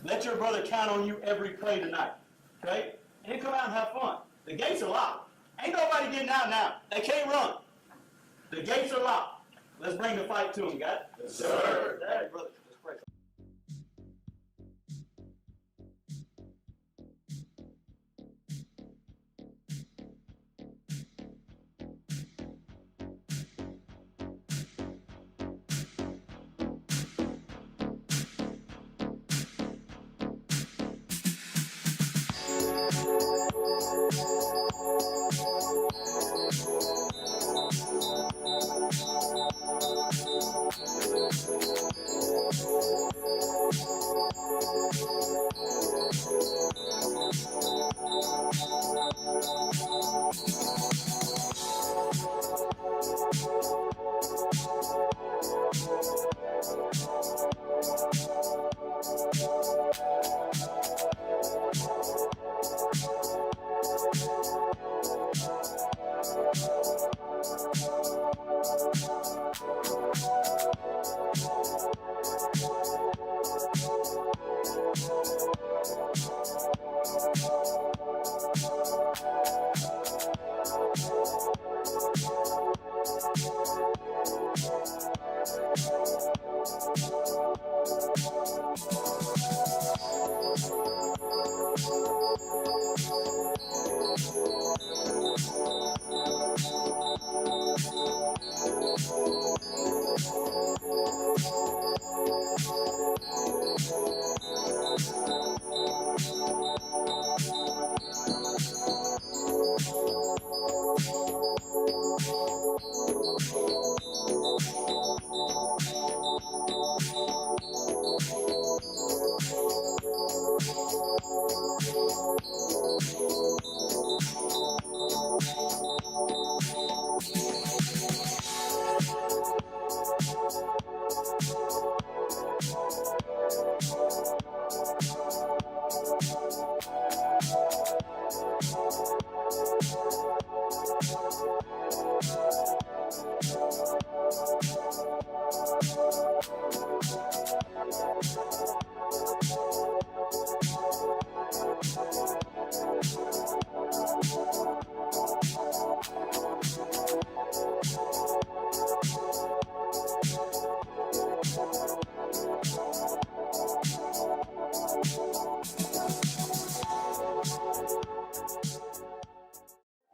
Let your brother count on you every play tonight. Okay? And then come out and have fun. The gates are locked. Ain't nobody getting out now. They can't run. The gates are locked. Let's bring the fight to them, guys. Yes, sir. All right, brother. Let's pray.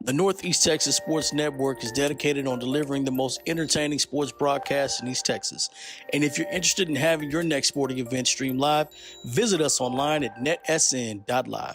The Northeast Texas Sports Network is dedicated on delivering the most entertaining sports broadcasts in East Texas. And if you're interested in having your next sporting event streamed live, visit us online at netsn.live.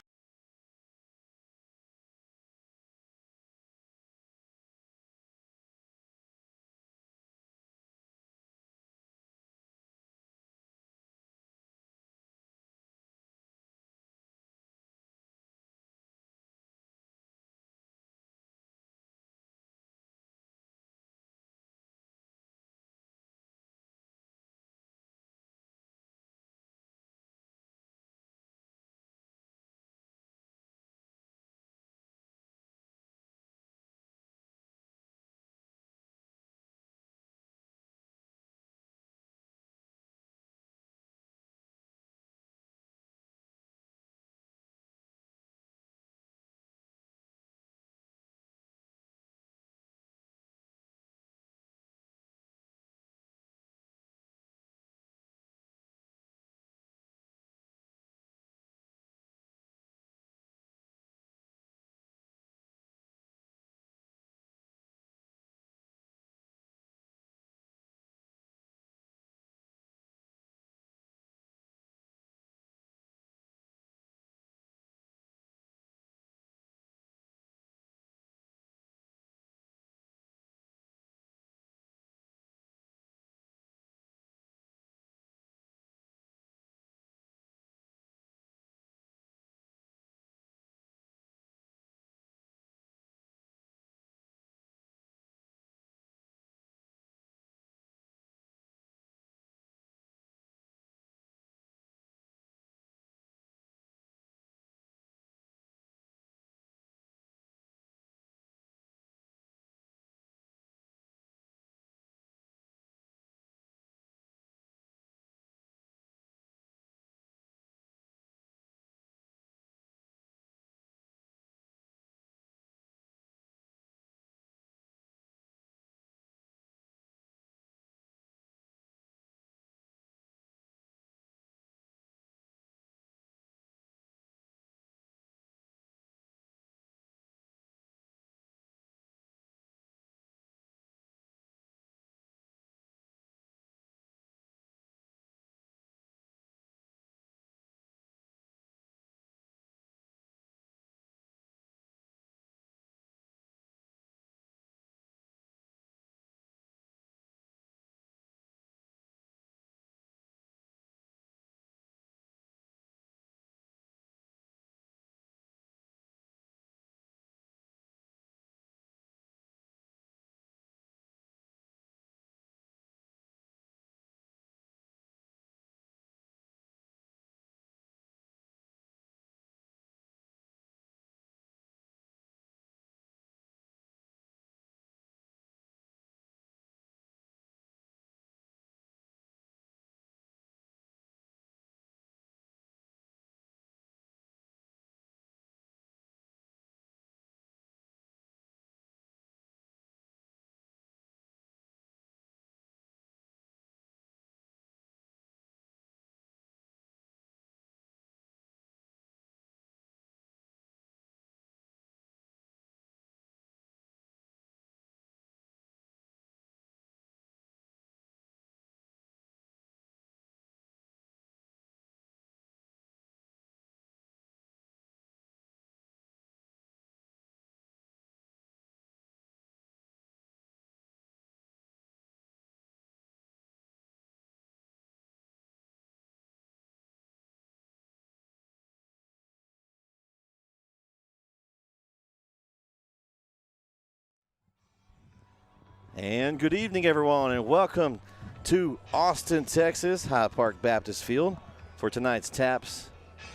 And good evening, everyone, and welcome to Austin, Texas, Hyde Park Baptist Field for tonight's TAPS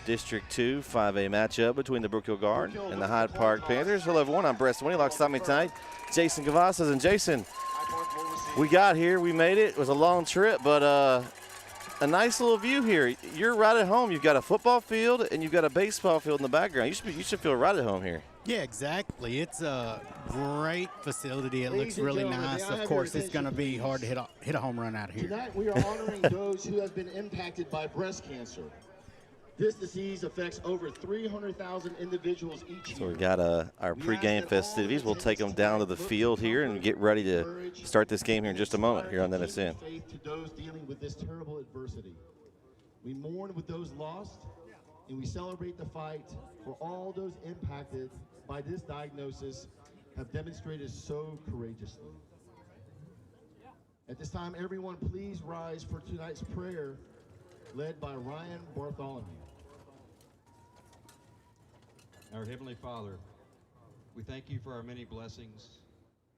District 2 5A matchup between the Brook Guard and the Hyde Park Panthers. Hello, everyone. I'm Preston Winnie. Alongside me tonight, Jason Cavazos. And Jason, we got here. We made it. It was a long trip, but a nice little view here. You're right at home. You've got a football field and you've got a baseball field in the background. You should feel right at home here. Yeah, exactly. It's a great facility. It looks really nice. Of course, it's going to be hard to hit a home run out here. Tonight, we are honoring those who have been impacted by breast cancer. This disease affects over 300,000 individuals each year. So we've got our pregame festivities. We'll take them down to the field here and get ready to start this game here in just a moment here on NSN. Faith to those dealing with this terrible adversity. We mourn with those lost, and we celebrate the fight for all those impacted by this diagnosis have demonstrated so courageously. At this time, everyone please rise for tonight's prayer led by Ryan Bartholomew. Our Heavenly Father, we thank you for our many blessings.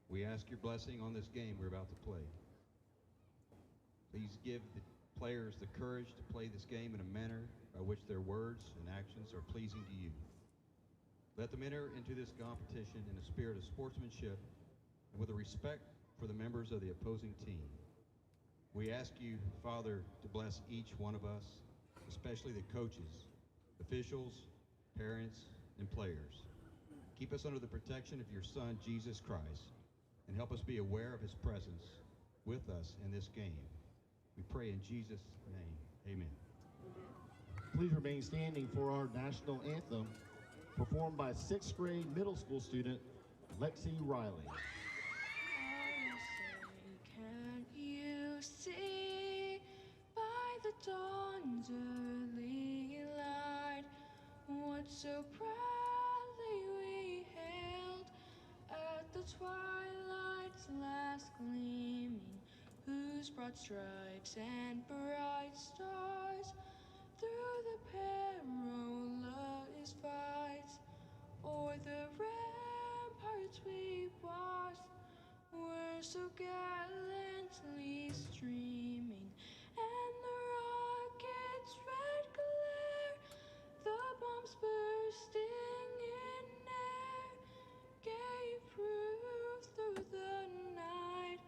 We ask your blessing on this game we're about to play. Please give the players the courage to play this game in a manner by which their words and actions are pleasing to you. Let them enter into this competition in a spirit of sportsmanship and with a respect for the members of the opposing team. We ask you, Father, to bless each one of us, especially the coaches, officials, parents, and players. Keep us under the protection of your Son, Jesus Christ, and help us be aware of his presence with us in this game. We pray in Jesus' name, amen. Please remain standing for our national anthem, performed by 6th grade middle school student Lexi Riley. Can't you see by the dawn's early light what so proudly we hailed at the twilight's last gleaming, whose broad stripes and bright stars through the perilous fights o'er the ramparts we watched were so gallantly streaming, and the rocket's red glare, the bombs bursting in air, gave proof through the night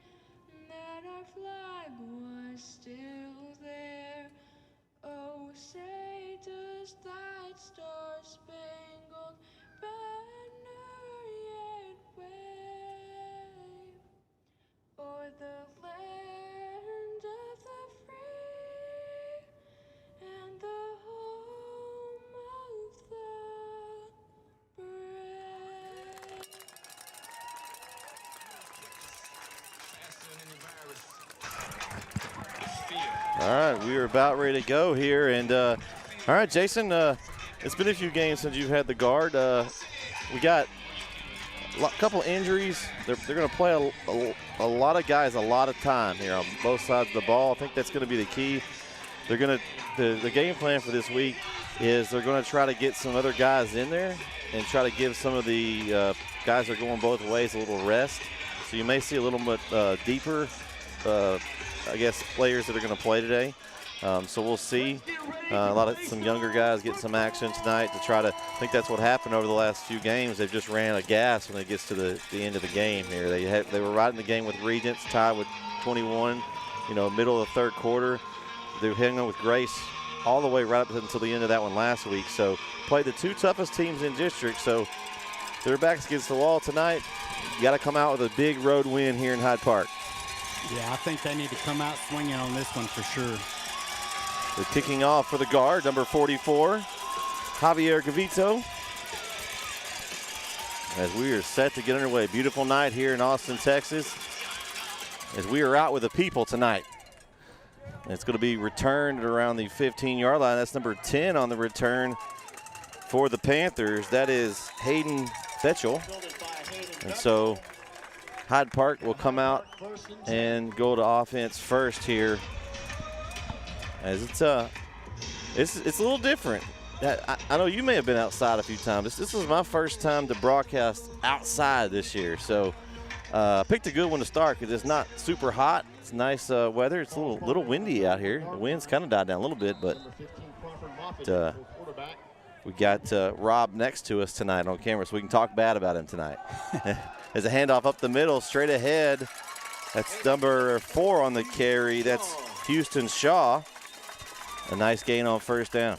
that our flag was still there. Oh, say does that star-spangled banner yet wave o'er the land of the free and the home of the brave? All right, we are about ready to go here. And, all right, Jason, it's been a few games since you've had the guard. We got a couple injuries. They're going to play a lot of guys a lot of time here on both sides of the ball. I think that's going to be the key. They're going to the game plan for this week is they're going to try to get some other guys in there and try to give some of the guys that are going both ways a little rest. So you may see a little bit deeper I guess, players that are going to play today. So we'll see. Some younger guys get some action tonight to try to. I think that's what happened over the last few games. They've just ran out of gas when it gets to the end of the game here. They were right in the game with Regents, tied with 21. Middle of the third quarter, they were hanging on with Grace all the way right up until the end of that one last week. So played the two toughest teams in district. So their backs against the wall tonight. You got to come out with a big road win here in Hyde Park. Yeah, I think they need to come out swinging on this one for sure. They're kicking off for the guard, number 44, Javier Gavito. As we are set to get underway. Beautiful night here in Austin, Texas, as we are out with the people tonight. It's going to be returned around the 15-yard line. That's number 10 on the return for the Panthers. That is Hayden Fetchel. And so Hyde Park will come out and go to offense first here, as it's a little different. I know you may have been outside a few times. This is my first time to broadcast outside this year, so Picked a good one to start because it's not super hot. It's nice weather. It's a little windy out here. The wind's kind of died down a little bit, but we got Rob next to us tonight on camera, so we can talk bad about him tonight. There's a handoff up the middle, straight ahead. That's number 4 on the carry. That's Houston Shaw. A nice gain on first down.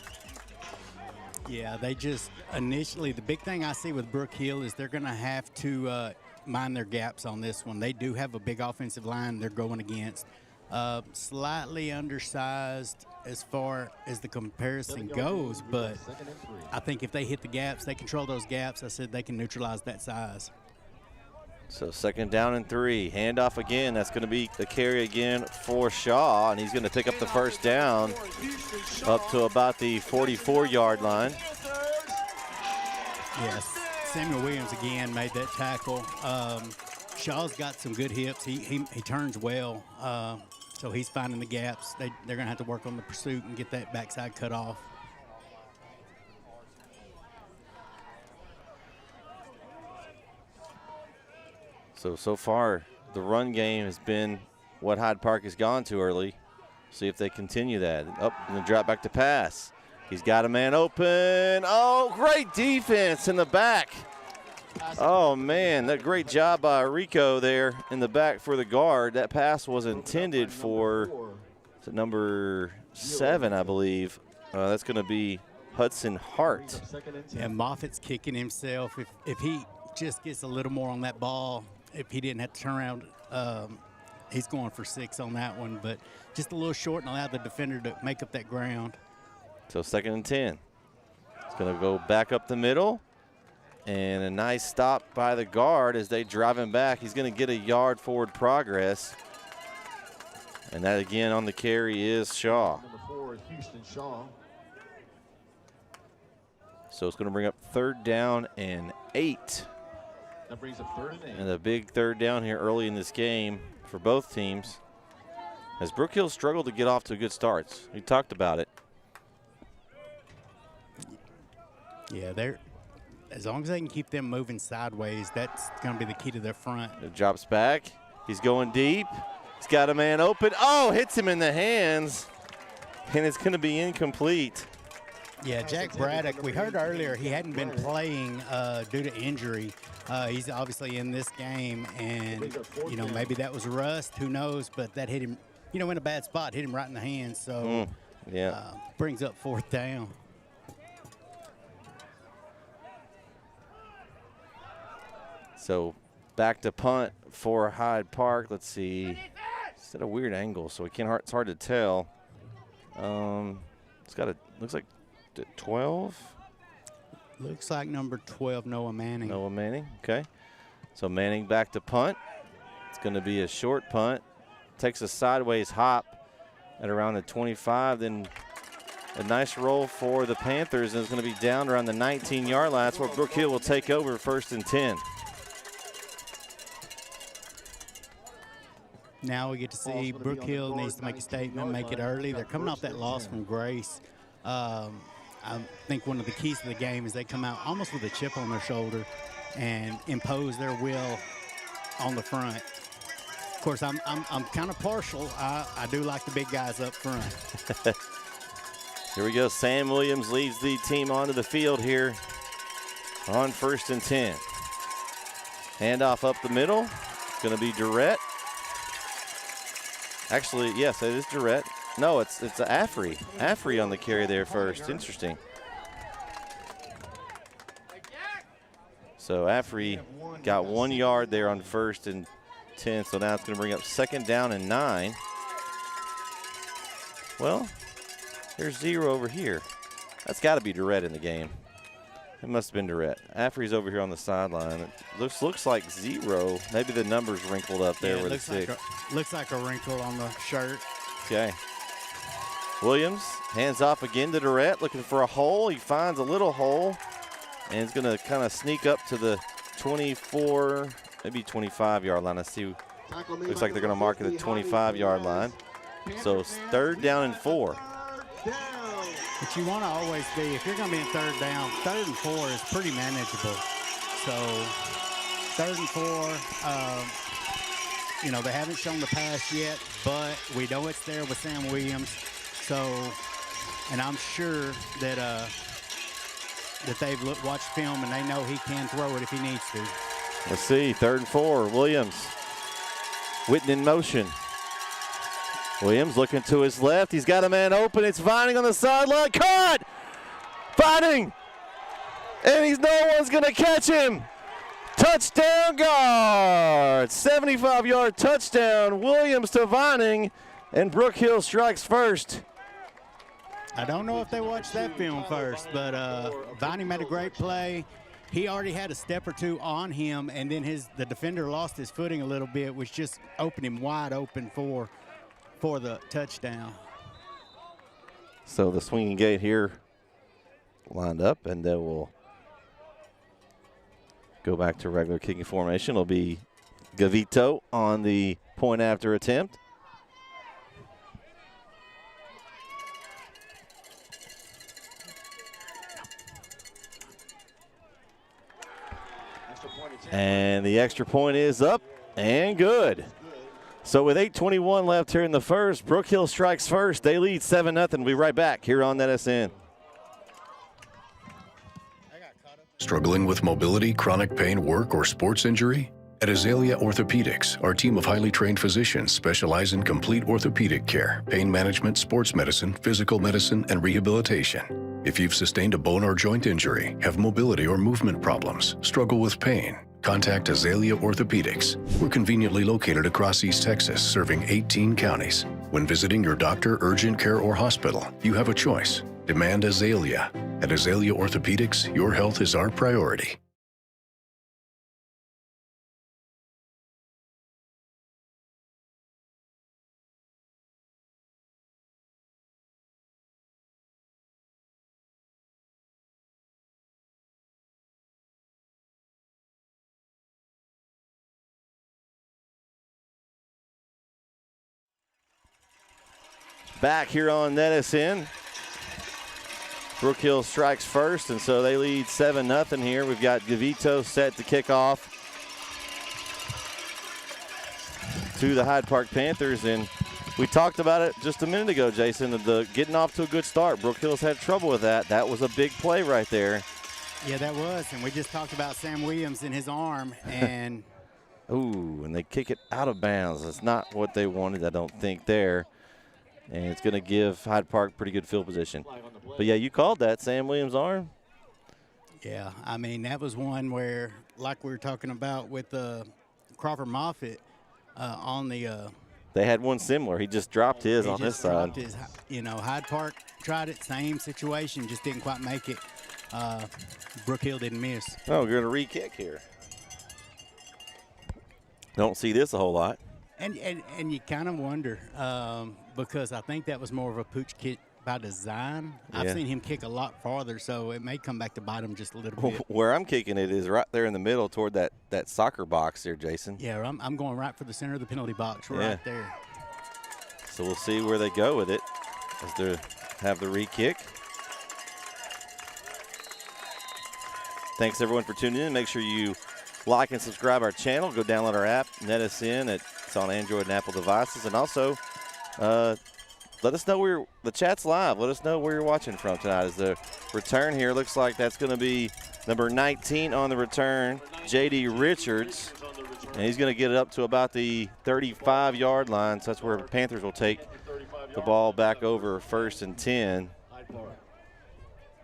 Yeah, they just initially, the big thing I see with Brook Hill is they're going to have to mind their gaps on this one. They do have a big offensive line they're going against. Slightly undersized as far as the comparison goes, but I think if they hit the gaps, they control those gaps, I said they can neutralize that size. So 2nd down and 3. Handoff again. That's going to be the carry again for Shaw, and he's going to pick up the first down up to about the 44-yard line. Yes, Samuel Williams again made that tackle. Shaw's got some good hips. He turns well, so he's finding the gaps. They're going to have to work on the pursuit and get that backside cut off. So far, the run game has been what Hyde Park has gone to early. See if they continue that. Up and the drop back to pass. He's got a man open. Oh, great defense in the back. Oh, man, that great job by Rico there in the back for the guard. That pass was intended for number 7, I believe. That's going to be Hudson Hart. Yeah, Moffitt's kicking himself. If he just gets a little more on that ball, if he didn't have to turn around, he's going for 6 on that one, but just a little short and allow the defender to make up that ground. So 2nd and 10. It's going to go back up the middle, and a nice stop by the guard as they drive him back. He's going to get a yard forward progress, and that again on the carry is Shaw. Number 4 is Houston Shaw. So it's going to bring up 3rd down and 8. That brings up 3rd and 8. And a big 3rd down here early in this game for both teams. As Brook Hill struggled to get off to good starts. We talked about it. Yeah, as long as they can keep them moving sideways, that's going to be the key to their front. It drops back. He's going deep. He's got a man open. Oh, hits him in the hands. And it's going to be incomplete. Yeah, Jack Braddock, we heard earlier he hadn't been playing due to injury. He's obviously in this game, and, maybe that was rust. Who knows? But that hit him, in a bad spot, hit him right in the hands. So, brings up 4th down. So back to punt for Hyde Park. Let's see. It's at a weird angle, so it's hard to tell. Looks like 12. Looks like number 12, Noah Manning. Noah Manning, okay. So Manning back to punt. It's going to be a short punt. Takes a sideways hop at around the 25. Then a nice roll for the Panthers, and it's going to be down around the 19-yard line. That's where Brook Hill will take over 1st and 10. Now we get to see Brook Hill needs to make a statement, make it early. They're coming off that loss from Grace. I think one of the keys to the game is they come out almost with a chip on their shoulder and impose their will on the front. Of course, I'm kind of partial. I do like the big guys up front. Here we go. Sam Williams leads the team onto the field here on 1st and 10. Handoff up the middle. It's going to be Durrett. Actually, yes, it is Durrett. No, it's Affrey. Affrey on the carry there first. Interesting. So Affrey got 1 yard there on 1st and 10. So now it's going to bring up 2nd down and 9. Well, there's 0 over here. That's got to be Durrett in the game. It must have been Durrett. Affrey's over here on the sideline. It looks like 0. Maybe the number's wrinkled up there with the 6. Looks like a wrinkle on the shirt. Okay. Williams hands off again to Durrett, looking for a hole. He finds a little hole, and he's going to kind of sneak up to the 24, maybe 25-yard line. I see. Looks like they're going to mark it at the 25-yard line. So 3rd down and 4. But you want to always be, if you're going to be in 3rd down, 3rd and 4 is pretty manageable. So 3rd and 4, You know, they haven't shown the pass yet, but we know it's there with Sam Williams. So, and I'm sure that that they've watched film and they know he can throw it if he needs to. Let's see, 3rd and 4, Williams. Witten in motion. Williams looking to his left. He's got a man open. It's Vining on the sideline. Caught! Vining! And no one's going to catch him. Touchdown guard. 75-yard touchdown. Williams to Vining, and Brook Hill strikes first. I don't know if they watched that film first, but Vining made a great play. He already had a step or two on him, and then the defender lost his footing a little bit, which just opened him wide open for the touchdown. So the swinging gate here lined up, and they will go back to regular kicking formation. It'll be Gavito on the point after attempt. And the extra point is up and good. So with 8:21 left here in the first, Brook Hill strikes first. They lead 7-0. We'll be right back here on NSN. Struggling with mobility, chronic pain, work, or sports injury? At Azalea Orthopedics, our team of highly trained physicians specialize in complete orthopedic care, pain management, sports medicine, physical medicine, and rehabilitation. If you've sustained a bone or joint injury, have mobility or movement problems, struggle with pain, contact Azalea Orthopedics. We're conveniently located across East Texas, serving 18 counties. When visiting your doctor, urgent care, or hospital, you have a choice. Demand Azalea. At Azalea Orthopedics, your health is our priority. Back here on NSN. Brook Hill strikes first, and so they lead 7-0 here. We've got Gavito set to kick off to the Hyde Park Panthers, and we talked about it just a minute ago, Jason, the getting off to a good start. Brook Hill's had trouble with that. That was a big play right there. Yeah, that was, and we just talked about Sam Williams and his arm, and ooh, and they kick it out of bounds. That's not what they wanted, I don't think, there. And it's going to give Hyde Park pretty good field position. But, yeah, you called that, Sam Williams' arm. Yeah, I mean, that was one where, like we were talking about with Crawford Moffitt on the they had one similar. He just dropped his on this side. You know, Hyde Park tried it, same situation, just didn't quite make it. Brook Hill didn't miss. Oh, we're going to re-kick here. Don't see this a whole lot. And you kind of wonder because I think that was more of a pooch kick by design. Yeah. I've seen him kick a lot farther, so it may come back to bite him just a little bit. Where I'm kicking it is right there in the middle toward that soccer box there, Jason. Yeah, I'm going right for the center of the penalty box right there. So we'll see where they go with it as they have the re-kick. Thanks, everyone, for tuning in. Make sure you like and subscribe our channel. Go download our app, NetUsIn. It's on Android and Apple devices. And also, let us know where the chat's live. Let us know where you're watching from tonight. As the return here looks like that's going to be number 19 on the return, J.D. Richards. And he's going to get it up to about the 35-yard line. So that's where the Panthers will take the ball back over 1st and 10.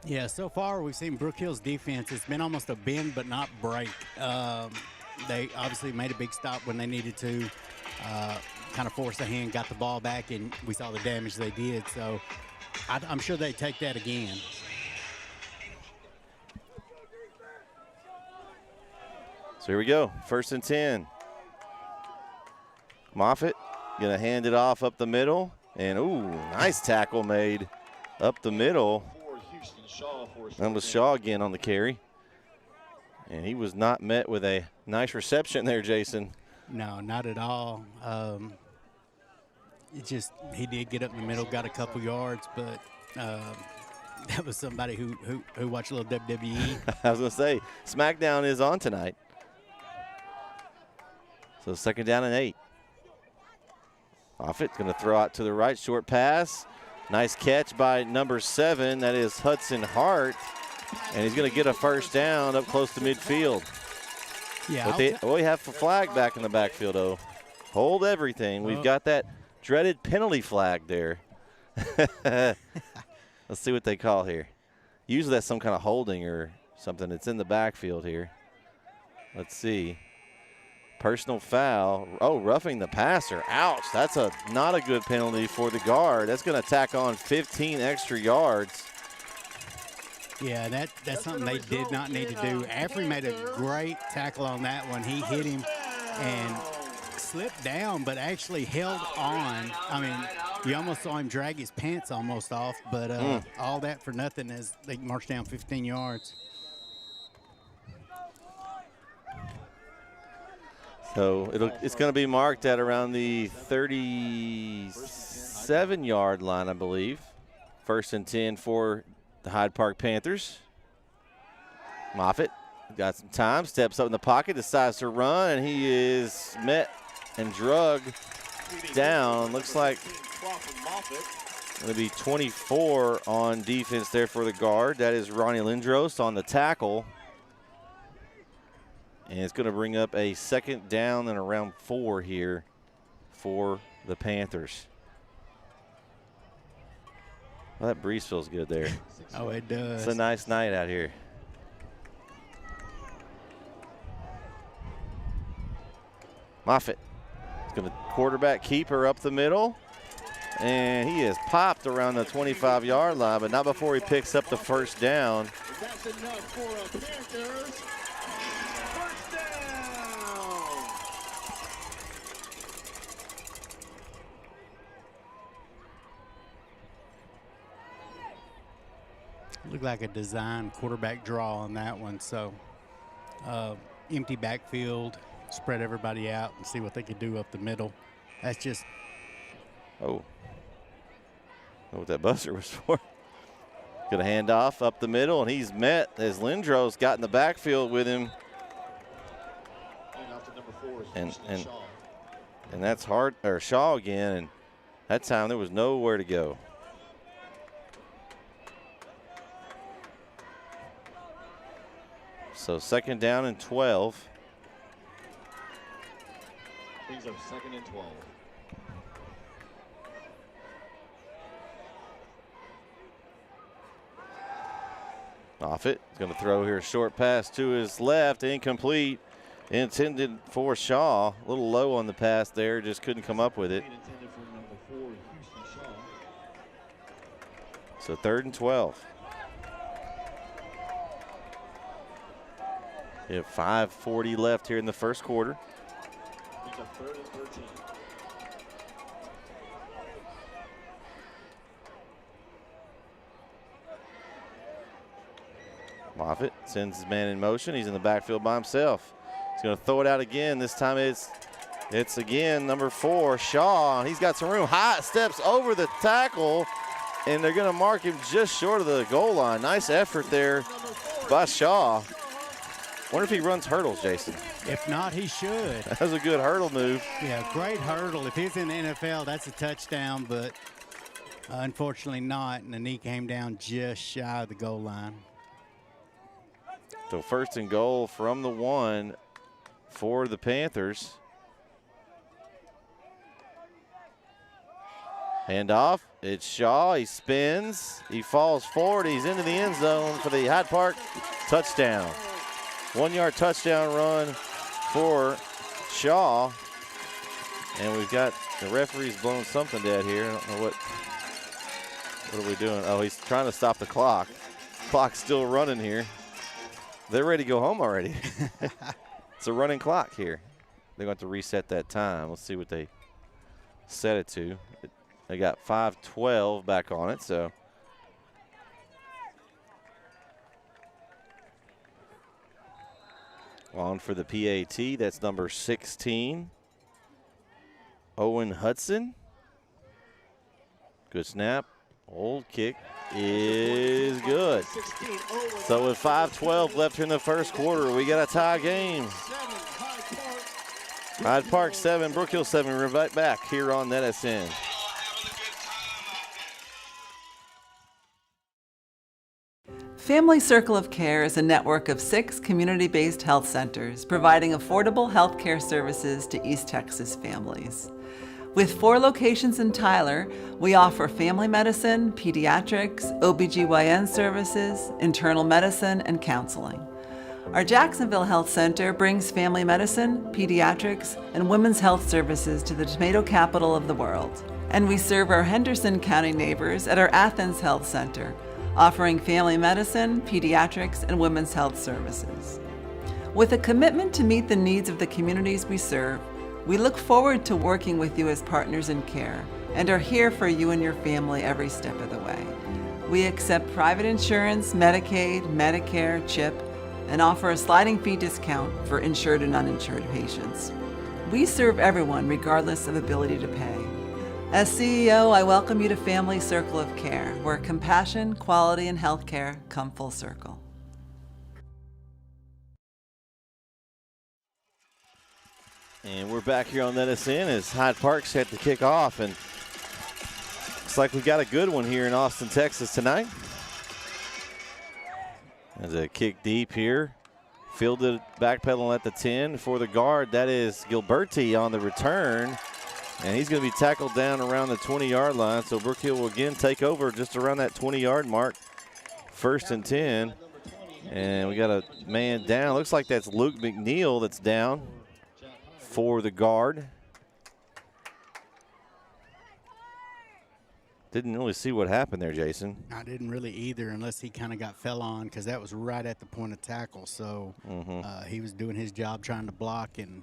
Yeah, so far we've seen Brook Hill's defense. It's been almost a bend but not break. They obviously made a big stop when they needed to, kind of forced the hand, got the ball back, and we saw the damage they did. So I'm sure they take that again. So here we go, 1st and 10. Moffitt going to hand it off up the middle. And, ooh, nice tackle made up the middle. That was Shaw again on the carry. And he was not met with a nice reception there, Jason. No, not at all. He did get up in the middle, got a couple yards, but that was somebody who watched a little WWE. I was going to say, SmackDown is on tonight. So 2nd down and 8. Moffitt going to throw out to the right, short pass. Nice catch by number 7. That is Hudson Hart. And he's going to get a first down up close to midfield. Yeah. But we have a flag back in the backfield, though. Hold everything. We've got that dreaded penalty flag there. Let's see what they call here. Usually that's some kind of holding or something. It's in the backfield here. Let's see. Personal foul. Oh, roughing the passer. Ouch. That's not a good penalty for the guard. That's going to tack on 15 extra yards. Yeah, that's something they did not need to do. Affrey made a great tackle on that one. He hit him and slipped down, but actually held on. I mean, you almost saw him drag his pants almost off, but all that for nothing as they marched down 15 yards. So it's going to be marked at around the 37-yard line, I believe. 1st and 10 for the Hyde Park Panthers. Moffitt got some time, steps up in the pocket, decides to run, and he is met and drugged down. Looks like going to be 24 on defense there for the guard. That is Ronnie Lindros on the tackle. And it's going to bring up a 2nd down and around 4 here for the Panthers. Well, that breeze feels good there. Oh, it does. It's a nice night out here. Moffitt is going to quarterback keeper up the middle. And he is popped around the 25-yard line, but not before he picks up the first down. That's enough for a Panthers. First down. Looked like a design quarterback draw on that one. So empty backfield, spread everybody out and see what they could do up the middle. That's just. Oh. I don't know what that buzzer was for. Going to hand off up the middle, and he's met as Lindros got in the backfield with him. And that's Hart or Shaw again, and that time there was nowhere to go. So 2nd down and 12. Things are 2nd and 12. Moffitt is going to throw here a short pass to his left, incomplete, intended for Shaw. A little low on the pass there, just couldn't come up with it. So 3rd and 12. We have 5:40 left here in the first quarter. Things are 3rd and 13. Moffitt sends his man in motion. He's in the backfield by himself. He's going to throw it out again. This time it's again number 4, Shaw. He's got some room. Hyde steps over the tackle, and they're going to mark him just short of the goal line. Nice effort there by Shaw. Wonder if he runs hurdles, Jason. If not, he should. That was a good hurdle move. Yeah, great hurdle. If he's in the NFL, that's a touchdown, but unfortunately not, and the knee came down just shy of the goal line. So 1st and goal from the 1 for the Panthers. Handoff. It's Shaw. He spins. He falls forward. He's into the end zone for the Hyde Park touchdown. 1-yard touchdown run for Shaw. And we've got the referee's blown something dead here. I don't know what are we doing. Oh, he's trying to stop the clock. Clock's still running here. They're ready to go home already. It's a running clock here. They're going to have to reset that time. Let's see what they set it to. They got 5:12 back on it, so. On for the PAT, that's number 16. Owen Hudson. Good snap. Old kick is good. So with 5:12 left in the first quarter, we got a tie game. Hyde Park 7, Brook Hill 7. We're right back here on NSN. Family Circle of Care is a network of 6 community-based health centers providing affordable health care services to East Texas families. With 4 locations in Tyler, we offer family medicine, pediatrics, OBGYN services, internal medicine, and counseling. Our Jacksonville Health Center brings family medicine, pediatrics, and women's health services to the tomato capital of the world. And we serve our Henderson County neighbors at our Athens Health Center, offering family medicine, pediatrics, and women's health services. With a commitment to meet the needs of the communities we serve, we look forward to working with you as partners in care and are here for you and your family every step of the way. We accept private insurance, Medicaid, Medicare, CHIP, and offer a sliding fee discount for insured and uninsured patients. We serve everyone regardless of ability to pay. As CEO, I welcome you to Family Circle of Care, where compassion, quality, and healthcare come full circle. And we're back here on NSN as Hyde Park set to kick off, and looks like we got a good one here in Austin, Texas tonight. There's a kick deep here. Fielded backpedaling at the 10 for the guard. That is Gilberti on the return. And he's going to be tackled down around the 20-yard line. So Brook Hill will again take over just around that 20-yard mark. 1st and 10. And we got a man down. Looks like that's Luke McNeil that's down for the guard. Didn't really see what happened there, Jason. I didn't really either, unless he kind of got fell on, because that was right at the point of tackle. So he was doing his job trying to block, and,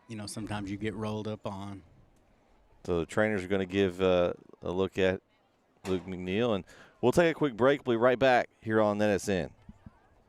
you know, sometimes you get rolled up on. So the trainers are going to give a look at Luke McNeil, and we'll take a quick break. We'll be right back here on NSN.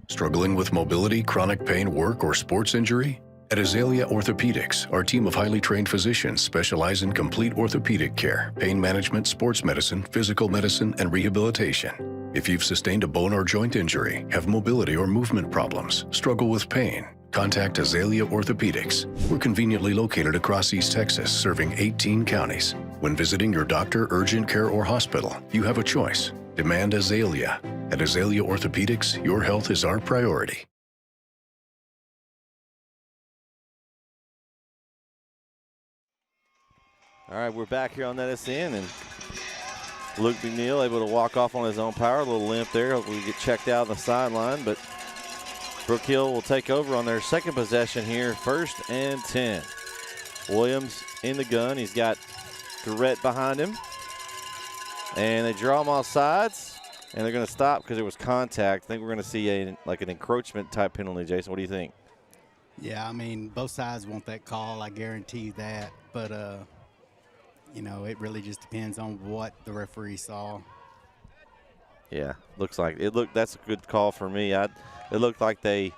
Struggling with mobility, chronic pain, work, or sports injury? At Azalea Orthopedics, our team of highly trained physicians specialize in complete orthopedic care, pain management, sports medicine, physical medicine, and rehabilitation. If you've sustained a bone or joint injury, have mobility or movement problems, struggle with pain, contact Azalea Orthopedics. We're conveniently located across East Texas, serving 18 counties. When visiting your doctor, urgent care, or hospital, you have a choice. Demand Azalea. At Azalea Orthopedics, your health is our priority. All right, we're back here on NSN, and Luke McNeil able to walk off on his own power. A little limp there. Hopefully we get checked out on the sideline, but Brook Hill will take over on their second possession here, 1st and 10. Williams in the gun. He's got Durrett behind him. And they draw him off sides, and they're going to stop because there was contact. I think we're going to see an encroachment type penalty, Jason. What do you think? Yeah, I mean, both sides want that call. I guarantee that. But, you know, it really just depends on what the referee saw. Yeah, looks like it. That's a good call for me. It looked like they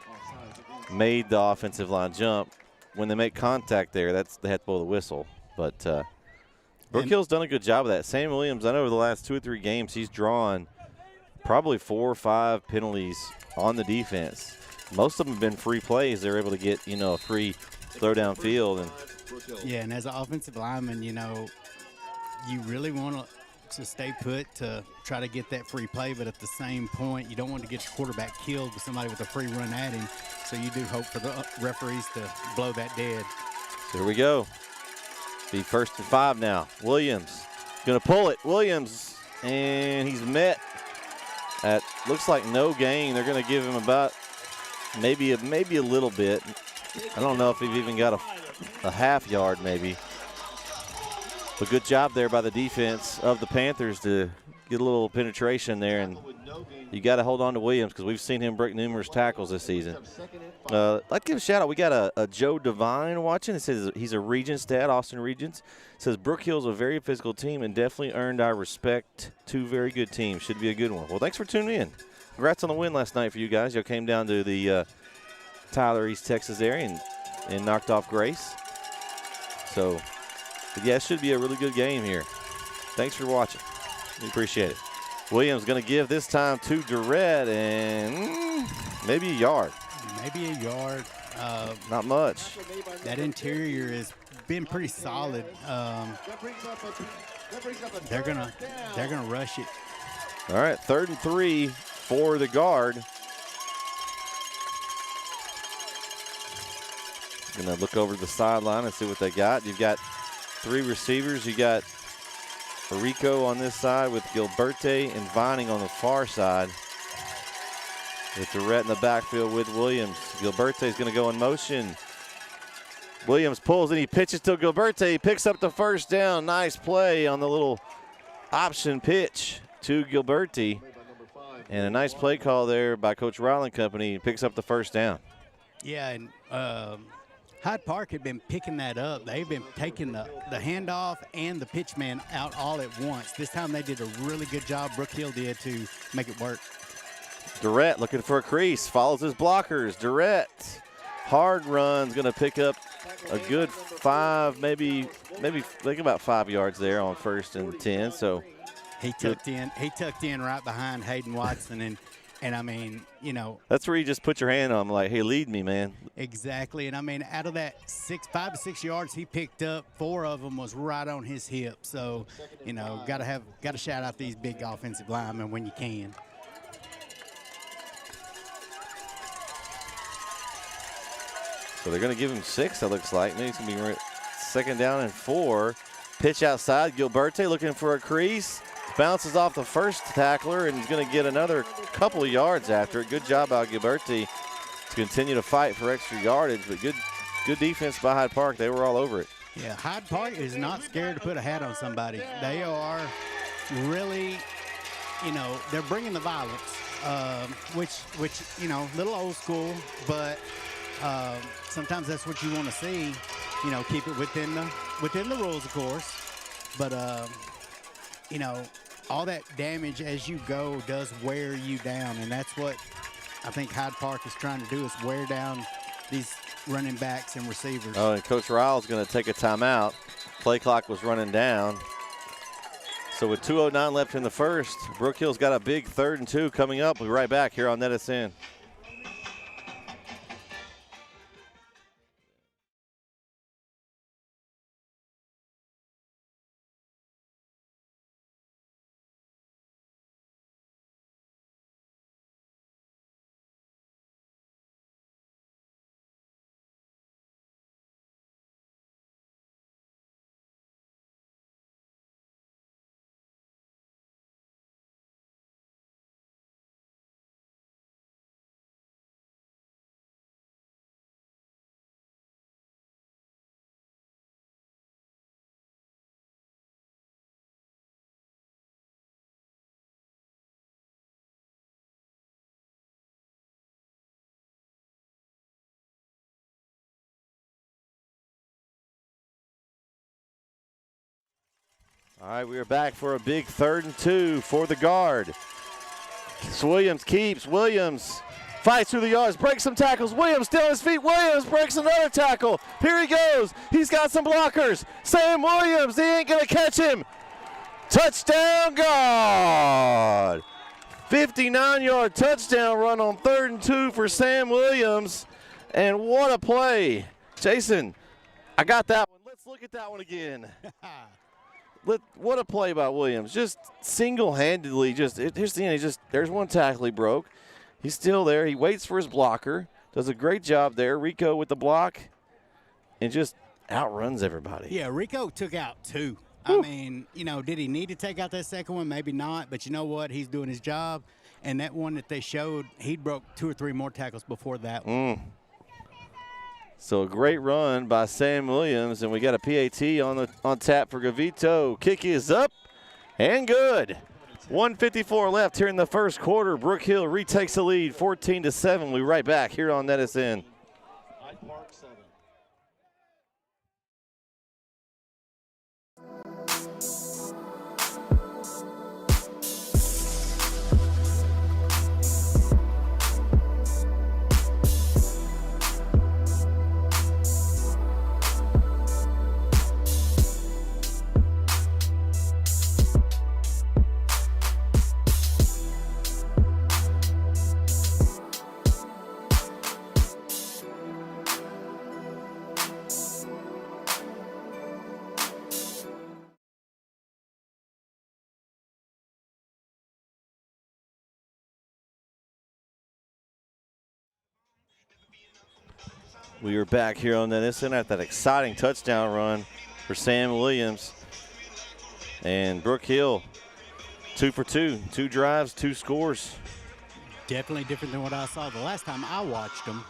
made the offensive line jump. When they make contact there, they have to blow the whistle. But Brook Hill's done a good job of that. Sam Williams, I know over the last 2 or 3 games, he's drawn probably 4 or 5 penalties on the defense. Most of them have been free plays. They're able to get, you know, a free throw downfield. And yeah, and as an offensive lineman, you know, you really want to stay put to try to get that free play, but at the same point, you don't want to get the quarterback killed with somebody with a free run at him. So you do hope for the referees to blow that dead. Here we go. Be 1st and 5 now. Williams going to pull it. Williams, and he's met at looks like no gain. They're going to give him about maybe a little bit. I don't know if he's even got a half yard maybe. But good job there by the defense of the Panthers to get a little penetration there, and you got to hold on to Williams because we've seen him break numerous tackles this season. I'd like to give a shout out. We got a Joe Devine watching. It says he's a Regents dad, Austin Regents. It says Brook Hill's a very physical team and definitely earned our respect. 2 very good teams. Should be a good one. Well, thanks for tuning in. Congrats on the win last night for you guys. Y'all came down to the Tyler, East Texas area and knocked off Grace. So, but yeah, it should be a really good game here. Thanks for watching. We appreciate it. Williams going to give this time to Durrett, and maybe a yard. Maybe a yard. Not much. That interior has been pretty solid. They're gonna rush it. All right, 3rd and 3 for the guard. Gonna look over the sideline and see what they got. You've got 3 receivers. You got Rico on this side with Gilberte and Vining on the far side. With Durrett in the backfield with Williams. Gilberte is going to go in motion. Williams pulls and he pitches to Gilberte. He picks up the first down. Nice play on the little option pitch to Gilberte. And a nice play call there by Coach Rowland Company. He picks up the first down. Yeah, and Hyde Park had been picking that up. They've been taking the handoff and the pitch man out all at once. This time they did a really good job, Brook Hill did, to make it work. Durrett looking for a crease, follows his blockers. Durrett, hard run's going to pick up a good 5, maybe think about 5 yards there on 1st and 10. So he tucked in right behind Hayden Watson, and I mean, you know, that's where you just put your hand on him, like, hey, lead me, man. Exactly, and I mean, out of that 5 to 6 yards he picked up, 4 of them was right on his hip. So, you know, got to shout out these big offensive linemen when you can. So they're going to give him 6, it looks like. Maybe it's going to be 2nd down and 4. Pitch outside. Gilberte looking for a crease. Bounces off the first tackler and he's going to get another couple of yards after it. Good job by Gilberte to continue to fight for extra yardage, but good defense by Hyde Park. They were all over it. Yeah, Hyde Park is not scared to put a hat on somebody. They are really, you know, they're bringing the violence, which you know, a little old school, but sometimes that's what you want to see. You know, keep it within the rules, of course. But you know, all that damage as you go does wear you down, and that's what I think Hyde Park is trying to do, is wear down these running backs and receivers. Oh, and Coach Ryle's going to take a timeout. Play clock was running down. So with 2:09 left in the first, Brook Hill's got a big 3rd and 2 coming up. We'll be right back here on NetSN. All right, we are back for a big 3rd and 2 for the guard. Williams keeps. Williams fights through the yards, breaks some tackles. Williams still on his feet. Williams breaks another tackle. Here he goes. He's got some blockers. Sam Williams, he ain't going to catch him. Touchdown, guard. 59-yard touchdown run on 3rd and 2 for Sam Williams. And what a play. Jason, I got that one. Let's look at that one again. What a play by Williams. Just single-handedly, here's the end. There's one tackle he broke. He's still there. He waits for his blocker. Does a great job there. Rico with the block and just outruns everybody. Yeah, Rico took out 2. I mean, you know, did he need to take out that second one? Maybe not, but you know what? He's doing his job. And that one that they showed, he broke 2 or 3 more tackles before that one. So a great run by Sam Williams, and we got a PAT on tap for Gavito. Kick is up and good. 1:54 left here in the first quarter. Brook Hill retakes the lead, 14-7. We'll be right back here on NetSN. We are back here on the instant at that exciting touchdown run for Sam Williams. And Brook Hill, 2 for 2, 2 drives, 2 scores. Definitely different than what I saw the last time I watched them.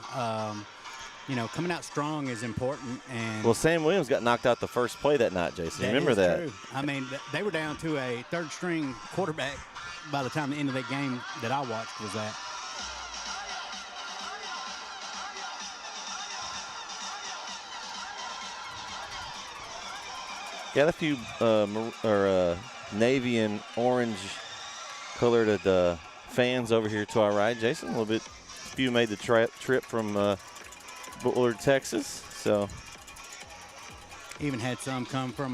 You know, coming out strong is important. And Well, Sam Williams got knocked out the first play that night, Jason. Remember that? True. I mean, they were down to a third-string quarterback by the time the end of that game that I watched was at. Got a few navy and orange colored fans over here to our right, Jason. A little bit. A few made the trip from Bullard, Texas. So. Even had some come from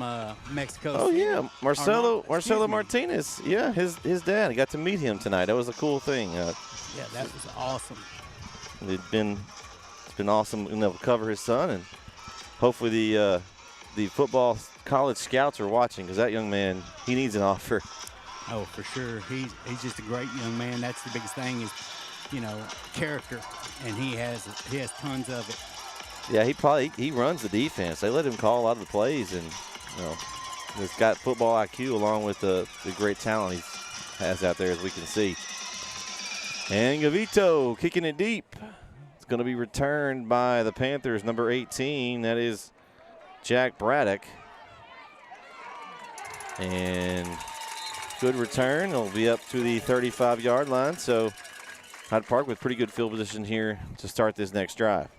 Mexico Oh City. yeah, Marcelo Excuse me. Martinez. Yeah, his dad. I got to meet him tonight. That was a cool thing. Yeah, that was awesome. It's been awesome, to cover his son, and hopefully the football college scouts are watching, because that young man, he needs an offer. Oh, for sure. He's just a great young man. That's the biggest thing is, you know, character, and he has tons of it. Yeah, he runs the defense. They let him call a lot of the plays, and he's got football IQ along with the great talent he has out there, as we can see. And Gavito kicking it deep. It's going to be returned by the Panthers, number 18. That is Jack Braddock. And good return. It'll be up to the 35-yard line. So Hyde Park with pretty good field position here to start this next drive.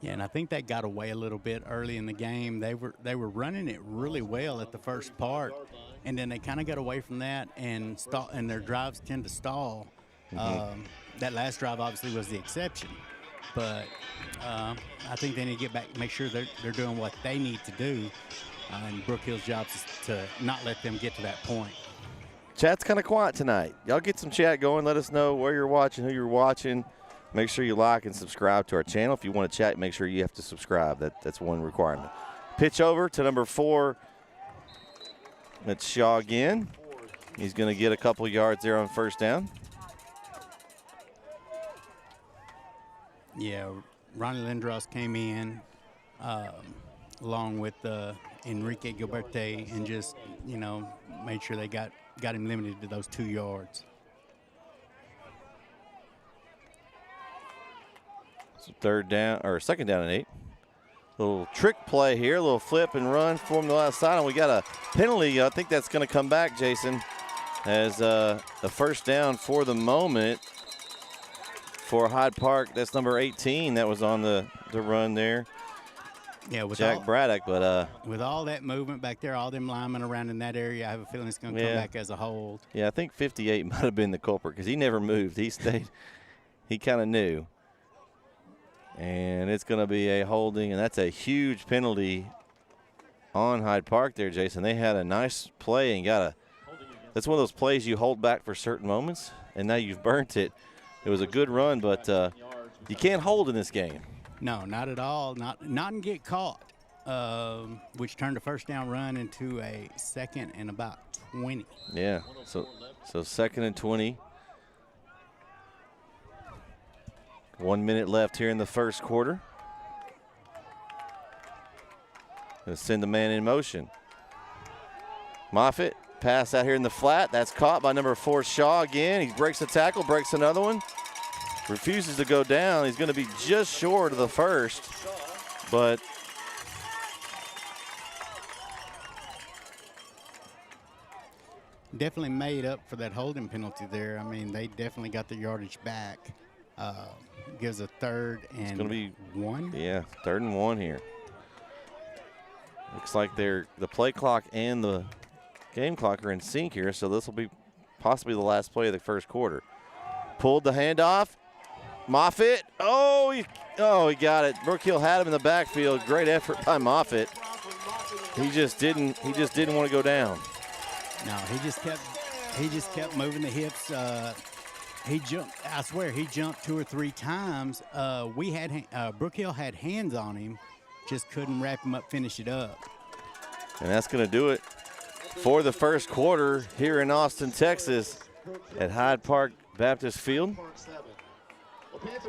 Yeah, and I think that got away a little bit early in the game. They were running it really well at the first part, and then they kind of got away from that and their drives tend to stall. That last drive obviously was the exception, but I think they need to get back, make sure they're doing what they need to do. And Brook Hill's job is to not let them get to that point. Chat's kind of quiet tonight. Y'all get some chat going. Let us know where you're watching, who you're watching. Make sure you like and subscribe to our channel. If you want to chat, make sure you have to subscribe. That's one requirement. Pitch over to number 4. That's Shaw again. He's going to get a couple yards there on first down. Yeah, Ronnie Lindros came in along with Enrique Gilberte and just, you know, made sure they got him limited to those 2 yards. So second down and 8. Little trick play here, a little flip and run for him to the left side, and we got a penalty. I think that's going to come back, Jason, as the first down for the moment for Hyde Park. That's number 18 that was on the run there. Yeah, with Jack Braddock, but with all that movement back there, all them linemen around in that area, I have a feeling it's going to come back as a hold. Yeah, I think 58 might have been the culprit because he never moved. He stayed. He kind of knew. And it's going to be a holding, and that's a huge penalty on Hyde Park there, Jason. They had a nice play and that's one of those plays you hold back for certain moments, and now you've burnt it. It was a good run, but you can't hold in this game. No, not at all. Not and get caught, which turned a first down run into a second and about 20. Yeah, so second and 20. 1 minute left here in the first quarter. Gonna send the man in motion. Moffitt, pass out here in the flat. That's caught by number 4, Shaw again. He breaks the tackle, breaks another one. Refuses to go down. He's gonna be just short of the first, but definitely made up for that holding penalty there. I mean, they definitely got the yardage back. Gives a 3rd and it's gonna be 1. Yeah, 3rd and 1 here. Looks like the play clock and the game clock are in sync here, so this will be possibly the last play of the first quarter. Pulled the handoff. Moffitt. Oh, he got it. Brook Hill had him in the backfield. Great effort by Moffitt. He just didn't want to go down. No, he just kept moving the hips. He jumped. I swear, he jumped 2 or 3 times. Brook Hill had hands on him, just couldn't wrap him up, finish it up. And that's going to do it for the first quarter here in Austin, Texas, at Hyde Park Baptist Field.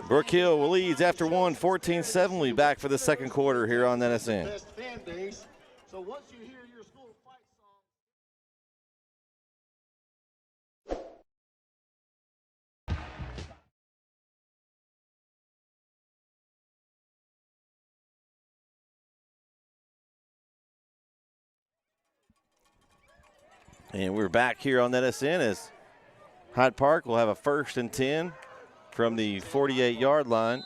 Brook Hill leads after one, 14-7. We'll be back for the second quarter here on NSN. Best fan base. So once you hear your school fight song. And we're back here on NSN as Hyde Park will have a 1st and 10 from the 48-yard line.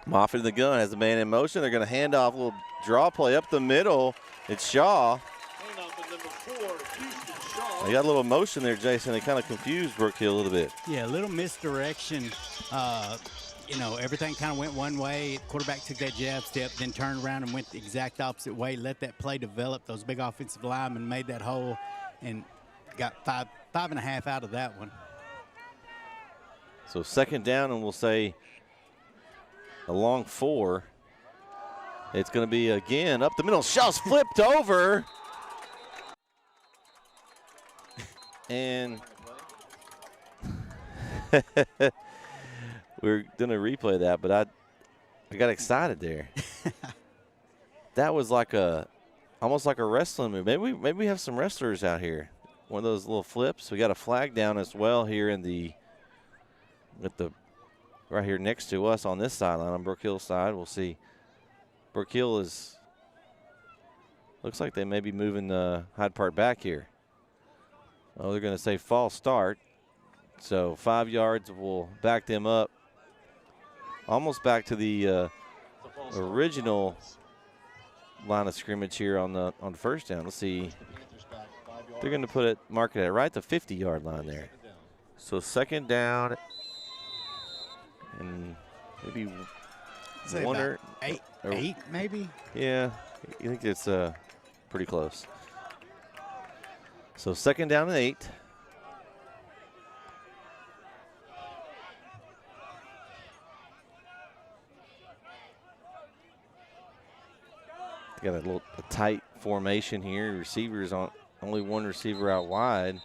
Moffitt in the gun has the man in motion. They're going to hand off a little draw play up the middle. It's Shaw. They got a little motion there, Jason. They kind of confused Brook Hill a little bit. Yeah, a little misdirection. You know, everything kind of went one way. Quarterback took that jab step, then turned around and went the exact opposite way. Let that play develop. Those big offensive linemen made that hole and got five and a half out of that one. So 2nd down, and we'll say a long 4. It's going to be again up the middle. Shaw's flipped over. And we're going to replay that, but I got excited there. That was like almost like a wrestling move. Maybe we have some wrestlers out here. One of those little flips. We got a flag down as well here right here next to us on this sideline on Brook Hill's side. We'll see. Brook Hill looks like they may be moving Hyde Park back here. Oh, they're going to say false start. So 5 yards will back them up. Almost back to the original line of scrimmage here on 1st down. Let's see. They're going to mark it at right the 50-yard line there. So 2nd down. And maybe one or eight, maybe? Yeah, I think it's pretty close. So 2nd down and 8. Got a tight formation here. Receivers only one receiver out wide.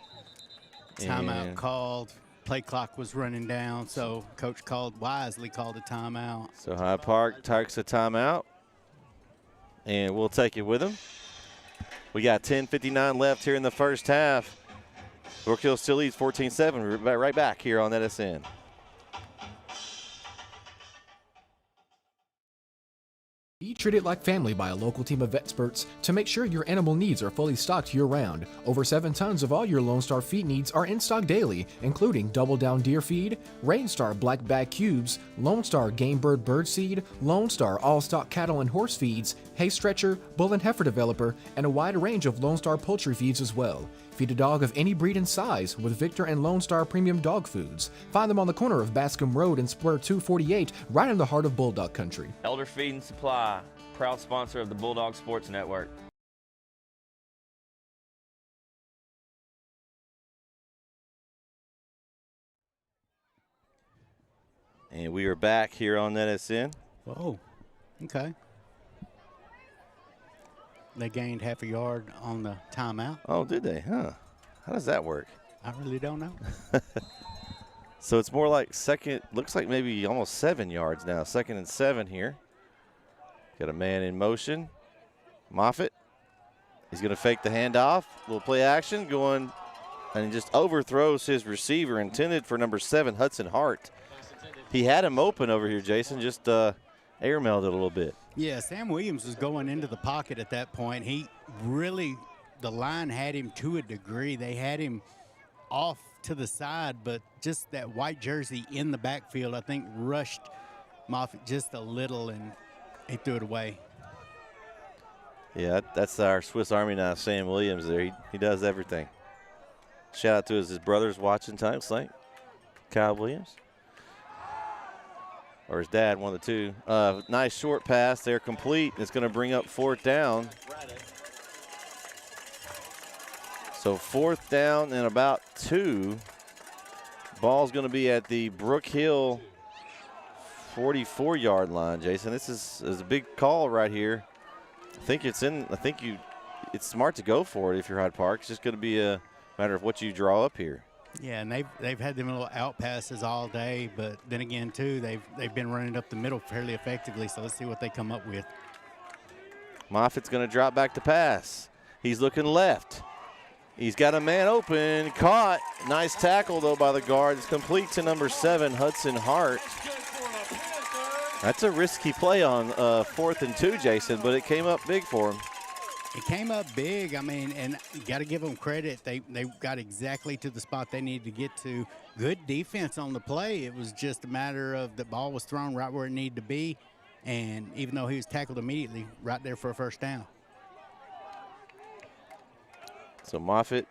Timeout called. Play clock was running down, so coach wisely called a timeout. So Hyde Park takes a timeout, and we'll take it with them. We got 10:59 left here in the 1st half. Brook Hill still leads 14-7. We're right back here on NSN. Be treated like family by a local team of experts to make sure your animal needs are fully stocked year-round. Over 7 tons of all your Lone Star feed needs are in stock daily, including Double Down Deer Feed, Rain Star Black Bag Cubes, Lone Star Game Bird Seed, Lone Star All-Stock Cattle and Horse Feeds, Hay Stretcher, Bull and Heifer Developer, and a wide range of Lone Star Poultry Feeds as well. Feed a dog of any breed and size with Victor and Lone Star Premium Dog Foods. Find them on the corner of Bascom Road and Square 248, right in the heart of Bulldog Country. Elder Feed and Supply, proud sponsor of the Bulldog Sports Network. And we are back here on NSN. Oh, okay. They gained half a yard on the timeout. Oh, did they? Huh. How does that work? I really don't know. So it's more like looks like maybe almost 7 yards now. 2nd and 7 here. Got a man in motion. Moffitt. He's going to fake the handoff. Little play action going, and he just overthrows his receiver intended for number 7, Hudson Hart. He had him open over here, Jason, just airmailed it a little bit. Yeah, Sam Williams was going into the pocket at that point. The line had him to a degree. They had him off to the side, but just that white jersey in the backfield, I think, rushed Moffitt just a little, and he threw it away. Yeah, that's our Swiss Army knife, Sam Williams there. He does everything. Shout out to his brothers watching tonight, like Kyle Williams. Or his dad, one of the two. Nice short pass there, complete. It's going to bring up 4th down. So 4th down and about 2. Ball's going to be at the Brook Hill 44-yard line, Jason. This is a big call right here. I think it's smart to go for it if you're Hyde Park. It's just going to be a matter of what you draw up here. Yeah, and they've had them little out passes all day, but then again too, they've been running up the middle fairly effectively. So let's see what they come up with. Moffitt's going to drop back to pass. He's looking left. He's got a man open, caught. Nice tackle though by the guard. It's complete to number 7, Hudson Hart. That's a risky play on 4th and 2, Jason, but it came up big for him. It came up big. I mean, and you got to give them credit. They got exactly to the spot they needed to get to. Good defense on the play. It was just a matter of the ball was thrown right where it needed to be, and even though he was tackled immediately, right there for a first down. So Moffitt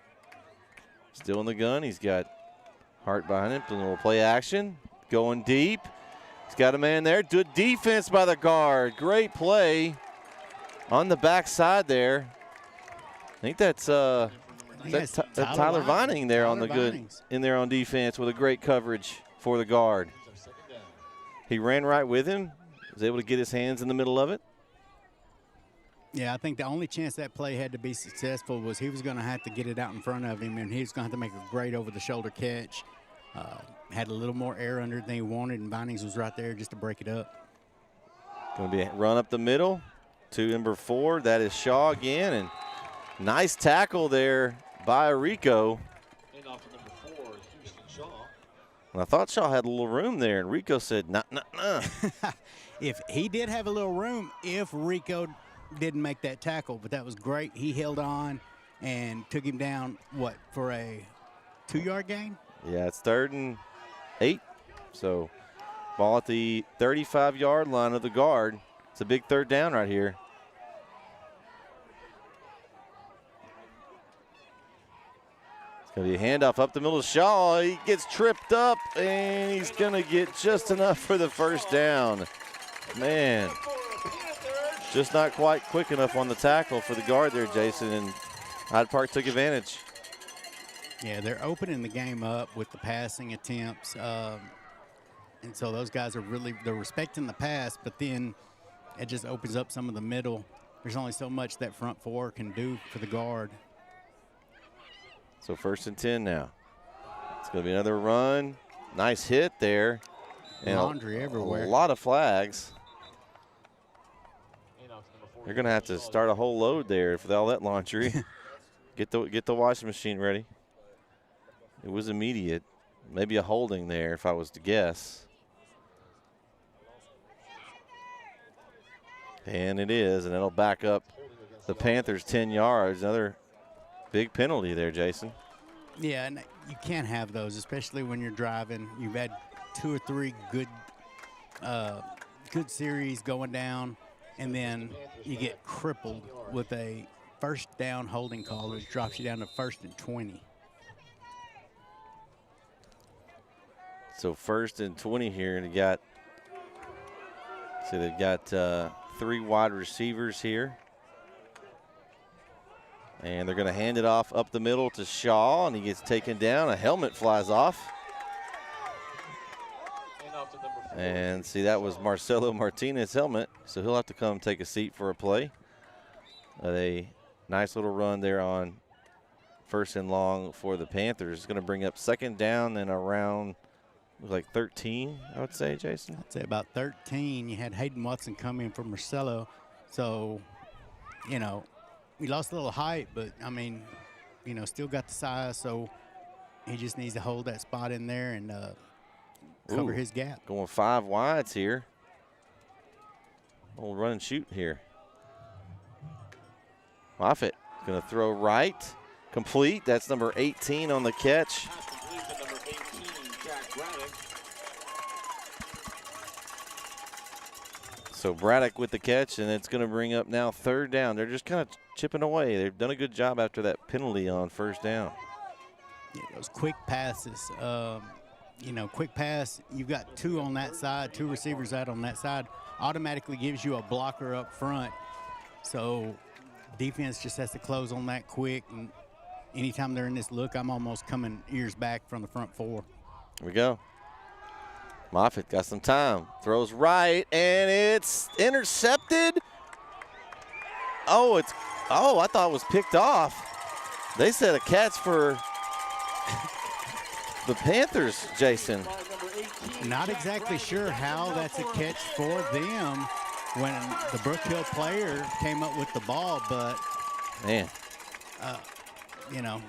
still in the gun. He's got Hart behind him. A little play action. Going deep. He's got a man there. Good defense by the guard. Great play on the backside there. I think that's Tyler Vining there on the good in there on defense with a great coverage for the guard. He ran right with him. Was able to get his hands in the middle of it. Yeah, I think the only chance that play had to be successful was he was going to have to get it out in front of him, and he was going to have to make a great over-the-shoulder catch. Had a little more air under it than he wanted, and Vinings was right there just to break it up. Going to be a run up the middle to number 4. That is Shaw again, and nice tackle there by Rico. And off to number 4 is Houston Shaw. And I thought Shaw had a little room there, and Rico said, nah. If he did have a little room, if Rico didn't make that tackle, but that was great. He held on and took him down, what, for a 2-yard gain? Yeah, it's 3rd and 8. So ball at the 35-yard line of the guard. It's a big 3rd down right here. It's going to be a handoff up the middle of Shaw. He gets tripped up, and he's going to get just enough for the first down. Man, just not quite quick enough on the tackle for the guard there, Jason, and Hyde Park took advantage. Yeah, they're opening the game up with the passing attempts. And so those guys are they're respecting the pass, but then it just opens up some of the middle. There's only so much that front 4 can do for the guard. So 1st and 10 now. It's going to be another run. Nice hit there. And laundry everywhere. A lot of flags. They're going to have to start a whole load there for all that laundry. Get the washing machine ready. It was immediate. Maybe a holding there if I was to guess. And it is, and it'll back up the Panthers 10 yards. Another big penalty there, Jason. Yeah, and you can't have those, especially when you're driving. You've had 2 or 3 good series going down, and then you get crippled with a first down holding call that drops you down to 1st and 20. So 1st and 20 here, and they've got 3 wide receivers here. And they're going to hand it off up the middle to Shaw, and he gets taken down. A helmet flies off. And see, that was Marcelo Martinez's helmet, so he'll have to come take a seat for a play. A nice little run there on 1st and long for the Panthers. It's going to bring up 2nd down and around like 13, I would say, Jason. I'd say about 13. You had Hayden Watson come in for Marcelo. So, you know, he lost a little height, but, I mean, you know, still got the size. So he just needs to hold that spot in there and cover his gap. Going 5 wides here. Old run and shoot here. Moffitt going to throw right. Complete. That's number 18 on the catch. So Braddock with the catch, and it's going to bring up now 3rd down. They're just kind of chipping away. They've done a good job after that penalty on 1st down. Yeah, those quick passes. You know, quick pass, you've got 2 on that side, 2 receivers out on that side, automatically gives you a blocker up front. So defense just has to close on that quick. And anytime they're in this look, I'm almost coming ears back from the front 4. Here we go. Moffitt got some time. Throws right, and it's intercepted. Oh, it's Oh, I thought it was picked off. They said a catch for the Panthers, Jason. Not exactly sure how that's a catch for them when the Brook Hill player came up with the ball, but man, you know,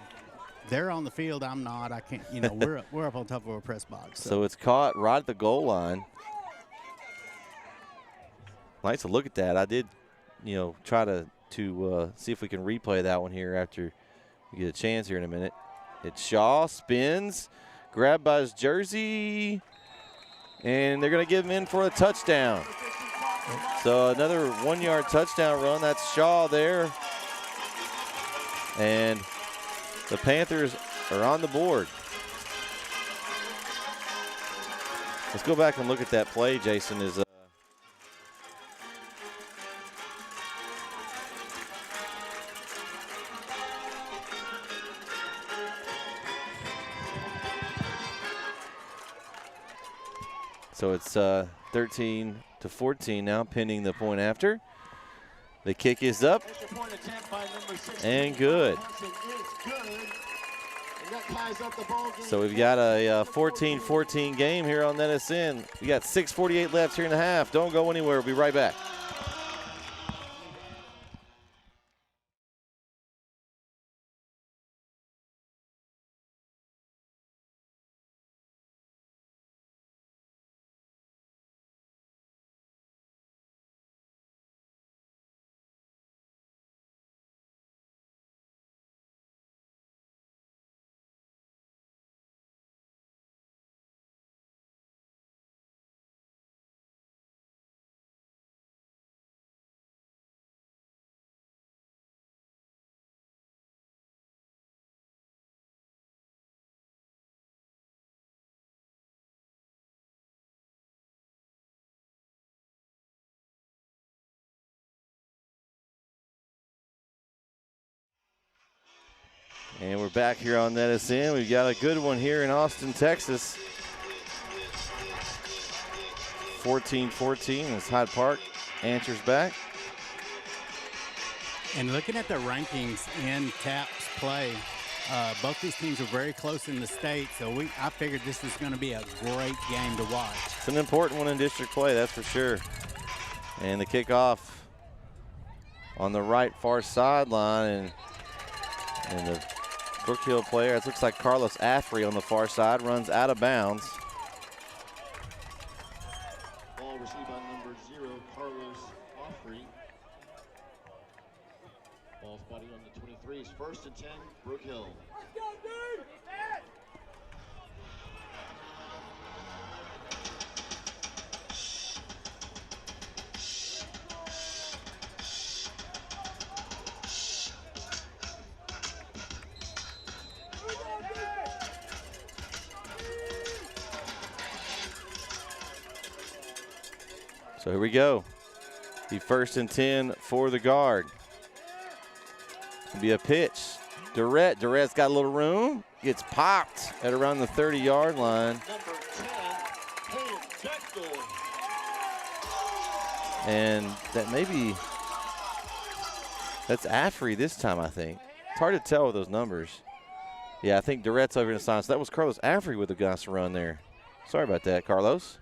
they're on the field. I'm not. I can't. You know, we're up on top of a press box. So it's caught right at the goal line. Nice to look at that. I did, you know, try to see if we can replay that one here after we get a chance here in a minute. It's Shaw, spins, grabbed by his jersey, and they're going to give him in for a touchdown. So another 1-yard touchdown run. That's Shaw there. And the Panthers are on the board. Let's go back and look at that play, Jason. So it's 13-14 now, pending the point after. The kick is up and good. So we've got a 14-14 game here on NSN. We got 6:48 left here in the half. Don't go anywhere. We'll be right back. And we're back here on NSN. We've got a good one here in Austin, Texas. 14-14 as Hyde Park answers back. And looking at the rankings in TAP's play, both these teams are very close in the state, so I figured this was going to be a great game to watch. It's an important one in district play, that's for sure. And the kickoff on the right far sideline, and the Brook Hill player, it looks like Carlos Affrey on the far side, runs out of bounds. Ball received by number 0, Carlos Affrey. Ball spotting on the 23s. 1st and 10, Brook Hill. So here we go. The 1st and 10 for the guard. It'll be a pitch. Durrett's got a little room. Gets popped at around the 30-yard line. And that that's Affrey this time, I think. It's hard to tell with those numbers. Yeah, I think Durrett's over in the sign. So that was Carlos Affrey with a nice run there. Sorry about that, Carlos.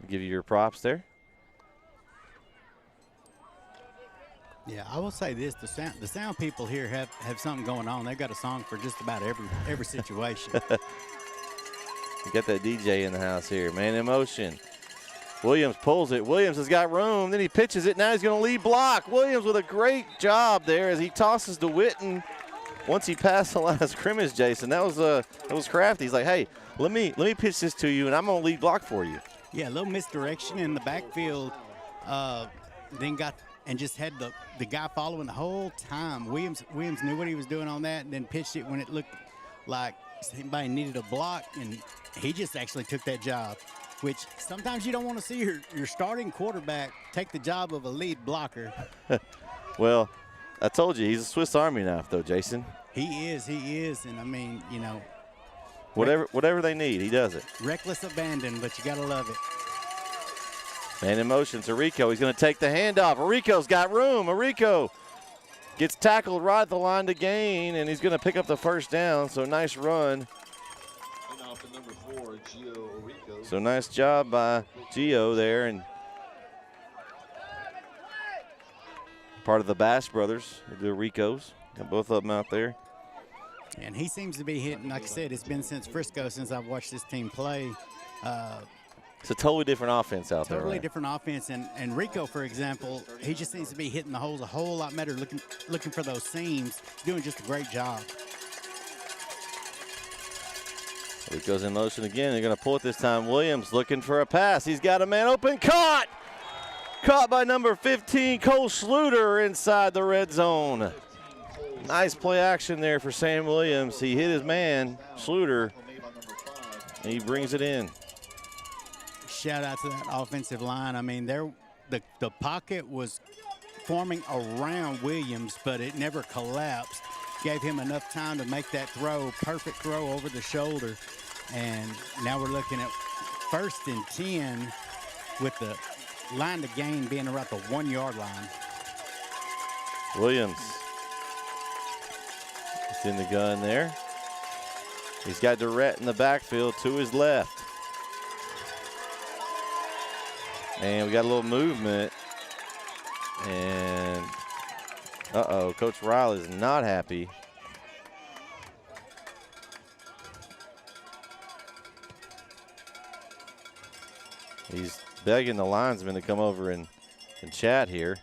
I'll give you your props there. Yeah, I will say this: the sound people here have something going on. They've got a song for just about every situation. You got that DJ in the house here, man. In motion. Williams pulls it. Williams has got room. Then he pitches it. Now he's going to lead block. Williams with a great job there as he tosses to Witten. Once he passed the line of scrimmage, Jason, that was crafty. He's like, hey, let me pitch this to you, and I'm going to lead block for you. Yeah, a little misdirection in the backfield. Then got and just had the guy following the whole time. Williams knew what he was doing on that, and then pitched it when it looked like somebody needed a block, and he just actually took that job, which sometimes you don't want to see your starting quarterback take the job of a lead blocker. Well, I told you, he's a Swiss Army knife, though, Jason. He is, and I mean, you know. Whatever they need, he does it. Reckless abandon, but you got to love it. Man in motion, Arico. He's going to take the handoff. Arico's got room. Arico Gets tackled right at the line to gain, and he's going to pick up the first down. So nice run. So nice job by Gio there, and part of the Bass brothers, the Ricos. Got both of them out there. And he seems to be hitting, like I said, it's been since Frisco since I've watched this team play. It's a totally different offense out there. Totally right? different offense. And Rico, for example, he just seems to be hitting the holes a whole lot better, looking for those seams, doing just a great job. Rico's in motion again. They're going to pull it this time. Williams looking for a pass. He's got a man open. Caught! Caught by number 15, Cole Schluter, inside the red zone. Nice play action there for Sam Williams. He hit his man, Schluter, and he brings it in. Shout out to that offensive line. I mean, the pocket was forming around Williams, but it never collapsed. Gave him enough time to make that throw, perfect throw over the shoulder. And now we're looking at 1st and 10 with the line to gain being around the 1 yard line. Williams is in the gun there. He's got Durrett in the backfield to his left. And we got a little movement. And uh-oh, Coach Ryle is not happy. He's begging the linesmen to come over and chat here.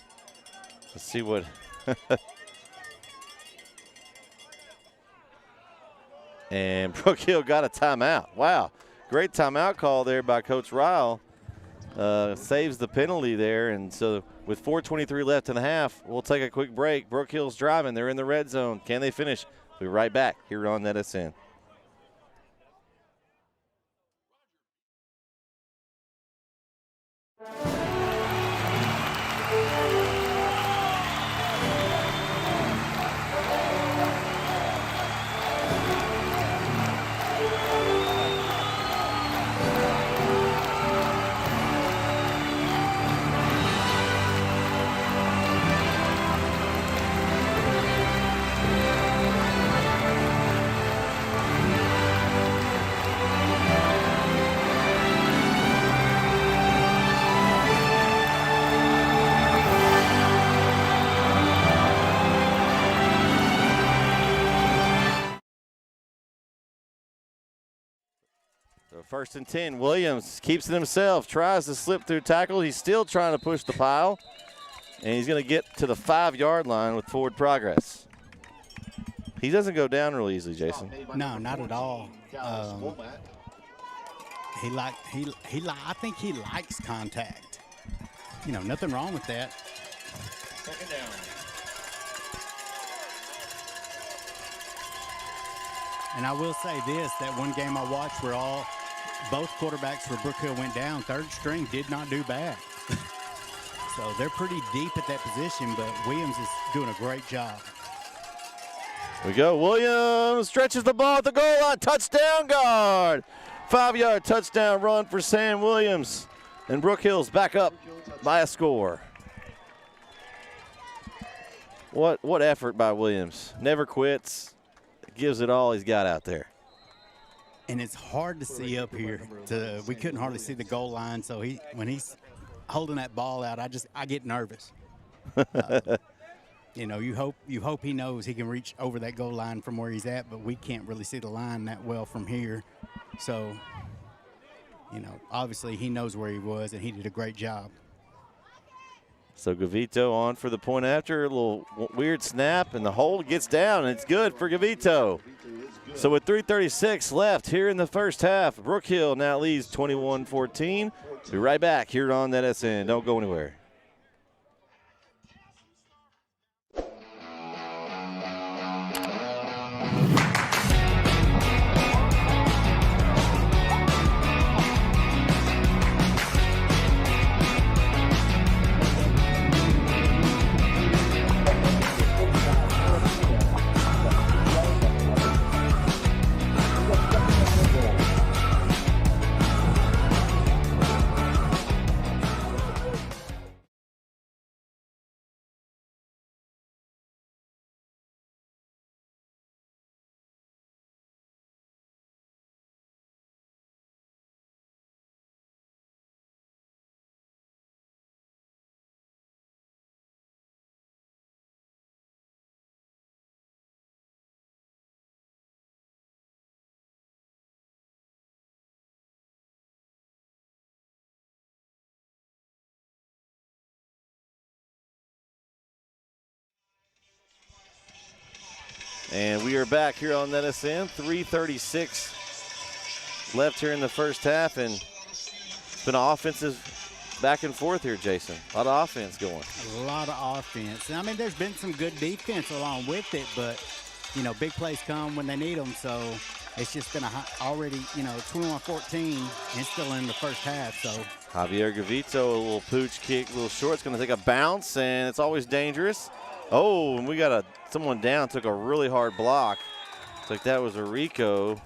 Let's see what. And Brook Hill got a timeout. Wow, great timeout call there by Coach Ryle. Saves the penalty there, and so with 4:23 left in the half, we'll take a quick break. Brook Hill's driving. They're in the red zone. Can they finish? We'll be right back here on NetSN. So 1st and 10, Williams keeps it himself, tries to slip through tackle. He's still trying to push the pile, and he's going to get to the 5 yard line with forward progress. He doesn't go down real easily, Jason. No, not at all. I think he likes contact. You know, nothing wrong with that. 2nd down. And I will say this, that one game I watched where both quarterbacks for Brook Hill went down, 3rd string did not do bad. So they're pretty deep at that position, but Williams is doing a great job. Here we go. Williams stretches the ball at the goal line. Touchdown guard. 5 yard touchdown run for Sam Williams. And Brook Hill's back up by a score. What effort by Williams. Never quits. Gives it all he's got out there. And it's hard to see up here. We couldn't hardly see the goal line, so when he's holding that ball out, I get nervous. You know, you hope he knows he can reach over that goal line from where he's at, but we can't really see the line that well from here. So, you know, obviously he knows where he was, and he did a great job. So Gavito on for the point after. A little weird snap, and the hold gets down, and it's good for Gavito. So with 3:36 left here in the first half, Brook Hill now leads 21-14. Be right back here on NetSN. Don't go anywhere. And we are back here on NSN. 3:36 left here in the first half, and it's been an offensive back and forth here, Jason. A lot of offense going. A lot of offense. And I mean, there's been some good defense along with it, but, you know, big plays come when they need them. So it's just been already, you know, 21-14 and still in the first half. So Javier Gavito, a little pooch kick, a little short. It's going to take a bounce, and it's always dangerous. Oh, and we got someone down, took a really hard block. Looks like that was a Rico,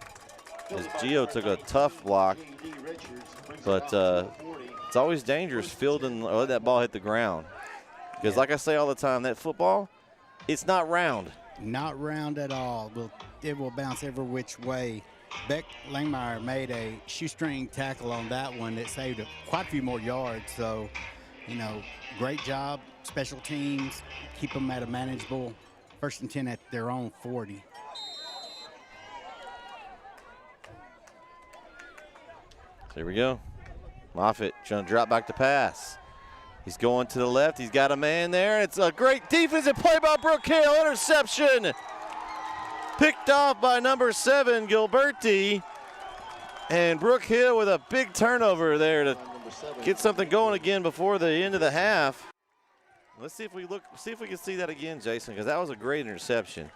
as Gio took a tough block. But it's always dangerous fielding or let that ball hit the ground. Because like I say all the time, that football, it's not round. Not round at all. It will bounce every which way. Beck Langmeyer made a shoestring tackle on that one that saved quite a few more yards. So, you know, great job, special teams, keep them at a manageable 1st and 10 at their own 40. Here we go. Moffitt trying to drop back to pass. He's going to the left. He's got a man there. It's a great defensive play by Brook Hill. Interception. Picked off by number 7, Gilberti. And Brook Hill with a big turnover there to get something going again before the end of the half. Let's see if we can see that again, Jason, because that was a great interception.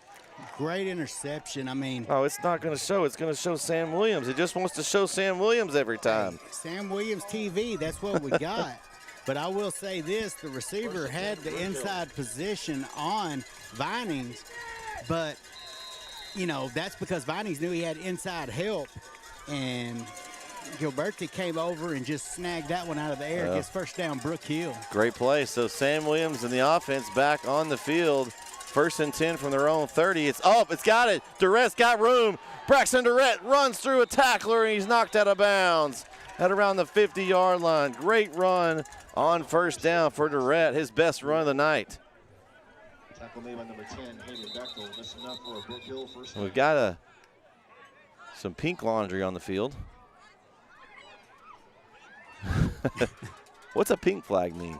Great interception. I mean, oh, it's not going to show. It's going to show Sam Williams. It just wants to show Sam Williams every time. Sam Williams TV, that's what we got. But I will say this, the receiver had the inside position on Vinings, but, you know, that's because Vinings knew he had inside help, and Gilberti came over and just snagged that one out of the air. Gets first down, Brook Hill. Great play. So Sam Williams and the offense back on the field. 1st and 10 from their own 30. It's up. It's got it. Durrett's got room. Braxton Durrett runs through a tackler, and he's knocked out of bounds at around the 50-yard line. Great run on first down for Durrett, his best run of the night. Tackle made by number 10, Hayden Bechtel. That's enough for a Brook Hill first. We've got some pink laundry on the field. What's a pink flag mean?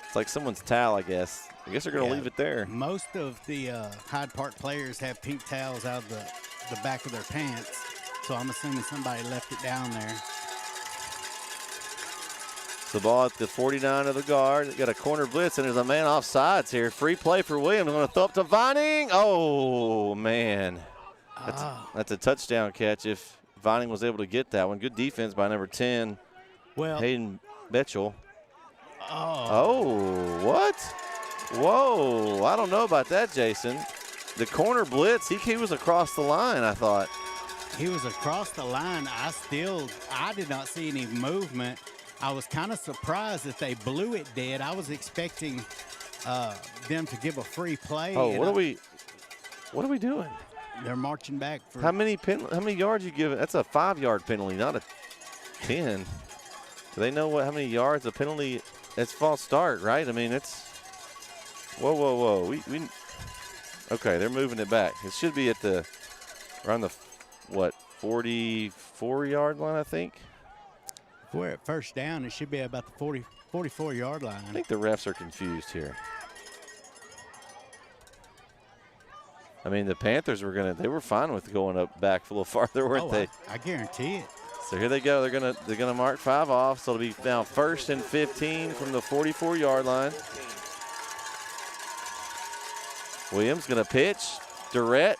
It's like someone's towel, I guess. I guess they're going to leave it there. Most of the Hyde Park players have pink towels out of the back of their pants, so I'm assuming somebody left it down there. The ball at the 49 of the guard. They got a corner blitz, and there's a man off sides here. Free play for Williams. Going to throw up to Vining. Oh, man. That's a touchdown catch if Vining was able to get that one. Good defense by number 10, Hayden Betchel. Oh, what? Whoa, I don't know about that, Jason. The corner blitz, he was across the line, I thought. He was across the line. I did not see any movement. I was kind of surprised that they blew it dead. I was expecting them to give a free play. Oh, what are we doing? They're marching back for how many yards you give it? That's a 5-yard penalty, not a 10. Do they know how many yards a penalty? It's false start, right? I mean, it's whoa. We okay, they're moving it back. It should be at around the 44-yard line, I think. If we're at first down, it should be about the 44-yard line. I think the refs are confused here. I mean, the Panthers they were fine with going back a little farther, weren't they? I guarantee it. So here they go. They're gonna mark 5 off. So it'll be now 1st and 15 from the 44-yard line. Williams gonna pitch. Durrett.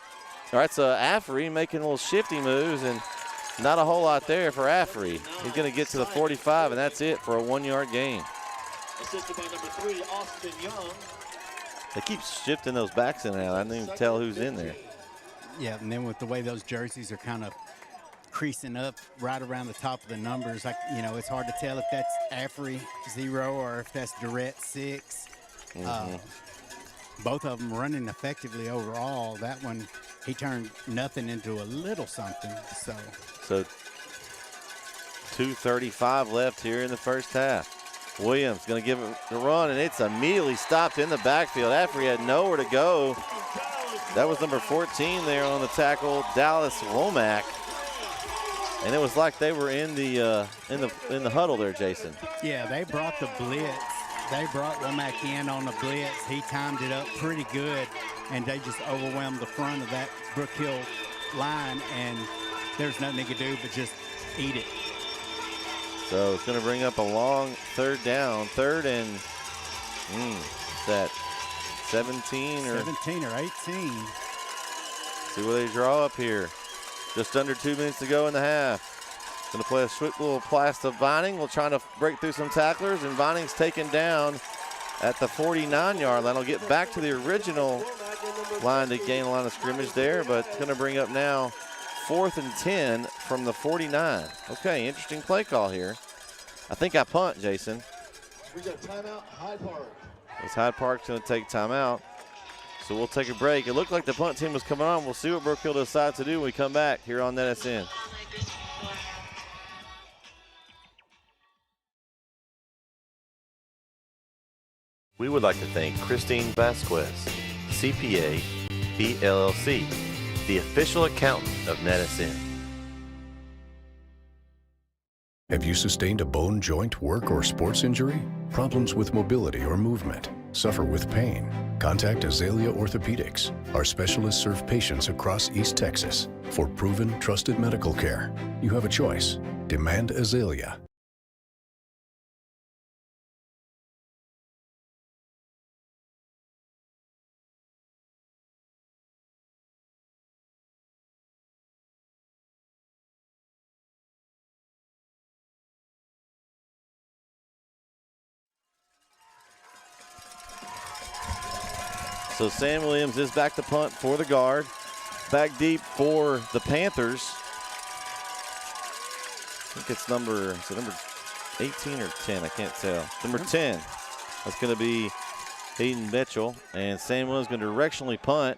All right, so Afrey making little shifty moves, and not a whole lot there for Afrey. He's gonna get to the 45, and that's it for a 1-yard gain. Assisted by number 3, Austin Young. They keep shifting those backs in and out. I didn't even tell who's in there. Yeah, and then with the way those jerseys are kind of creasing up right around the top of the numbers, it's hard to tell if that's Afrey 0 or if that's Durrett 6. Both of them running effectively overall. That one, he turned nothing into a little something. So 2:35 left here in the first half. Williams going to give it a run, and it's immediately stopped in the backfield. After he had nowhere to go. That was number 14 there on the tackle, Dallas Womack. And it was like they were in the huddle there, Jason. Yeah, they brought the blitz They brought Womack in on the blitz. He timed it up pretty good, and they just overwhelmed the front of that Brook Hill line, and there's nothing they could do but just eat it. So it's going to bring up a long third down. Third and, what's that, 17 or? 17 or 18. See what they draw up here. Just under 2 minutes to go in the half. Going to play a swift little pass to Vining. We'll try to break through some tacklers, and Vining's taken down at the 49-yard line. He'll get back to the original line to gain a line of scrimmage there, but it's going to bring up now 4th and 10 from the 49. Okay, interesting play call here. I think I punt, Jason. We got timeout, Hyde Park. As Hyde Park's going to take timeout. So we'll take a break. It looked like the punt team was coming on. We'll see what Brook Hill decides to do when we come back here on NSN. We would like to thank Christine Vasquez, CPA, PLLC, the official accountant of NetSN. Have you sustained a bone, joint, work, or sports injury? Problems with mobility or movement? Suffer with pain? Contact Azalea Orthopedics. Our specialists serve patients across East Texas. For proven, trusted medical care, you have a choice. Demand Azalea. So Sam Williams is back to punt for the guard. Back deep for the Panthers. I think it's number 18 or 10? I can't tell. Number 10. That's going to be Hayden Mitchell. And Sam Williams going to directionally punt.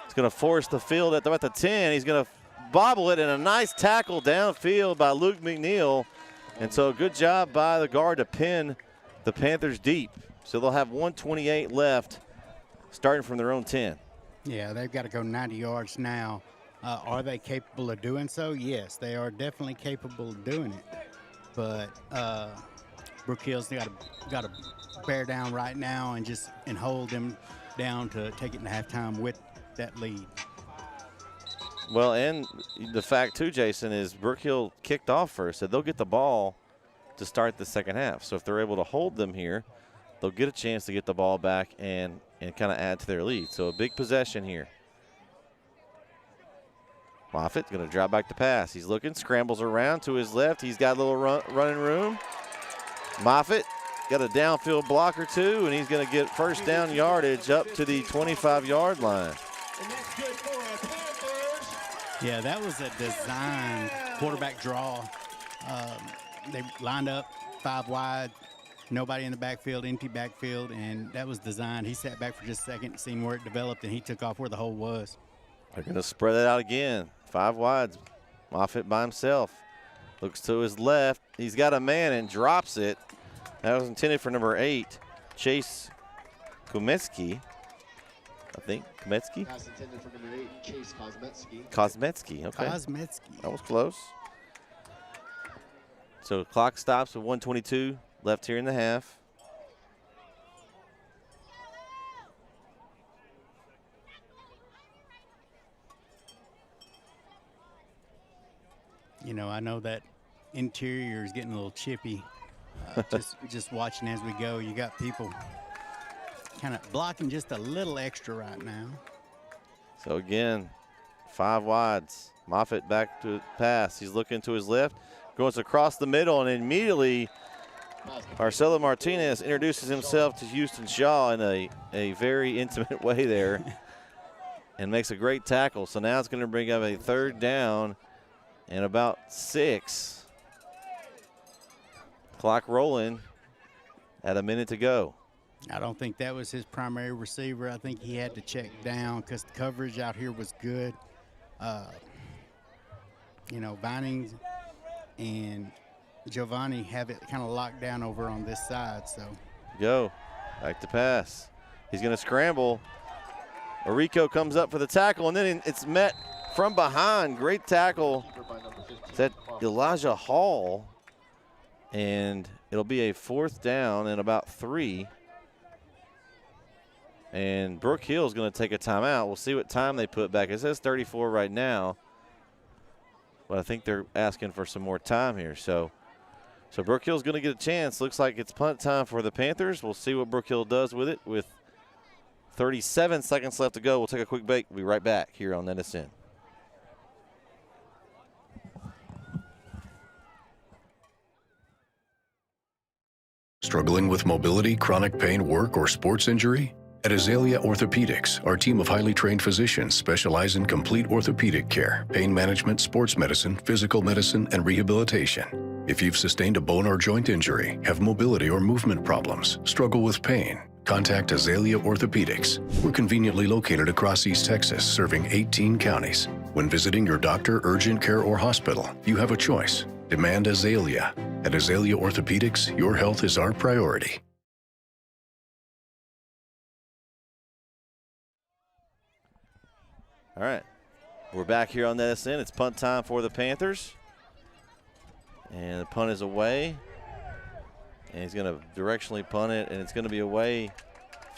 It's going to force the field at about the 10. He's going to bobble it, and a nice tackle downfield by Luke McNeil. And so good job by the guard to pin the Panthers deep. So they'll have 1:28 left, starting from their own 10. Yeah, they've got to go 90 yards now. Are they capable of doing so? Yes, they are definitely capable of doing it. But Brook Hill's got to bear down right now and hold them down to take it in halftime with that lead. Well, and the fact too, Jason, is Brook Hill kicked off first, so they'll get the ball to start the second half. So if they're able to hold them here, they'll get a chance to get the ball back and kind of add to their lead. So a big possession here. Moffitt going to drop back to pass. He's looking, scrambles around to his left. He's got a little running room. Moffitt got a downfield block or two, and he's going to get first down yardage up to the 25-yard line. Yeah, that was a designed quarterback draw. They lined up 5 wide, nobody in the backfield, empty backfield, and that was designed. He sat back for just a second, seen where it developed, and he took off where the hole was. They're going to spread it out again. 5 wides. Moffitt by himself. Looks to his left. He's got a man and drops it. That was intended for number 8, Chase Kumetsky. I think Kumetsky. Pass intended for number 8, Chase Kosmetsky. Kosmetsky, okay. Kosmetsky. That was close. So clock stops with 1:22 left here in the half. You know, I know that interior is getting a little chippy. Just watching as we go, you got people kind of blocking just a little extra right now. So again, 5 wides. Moffitt back to pass. He's looking to his left, goes across the middle, and immediately Marcelo Martinez introduces himself to Houston Shaw in a very intimate way there and makes a great tackle. So now it's going to bring up a 3rd down and about 6. Clock rolling at a minute to go. I don't think that was his primary receiver. I think he had to check down because the coverage out here was good. You know, Vining and Giovanni have it kind of locked down over on this side. So go back to pass. He's going to scramble. Orico comes up for the tackle, and then it's met from behind. Great tackle. Is that Elijah Hall? And it'll be a 4th down and about 3. And Brook Hill is going to take a timeout. We'll see what time they put back. It says 34 right now, but I think they're asking for some more time here. So Brook Hill's going to get a chance. Looks like it's punt time for the Panthers. We'll see what Brook Hill does with it. With 37 seconds left to go, we'll take a quick break. We'll be right back here on NSN. Struggling with mobility, chronic pain, work, or sports injury? At Azalea Orthopedics, our team of highly trained physicians specialize in complete orthopedic care, pain management, sports medicine, physical medicine, and rehabilitation. If you've sustained a bone or joint injury, have mobility or movement problems, struggle with pain, contact Azalea Orthopedics. We're conveniently located across East Texas, serving 18 counties. When visiting your doctor, urgent care, or hospital, you have a choice. Demand Azalea. At Azalea Orthopedics, your health is our priority. All right, we're back here on NSN. It's punt time for the Panthers. And the punt is away. And he's going to directionally punt it, and it's going to be away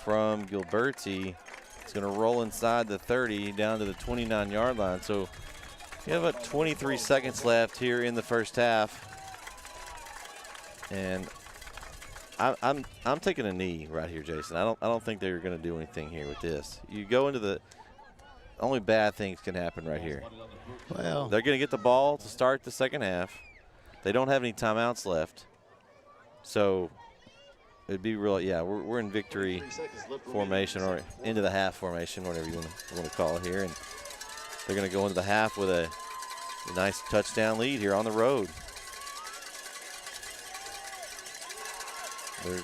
from Gilberti. It's going to roll inside the 30 down to the 29-yard line. So we have about 23 seconds left here in the first half. And I'm taking a knee right here, Jason. I don't think they're going to do anything here with this. You go into the only bad things can happen right here. Well, They're going to get the ball to start the second half. They don't have any timeouts left. So it'd be real, yeah, we're in victory formation or into the half formation, whatever you want to call it here. And they're going to go into the half with a nice touchdown lead here on the road. We're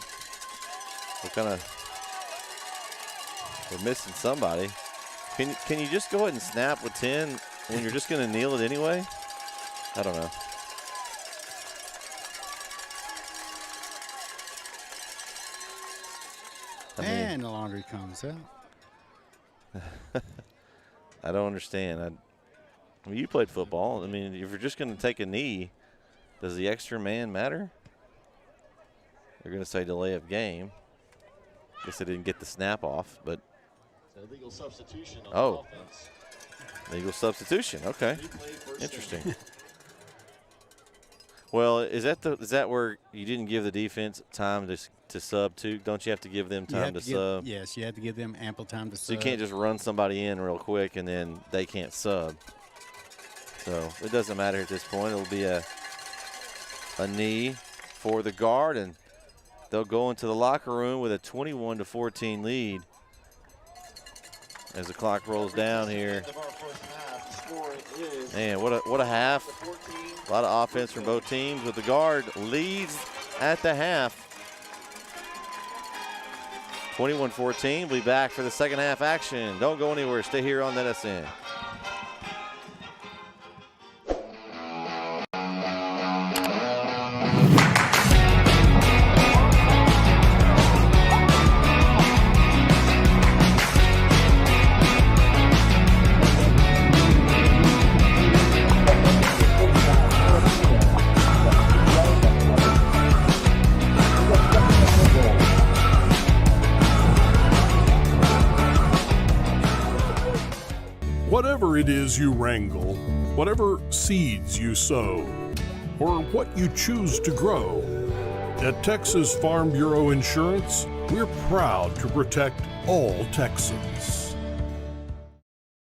missing somebody. Can you just go ahead and snap with 10 when you're just going to kneel it anyway? I don't know. And the laundry comes out. I don't understand. I mean, you played football. I mean, if you're just going to take a knee, does the extra man matter? They're going to say delay of game. Guess they didn't get the snap off, but. Illegal substitution on offense. Legal substitution. Okay, interesting. Well, is that where you didn't give the defense time to sub too? Don't you have to give them time to sub? Yes, you have to give them ample time to sub. So you can't just run somebody in real quick and then they can't sub. So it doesn't matter at this point. It'll be a knee for the guard, and they'll go into the locker room with a 21-14 lead. As the clock rolls down here. Man, what a half. A lot of offense from both teams, but the guard leads at the half. 21-14. We'll be back for the second half action. Don't go anywhere. Stay here on NSN. Whatever it is you wrangle, whatever seeds you sow, or what you choose to grow, at Texas Farm Bureau Insurance, we're proud to protect all Texans.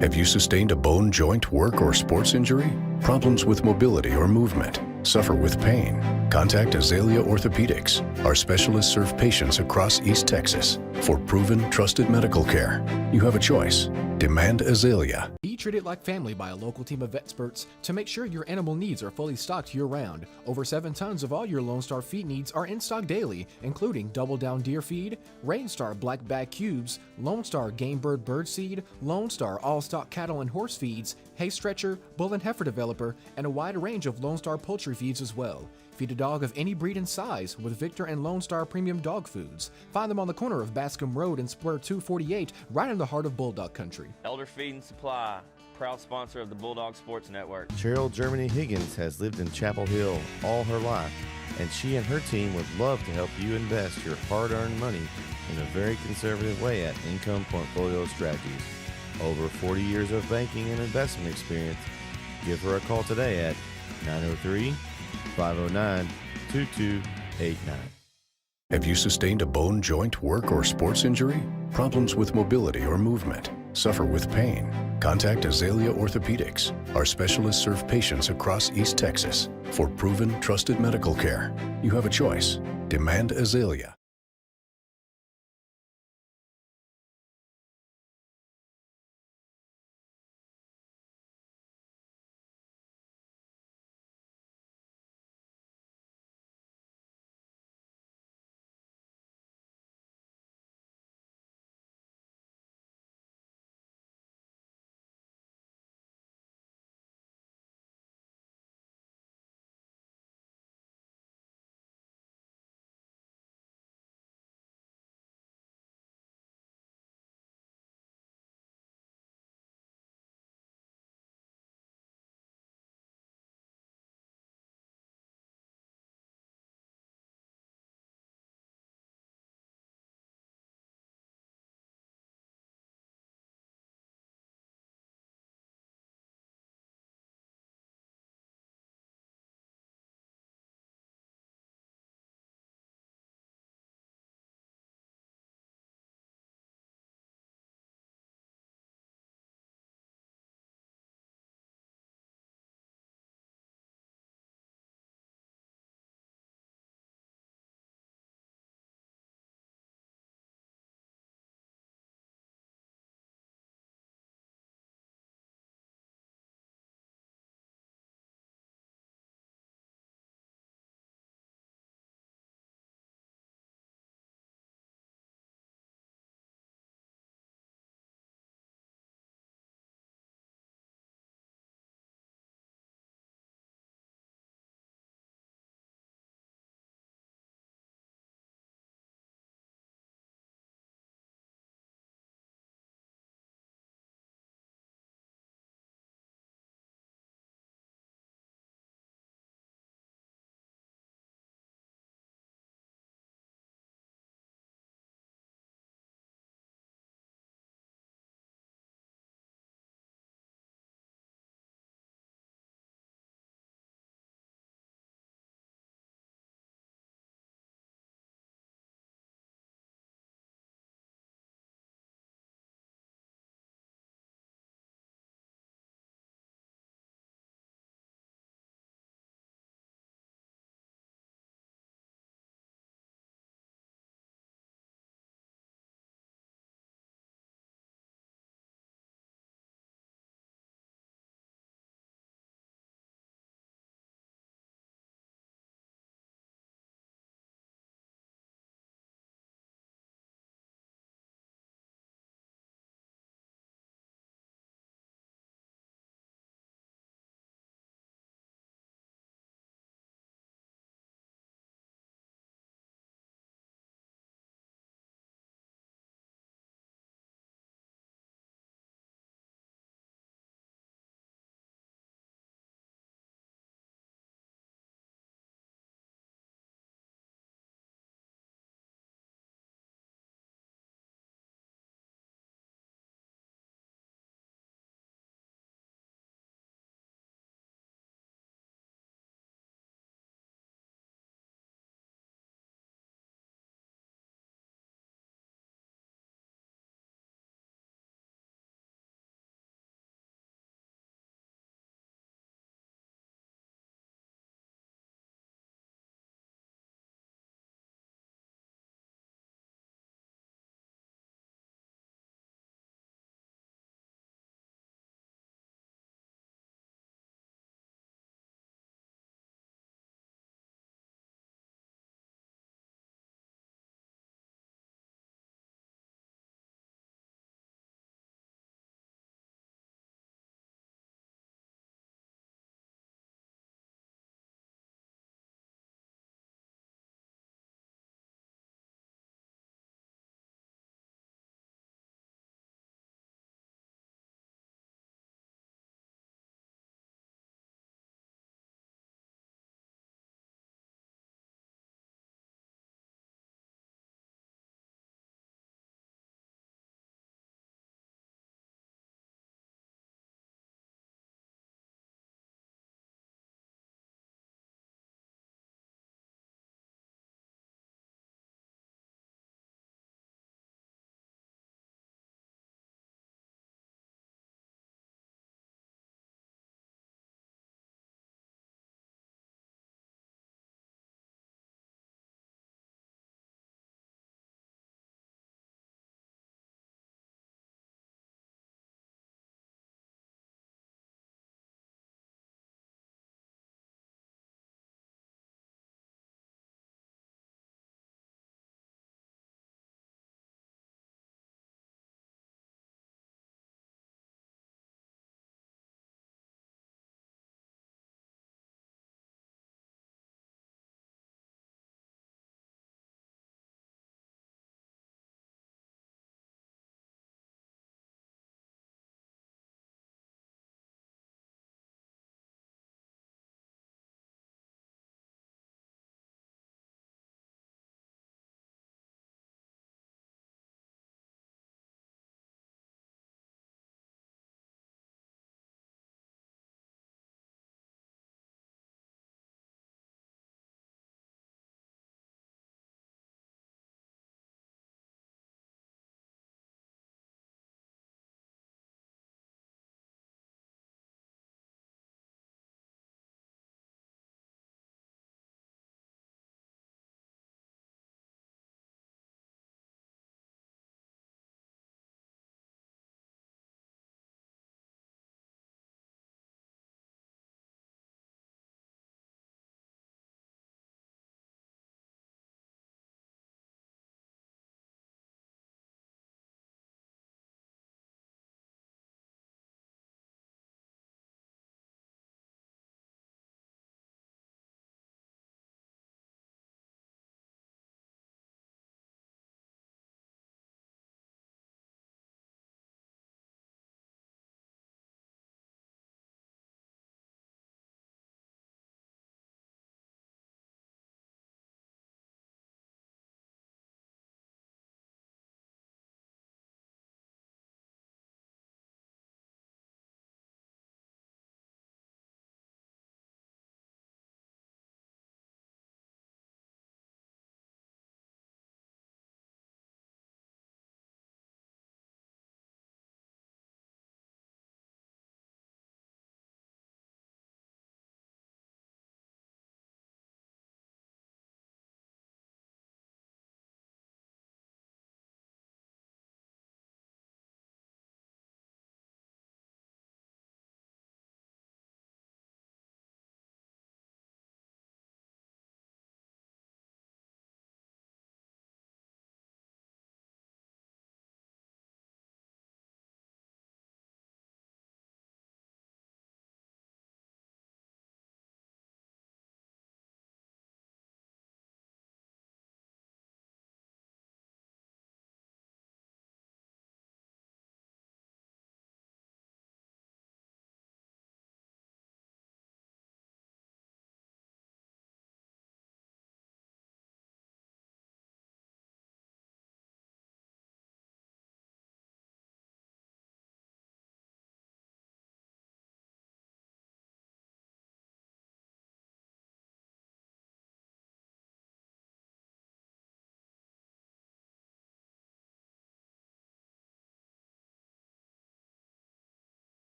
Have you sustained a bone, joint, work, or sports injury? Problems with mobility or movement? Suffer with pain? Contact Azalea Orthopedics. Our specialists serve patients across East Texas. For proven, trusted medical care, you have a choice. Demand Azalea. Be treated like family by a local team of experts to make sure your animal needs are fully stocked year-round. Over 7 tons of all your Lone Star feed needs are in stock daily, including Double Down Deer Feed, Rain Star Black Bag Cubes, Lone Star Game Bird Seed, Lone Star All-Stock Cattle and Horse Feeds, Hay Stretcher, Bull and Heifer Developer, and a wide range of Lone Star Poultry Feeds as well. Feed a dog of any breed and size with Victor and Lone Star Premium Dog Foods. Find them on the corner of Bascom Road and Square 248, right in the heart of Bulldog Country. Elder Feed and Supply, proud sponsor of the Bulldog Sports Network. Cheryl Germany Higgins has lived in Chapel Hill all her life. and she and her team would love to help you invest your hard-earned money in a very conservative way at Income Portfolio Strategies. Over 40 years of banking and investment experience. Give her a call today at 903-509-2289. Have you sustained a bone, joint, work, or sports injury? Problems with mobility or movement? Suffer with pain? Contact Azalea Orthopedics. Our specialists serve patients across East Texas. For proven, trusted medical care, you have a choice. Demand Azalea.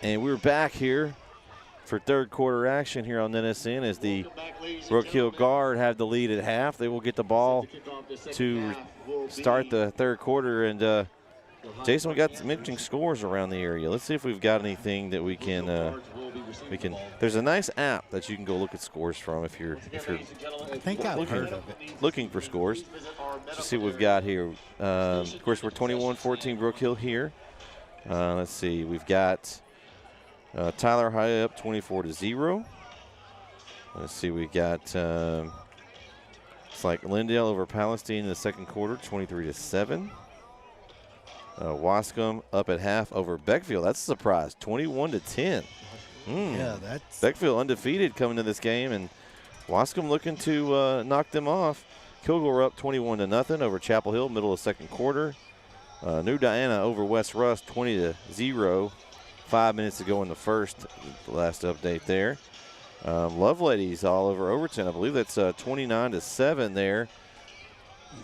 And we're back here for third quarter action here on NSN as the Brook Hill Guard have the lead at half. They will get the ball to start the third quarter. And Jason, we got some interesting scores around the area. Let's see if we've got anything that we can. There's a nice app that you can go look at scores from if you're I think I've heard of it. Looking for scores. Let's see what we've got here. Of course, we're 21-14 Brook Hill here. Let's see. We've got Tyler Hyde up 24-0. Let's see. We got it's like Lindale over Palestine in the second quarter, 23-7. Wascom up at half over Beckfield. That's a surprise, 21-10. Yeah, that's Beckfield undefeated coming to this game, and Wascom looking to knock them off. Kilgore up 21-0 over Chapel Hill, middle of second quarter. New Diana over West Russ, 20-0. 5 minutes to go in the first. The last update there. Love Ladies all over Overton. I believe that's 29-7 there.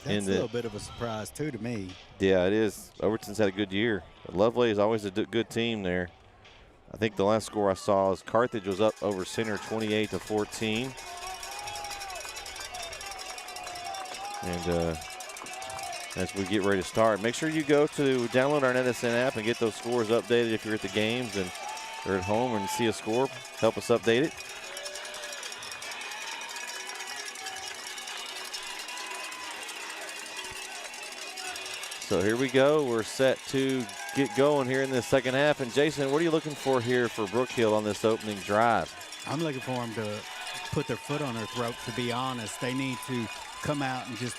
a little bit of a surprise too to me. Yeah, it is. Overton's had a good year. Lovelady is always a good team there. I think the last score I saw is Carthage was up over Center 28-14. And as we get ready to start, make sure you go to download our NSN app and get those scores updated if you're at the games and or at home and see a score. Help us update it. So here we go. We're set to get going here in the second half. And Jason, what are you looking for here for Brook Hill on this opening drive? I'm looking for them to put their foot on their throat, to be honest. They need to come out and just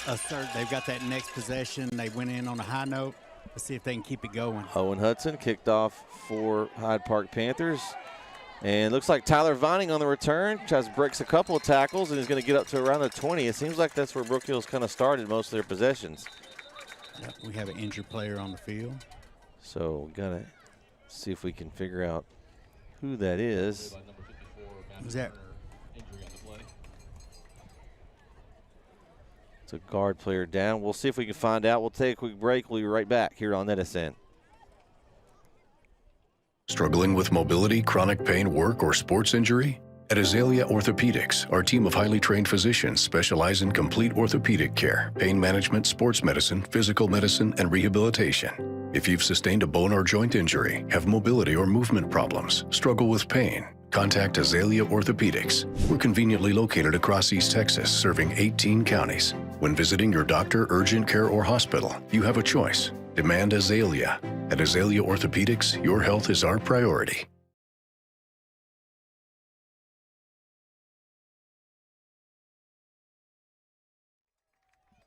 assert. They've got that next possession. They went in on a high note. Let's see if they can keep it going. Owen Hudson kicked off for Hyde Park Panthers. And looks like Tyler Vining on the return. Tries to breaks a couple of tackles and is going to get up to around the 20. It seems like that's where Brook Hill's kind of started most of their possessions. Yep, we have an injured player on the field. So we're going to see if we can figure out who that is. Who's that? It's a guard player down. We'll see if we can find out. We'll take a quick break. We'll be right back here on NSN. Struggling with mobility, chronic pain, work, or sports injury? At Azalea Orthopedics, our team of highly trained physicians specialize in complete orthopedic care, pain management, sports medicine, physical medicine, and rehabilitation. If you've sustained a bone or joint injury, have mobility or movement problems, struggle with pain, contact Azalea Orthopedics. We're conveniently located across East Texas, serving 18 counties. When visiting your doctor, urgent care, or hospital, you have a choice. Demand Azalea. At Azalea Orthopedics, your health is our priority.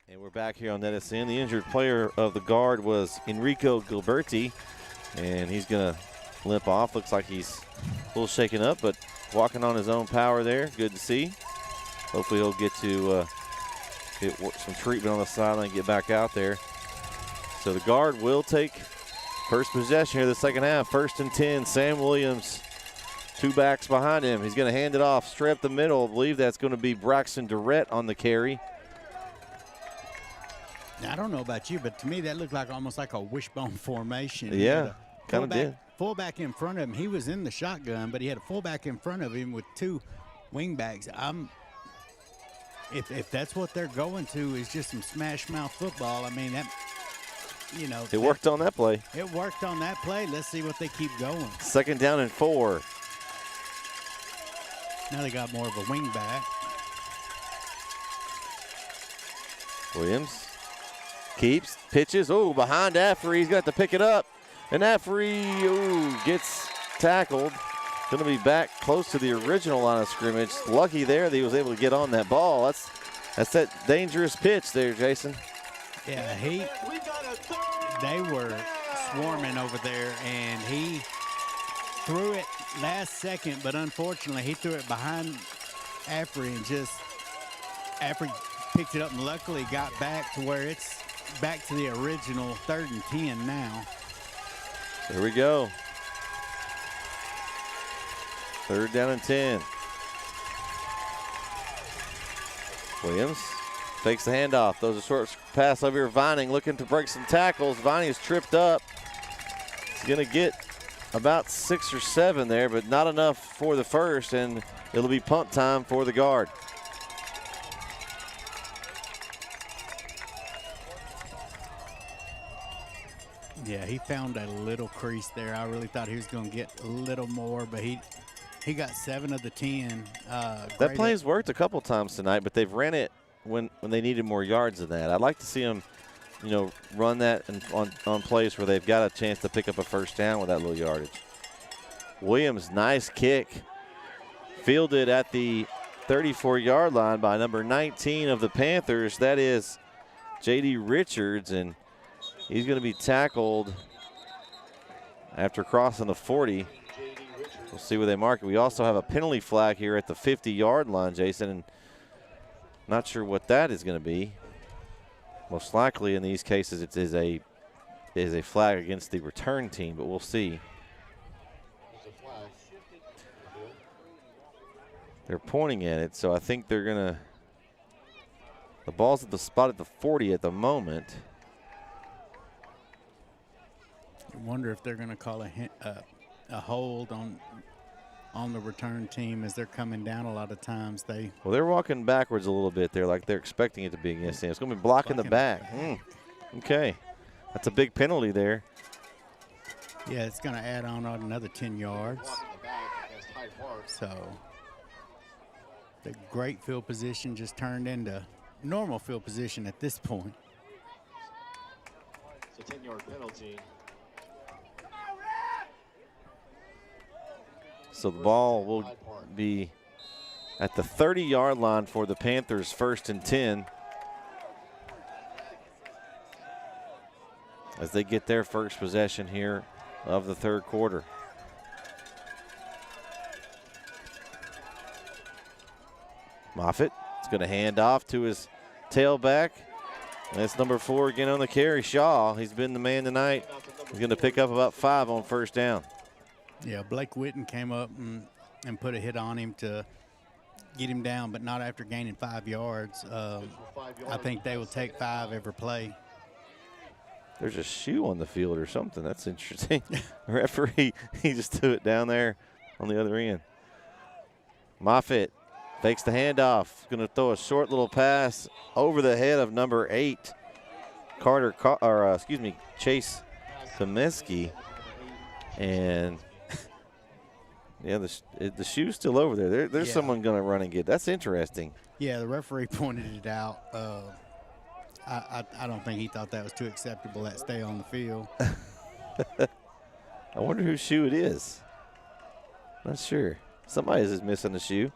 And we're back here on NSN. The injured player of the guard was Enrico Gilberti, and he's going to limp off. Looks like he's a little shaken up, but walking on his own power there. Good to see. Hopefully he'll get to get some treatment on the sideline and get back out there. So the guard will take first possession here the second half. 1st and 10. Sam Williams, two backs behind him. He's going to hand it off straight up the middle. I believe that's going to be Braxton Durrett on the carry. Now, I don't know about you, but to me that looked like almost like a wishbone formation. Yeah, kind of did. Fullback in front of him. He was in the shotgun, but he had a fullback in front of him with two wingbacks. If that's what they're going to is just some smash mouth football, I mean, that, you know. It worked on that play. It worked on that play. Let's see what they keep going. 2nd down and 4. Now they got more of a wingback. Williams keeps, pitches, behind Afree. He's got to pick it up. And Afree, gets tackled. Going to be back close to the original line of scrimmage. Lucky there that he was able to get on that ball. That's that dangerous pitch there, Jason. Yeah, they were swarming over there, and he threw it last second, but unfortunately he threw it behind Afree, and just Afree picked it up and luckily got back to where it's back to the original 3rd and 10 now. There we go. 3rd down and 10. Williams takes the handoff. Throws a short pass over here. Vining looking to break some tackles. Vining is tripped up. He's going to get about 6 or 7 there, but not enough for the first, and it'll be punt time for the Guard. Yeah, he found a little crease there. I really thought he was going to get a little more, but he got 7 of the 10. That play's worked a couple times tonight, but they've ran it when they needed more yards than that. I'd like to see them, run that on plays where they've got a chance to pick up a first down with that little yardage. Williams, nice kick. Fielded at the 34-yard line by number 19 of the Panthers. That is J.D. Richards, and he's going to be tackled after crossing the 40. We'll see where they mark it. We also have a penalty flag here at the 50-yard line, Jason, and not sure what that is going to be. Most likely in these cases it is a flag against the return team, but we'll see. They're pointing at it, so I think they're going to – the ball's at the spot at the 40 at the moment. I wonder if they're going to call a hold on the return team as they're coming down a lot of times. Well, they're walking backwards a little bit there, like they're expecting it to be against them. It's going to be blocking the back. Okay. That's a big penalty there. Yeah, it's going to add on another 10 yards. So the great field position just turned into normal field position at this point. It's a 10-yard penalty. So the ball will be at the 30-yard line for the Panthers, 1st and 10. As they get their first possession here of the third quarter. Moffitt is going to hand off to his tailback. That's number 4 again on the carry, Shaw. He's been the man tonight. He's going to pick up about 5 on first down. Yeah, Blake Witten came up and put a hit on him to get him down, but not after gaining 5 yards. I think they will take 5 every play. There's a shoe on the field or something. That's interesting. The referee, he just threw it down there on the other end. Moffitt fakes the handoff. Going to throw a short little pass over the head of number 8, Chase Comiskey. And yeah, the shoe's still over there. There's someone going to run and get. That's interesting. Yeah, the referee pointed it out. I don't think he thought that was too acceptable, that stay on the field. I wonder whose shoe it is. Not sure. Somebody's is missing the shoe.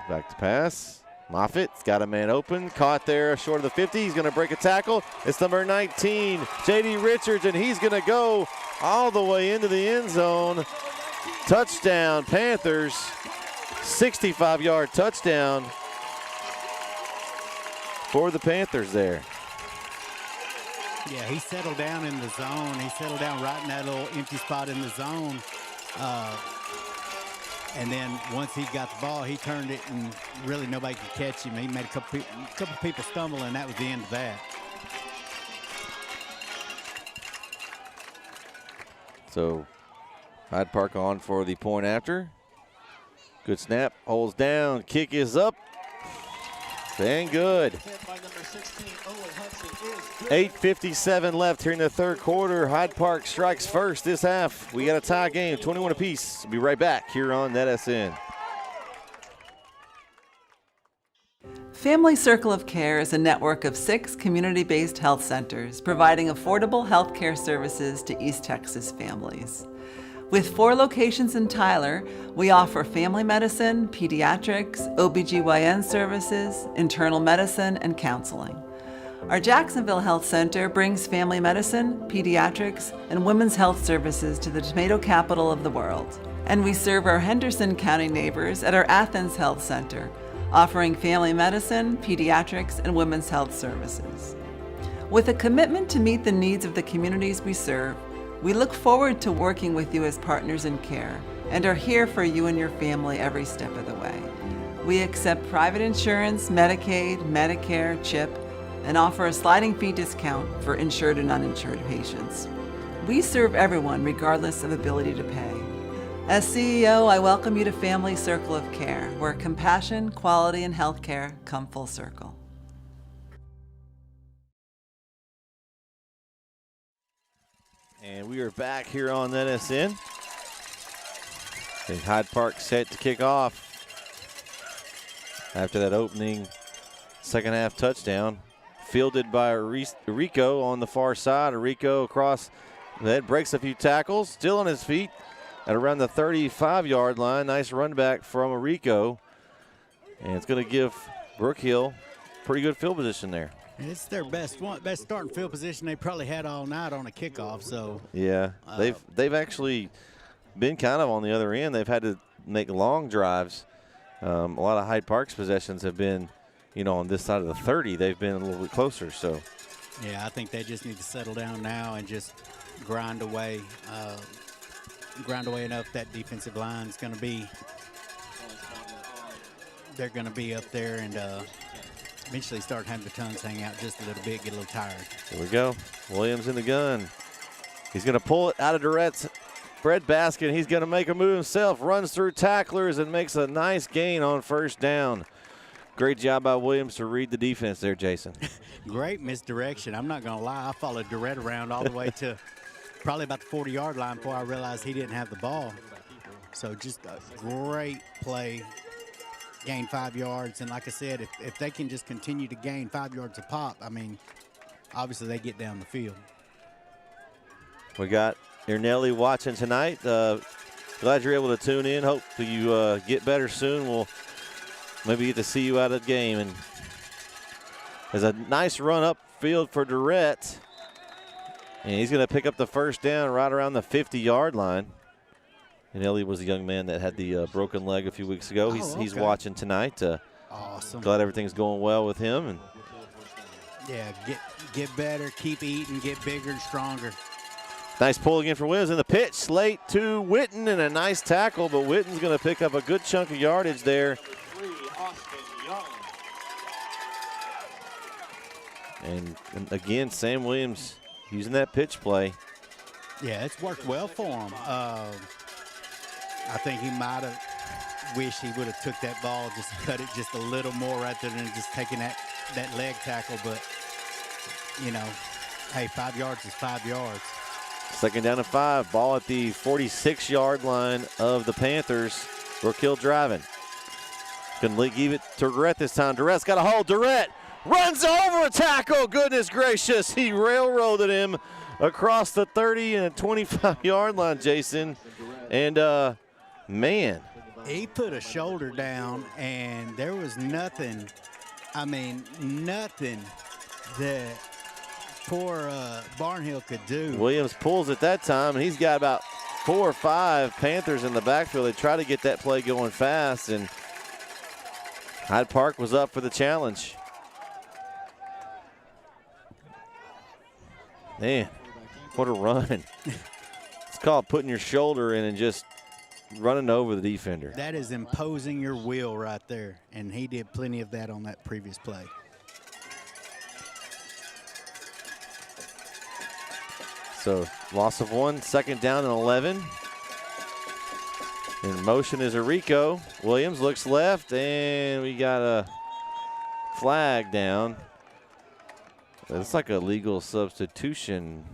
Back to pass. Moffitt's got a man open. Caught there short of the 50. He's going to break a tackle. It's number 19, J.D. Richards, and he's going to go all the way into the end zone. Touchdown, Panthers. 65-yard touchdown for the Panthers there. Yeah, he settled down in the zone. He settled down right in that little empty spot in the zone. And then once he got the ball, he turned it, and really nobody could catch him. He made a couple people stumble, and that was the end of that. So Hyde Park on for the point after. Good snap, holds down, kick is up. And good. 8:57 left here in the third quarter. Hyde Park strikes first this half. We got a tie game, 21 apiece. We'll be right back here on NetSN. Family Circle of Care is a network of 6 community-based health centers providing affordable health care services to East Texas families. With 4 locations in Tyler, we offer family medicine, pediatrics, OBGYN services, internal medicine, and counseling. Our Jacksonville Health Center brings family medicine, pediatrics, and women's health services to the tomato capital of the world. And we serve our Henderson County neighbors at our Athens Health Center, offering family medicine, pediatrics, and women's health services. With a commitment to meet the needs of the communities we serve, we look forward to working with you as partners in care and are here for you and your family every step of the way. We accept private insurance, Medicaid, Medicare, CHIP, and offer a sliding fee discount for insured and uninsured patients. We serve everyone regardless of ability to pay. As CEO, I welcome you to Family Circle of Care, where compassion, quality, and healthcare come full circle. And we are back here on NSN. And Hyde Park set to kick off after that opening second half touchdown. Fielded by Rico on the far side. Rico across that, breaks a few tackles, still on his feet at around the 35-yard line. Nice run back from Rico. And it's going to give Brook Hill pretty good field position there. It's their best starting field position they probably had all night on a kickoff. So yeah, they've actually been kind of on the other end. They've had to make long drives. A lot of Hyde Park's possessions have been, on this side of the 30. They've been a little bit closer. So yeah, I think they just need to settle down now and just grind away enough. That defensive line is going to be. They're going to be up there and eventually start having the tongues hang out just a little bit, get a little tired. Here we go. Williams in the gun. He's going to pull it out of Durette's breadbasket. He's going to make a move himself, runs through tacklers, and makes a nice gain on first down. Great job by Williams to read the defense there, Jason. Great misdirection. I'm not going to lie. I followed Durette around all the way to probably about the 40-yard line before I realized he didn't have the ball. So just a great play. Gained 5 yards, and like I said, if they can just continue to gain 5 yards a pop, I mean, obviously they get down the field. We got Ernelli watching tonight. Glad you're able to tune in. Hope you get better soon. We'll maybe get to see you out of the game. And there's a nice run upfield for Durette, and he's going to pick up the first down right around the 50-yard line. And Ellie was a young man that had the broken leg a few weeks ago. He's watching tonight. Awesome. Glad everything's going well with him. And yeah, get better, keep eating, get bigger and stronger. Nice pull again for Williams in the pitch. Late to Witten and a nice tackle, but Witten's going to pick up a good chunk of yardage there. And again, Sam Williams using that pitch play. Yeah, it's worked well for him. I think he might have wished he would have took that ball, just cut it just a little more rather than just taking that leg tackle. But, hey, 5 yards is 5 yards. Second down and 5. Ball at the 46-yard line of the Panthers. Brook Hill driving. Couldn't give it to Durette this time. Durette's got a hold. Durette runs over a tackle. Goodness gracious. He railroaded him across the 30 and 25-yard line, Jason. And, man. He put a shoulder down, and there was nothing that poor Barnhill could do. Williams pulls at that time, and he's got about 4 or 5 Panthers in the backfield. They try to get that play going fast, and Hyde Park was up for the challenge. Man, what a run. It's called putting your shoulder in and just running over the defender. That is imposing your will right there, and he did plenty of that on that previous play. So loss of 1, second down and 11. In motion is Rico. Williams looks left, and we got a flag down. It's like a legal substitution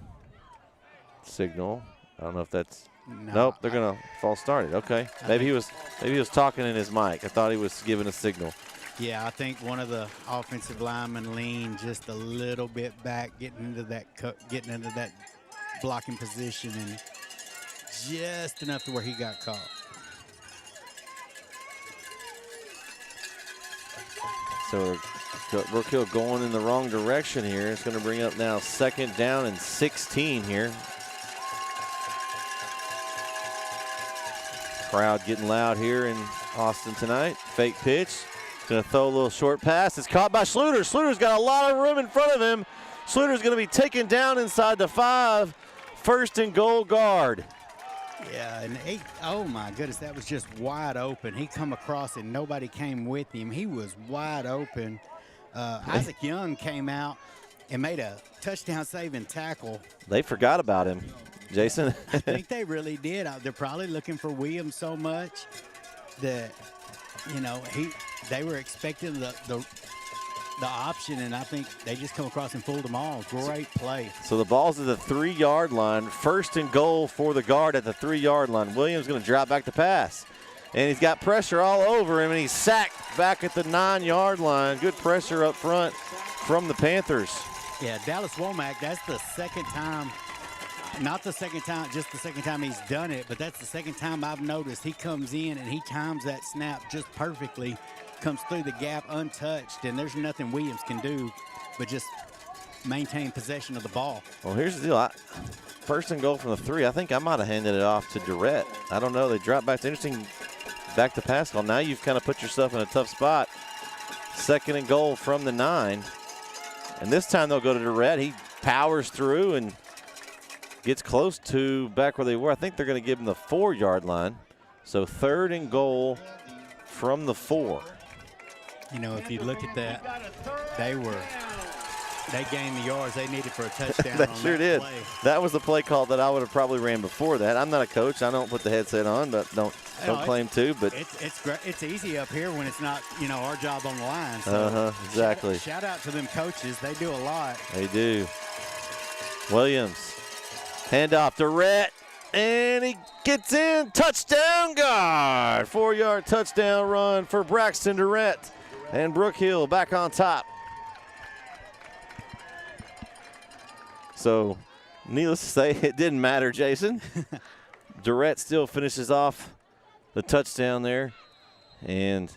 signal. I don't know if that's nope. They're gonna false start it. Okay, maybe he was talking in his mic. I thought he was giving a signal. Yeah, I think one of the offensive linemen leaned just a little bit back, getting into that blocking position, and just enough to where he got caught. So Brook Hill going in the wrong direction here. It's going to bring up now second down and 16 here. Crowd getting loud here in Austin tonight. Fake pitch. Going to throw a little short pass. It's caught by Schluter. Schluter's got a lot of room in front of him. Schluter's going to be taken down inside the 5. First and goal guard. Yeah, and oh my goodness, that was just wide open. He come across and nobody came with him. He was wide open. Isaac Young came out and made a touchdown saving tackle. They forgot about him. Jason? I think they really did. They're probably looking for Williams so much that, you know, they were expecting the option, and I think they just come across and fooled them all. Great play. So the ball's at the 3-yard line. 1st and goal for the guard at the 3-yard line. Williams going to drop back to pass. And he's got pressure all over him, and he's sacked back at the 9-yard line. Good pressure up front from the Panthers. Yeah, Dallas Womack, that's the second time. Not the second time, just the second time he's done it, but that's the second time I've noticed he comes in and he times that snap just perfectly, comes through the gap untouched, and there's nothing Williams can do but just maintain possession of the ball. Well, here's the deal. 1st and goal from the 3. I think I might have handed it off to Durrett. I don't know. They dropped back. It's interesting. Back to pass call. Now you've kind of put yourself in a tough spot. 2nd and goal from the 9. And this time they'll go to Durrett. He powers through and gets close to back where they were. I think they're going to give him the 4-yard line. So 3rd and goal from the 4. You know, if you look at that, they gained the yards they needed for a touchdown. They on sure that did. play. That was the play call that I would have probably ran before that. I'm not a coach. I don't put the headset on, but don't claim to. But it's great. It's easy up here when it's not, you know, our job on the line. So exactly. Shout out to them coaches. They do a lot. They do. Williams, handoff to Rhett, and he gets in. Touchdown guard. 4-yard touchdown run for Braxton Durrett. And Brook Hill back on top. So, needless to say, it didn't matter, Jason. Durrett still finishes off the touchdown there. And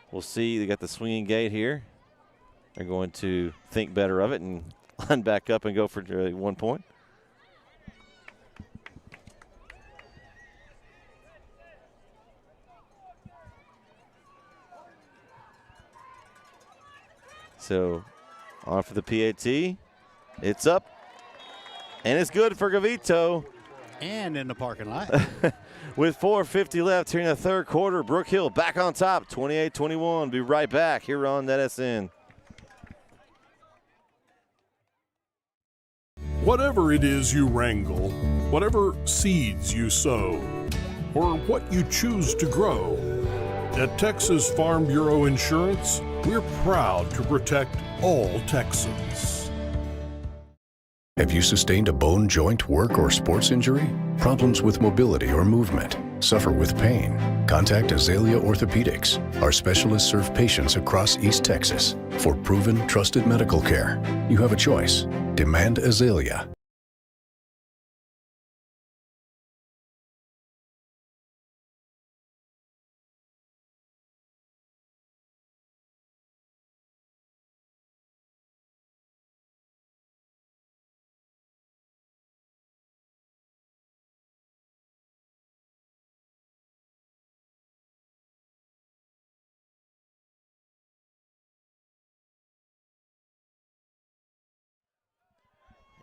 we'll see. They got the swinging gate here. They're going to think better of it and line back up and go for 1 point. So, on for the PAT. It's up, and it's good for Gavito. And in the parking lot. With 4:50 left here in the 3rd quarter, Brook Hill back on top, 28-21. Be right back here on NetSN. Whatever it is you wrangle, whatever seeds you sow, or what you choose to grow, at Texas Farm Bureau Insurance, we're proud to protect all Texans. Have you sustained a bone, joint, work, or sports injury? Problems with mobility or movement? Suffer with pain? Contact Azalea Orthopedics. Our specialists serve patients across East Texas. For proven, trusted medical care, you have a choice. Demand Azalea.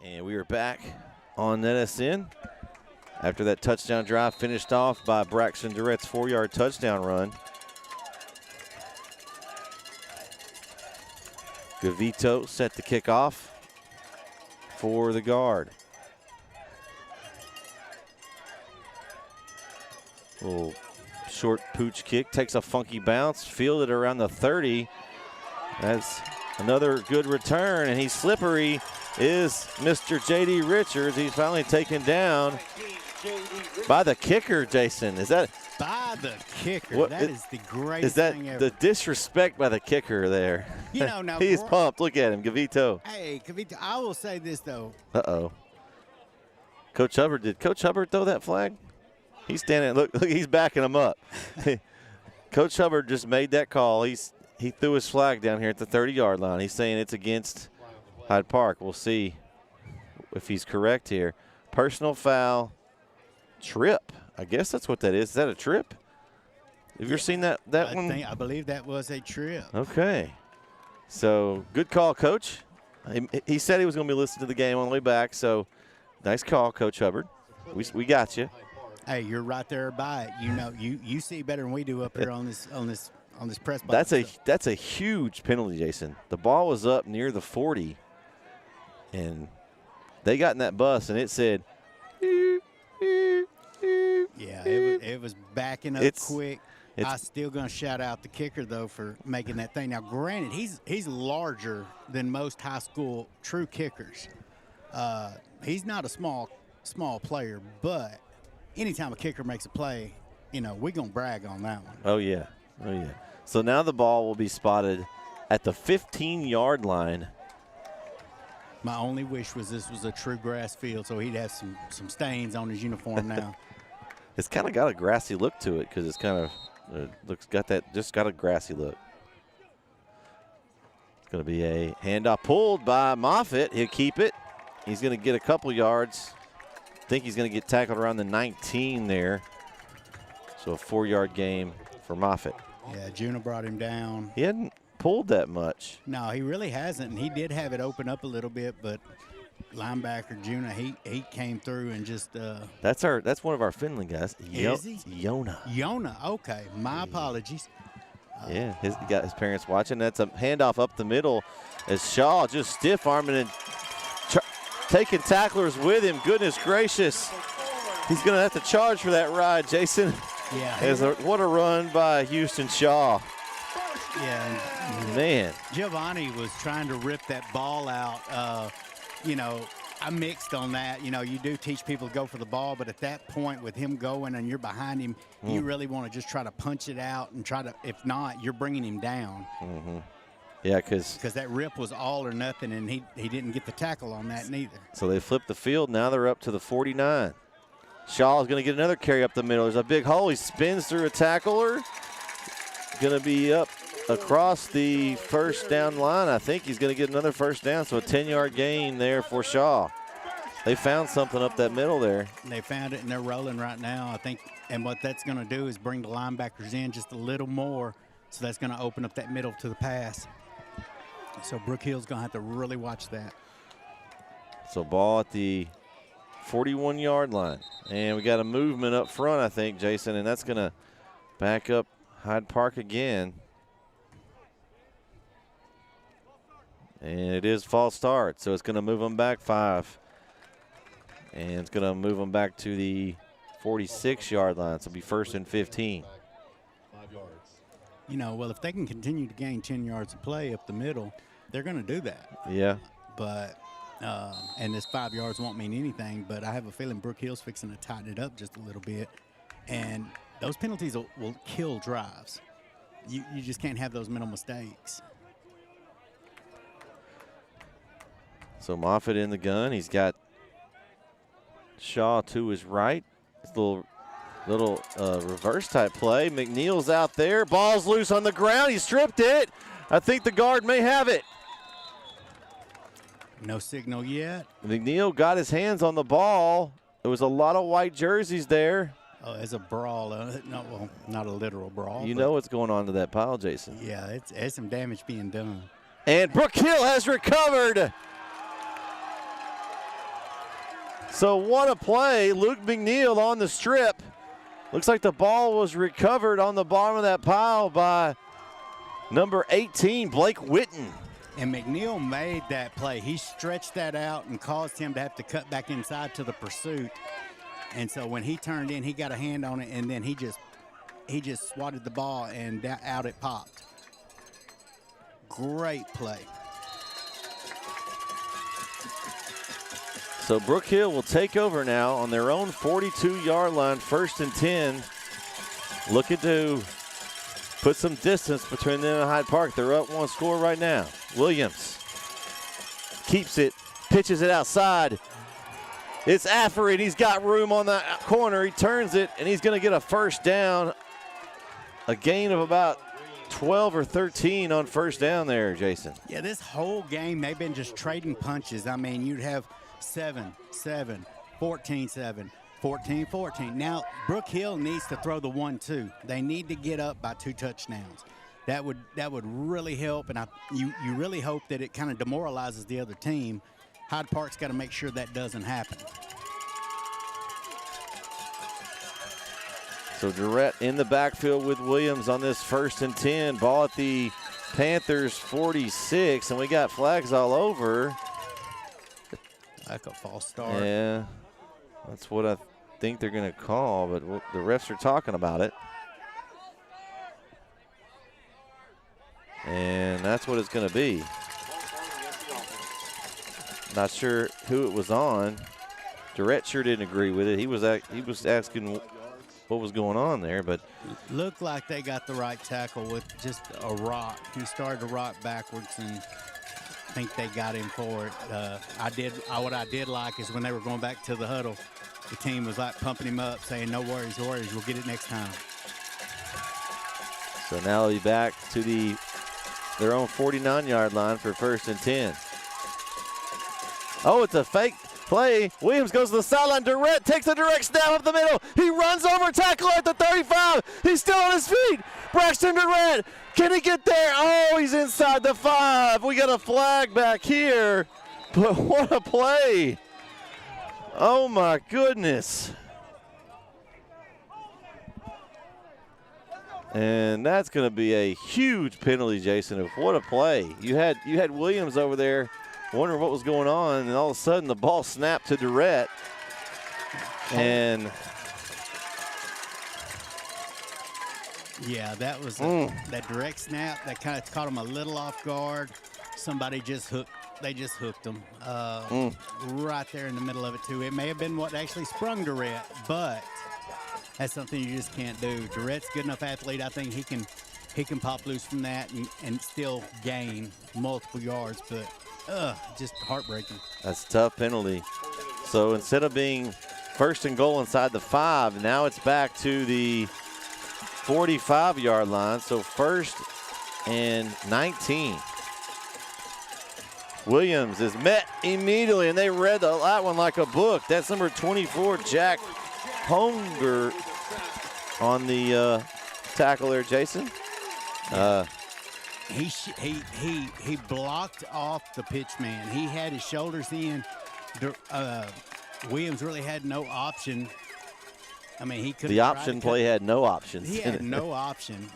And we are back on NetSN after that touchdown drive finished off by Braxton Durrett's 4-yard touchdown run. Gavito set to kick off for the guard. Little short pooch kick, takes a funky bounce, fielded around the 30. That's another good return, and he's slippery. Is Mr. J.D. Richards. He's finally taken down by the kicker, Jason. Is that? By the kicker. That is the greatest thing ever. Is that the disrespect by the kicker there? You know, now he's pumped. Look at him, Gavito. Hey, Gavito, I will say this, though. Uh-oh. Coach Hubbard, did Coach Hubbard throw that flag? He's standing, look, he's backing him up. Coach Hubbard just made that call. He threw his flag down here at the 30-yard line. He's saying it's against Hyde Park. We'll see if he's correct here. Personal foul, trip. I guess that's what that is. Is that a trip? Have you ever seen that one? I believe that was a trip. Okay. So, good call, Coach. He said he was going to be listening to the game on the way back, so nice call, Coach Hubbard. We got you. Hey, you're right there by it. You know, you see better than we do up here on this press box. That's a huge penalty, Jason. The ball was up near the 40, and they got in that bus, and it said, It was backing up quick. I'm still going to shout out the kicker, though, for making that thing. Now, granted, he's larger than most high school true kickers. He's not a small player, but anytime a kicker makes a play, we're going to brag on that one. Oh, yeah. Oh, yeah. So now the ball will be spotted at the 15-yard line. My only wish was this was a true grass field, so he'd have some stains on his uniform now. It's kind of got a grassy look to it because it's kind of got a grassy look. It's going to be a handoff pulled by Moffitt. He'll keep it. He's going to get a couple yards. I think he's going to get tackled around the 19 there. So a 4-yard gain for Moffitt. Yeah, Juna brought him down. He hadn't pulled that much. No, he really hasn't, and he did have it open up a little bit, but linebacker Juna, he came through and just that's one of our Finland guys. Is he? Yona, okay. My apologies. Yeah, he got his parents watching. That's a handoff up the middle as Shaw just stiff-arming and taking tacklers with him. Goodness gracious. He's going to have to charge for that ride, Jason. Yeah. What a run by Houston Shaw. Yeah. Man. Giovanni was trying to rip that ball out. I mixed on that. You do teach people to go for the ball, but at that point with him going and you're behind him, you really want to just try to punch it out and try to, if not, you're bringing him down. Mm-hmm. Yeah, because that rip was all or nothing, and he didn't get the tackle on that neither. So they flipped the field. Now they're up to the 49. Shaw is going to get another carry up the middle. There's a big hole. He spins through a tackler. Going to be up across the first down line. I think he's going to get another first down, so a 10-yard gain there for Shaw. They found something up that middle there. They found it, and they're rolling right now, I think. And what that's going to do is bring the linebackers in just a little more, so that's going to open up that middle to the pass. So Brook Hill's going to have to really watch that. So ball at the 41-yard line. And we got a movement up front, I think, Jason, and that's going to back up Hyde Park again. And it is false start, so it's going to move them back 5. And it's going to move them back to the 46-yard line. So it'll be 1st and 15. 5 yards. Well, if they can continue to gain 10 yards of play up the middle, they're going to do that. Yeah. But, and this 5 yards won't mean anything, but I have a feeling Brook Hill's fixing to tighten it up just a little bit. And those penalties will kill drives. You just can't have those mental mistakes. So Moffitt in the gun. He's got Shaw to his right. It's a little reverse type play. McNeil's out there. Ball's loose on the ground. He stripped it. I think the guard may have it. No signal yet. McNeil got his hands on the ball. There was a lot of white jerseys there. Oh, it's a brawl. Not a literal brawl. You know what's going on to that pile, Jason. Yeah, it's some damage being done. And Brook Hill has recovered. So what a play. Luke McNeil on the strip. Looks like the ball was recovered on the bottom of that pile by number 18, Blake Witten. And McNeil made that play. He stretched that out and caused him to have to cut back inside to the pursuit. And so when he turned in, he got a hand on it, and then he just swatted the ball, and out it popped. Great play. So Brook Hill will take over now on their own 42-yard line, 1st and 10. Looking to put some distance between them and Hyde Park. They're up 1 score right now. Williams keeps it, pitches it outside. It's Affery. He's got room on the corner. He turns it, and he's going to get a first down. A gain of about 12 or 13 on first down there, Jason. Yeah, this whole game, they've been just trading punches. I mean, you'd have 7-7, 14-7, 14-14. Now, Brook Hill needs to throw the 1-2. They need to get up by 2 touchdowns. That would really help, and you really hope that it kind of demoralizes the other team. Hyde Park's got to make sure that doesn't happen. So Durrett in the backfield with Williams on this 1st and 10. Ball at the Panthers 46, and we got flags all over. Like a false start. Yeah, that's what I think they're going to call, but the refs are talking about it. And that's what it's going to be. Not sure who it was on. Durrett sure didn't agree with it. He was asking what was going on there, but looked like they got the right tackle with just a rock. He started to rock backwards, and I think they got him for it. What I did like is when they were going back to the huddle, the team was like pumping him up, saying, "No worries, we'll get it next time." So now they'll be back to their own 49-yard line for 1st and 10. Oh, it's a fake play. Williams goes to the sideline. Durrett takes a direct snap up the middle. He runs over tackle at the 35. He's still on his feet. Braxton Durrett, can he get there? Oh, he's inside the 5. We got a flag back here. But what a play. Oh, my goodness. And that's going to be a huge penalty, Jason. What a play. You had Williams over there wondering what was going on, and all of a sudden the ball snapped to Durrett. And yeah, that was that direct snap that kind of caught him a little off guard. Somebody just hooked. They just hooked him right there in the middle of it too. It may have been what actually sprung Durrett, but that's something you just can't do. Durrett's a good enough athlete. I think he can pop loose from that and still gain multiple yards, but just heartbreaking. That's a tough penalty. So instead of being 1st and goal inside the 5, now it's back to the 45-yard line. So 1st and 19. Williams is met immediately, and they read that one like a book. That's number 24, Jack Honger, on the tackle there, Jason. He blocked off the pitch man. He had his shoulders in. Williams really had no option. I mean, he could. The option play had no options. He had no option.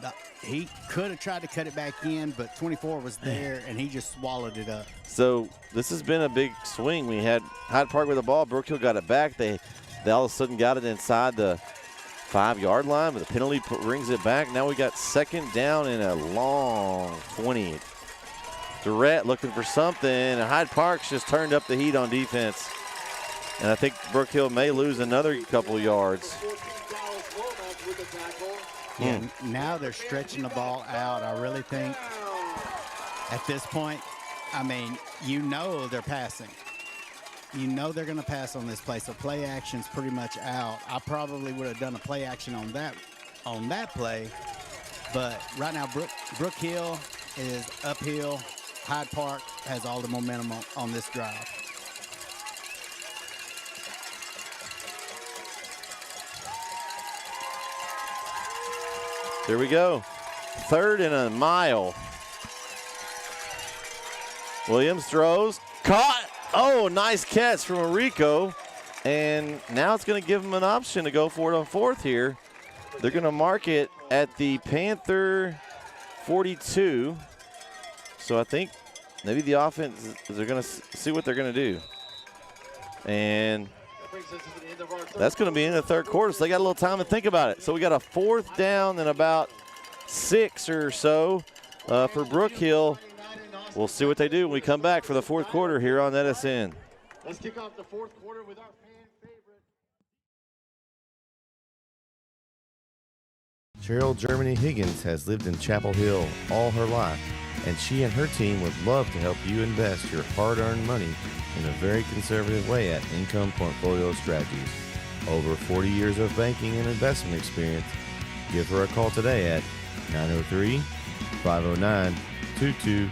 He could have tried to cut it back in, but 24 was there, and he just swallowed it up. So this has been a big swing. We had Hyde Park with the ball. Brook Hill got it back. They all of a sudden got it inside the 5-yard line, but the penalty brings it back. Now we got 2nd down and a long 20. Durrett looking for something, and Hyde Park's just turned up the heat on defense. And I think Brook Hill may lose another couple yards. Yeah, now they're stretching the ball out. I really think at this point, I mean, you know they're passing. You know they're going to pass on this play, so play action's pretty much out. I probably would have done a play action on that play, but right now Brook Hill is uphill. Hyde Park has all the momentum on this drive. There we go. 3rd and a mile. Williams throws. Caught. Oh, nice catch from Rico. And now it's going to give them an option to go for it on 4th here. They're going to mark it at the Panther 42. So I think maybe the offense, they're going to see what they're going to do. And that's going to be in the 3rd quarter, so they got a little time to think about it. So we got a 4th down and about 6 or so for Brook Hill. We'll see what they do when we come back for the 4th quarter here on NSN. Let's kick off the 4th quarter with our fan favorite. Cheryl Germany Higgins has lived in Chapel Hill all her life, and she and her team would love to help you invest your hard-earned money in a very conservative way at Income Portfolio Strategies. Over 40 years of banking and investment experience. Give her a call today at 903-509-2289.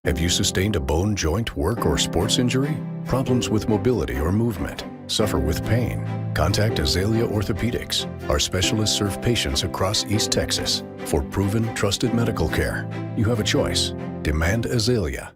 Have you sustained a bone, joint, work, or sports injury? Problems with mobility or movement? Suffer with pain? Contact Azalea Orthopedics. Our specialists serve patients across East Texas. For proven, trusted medical care, you have a choice. Demand Azalea.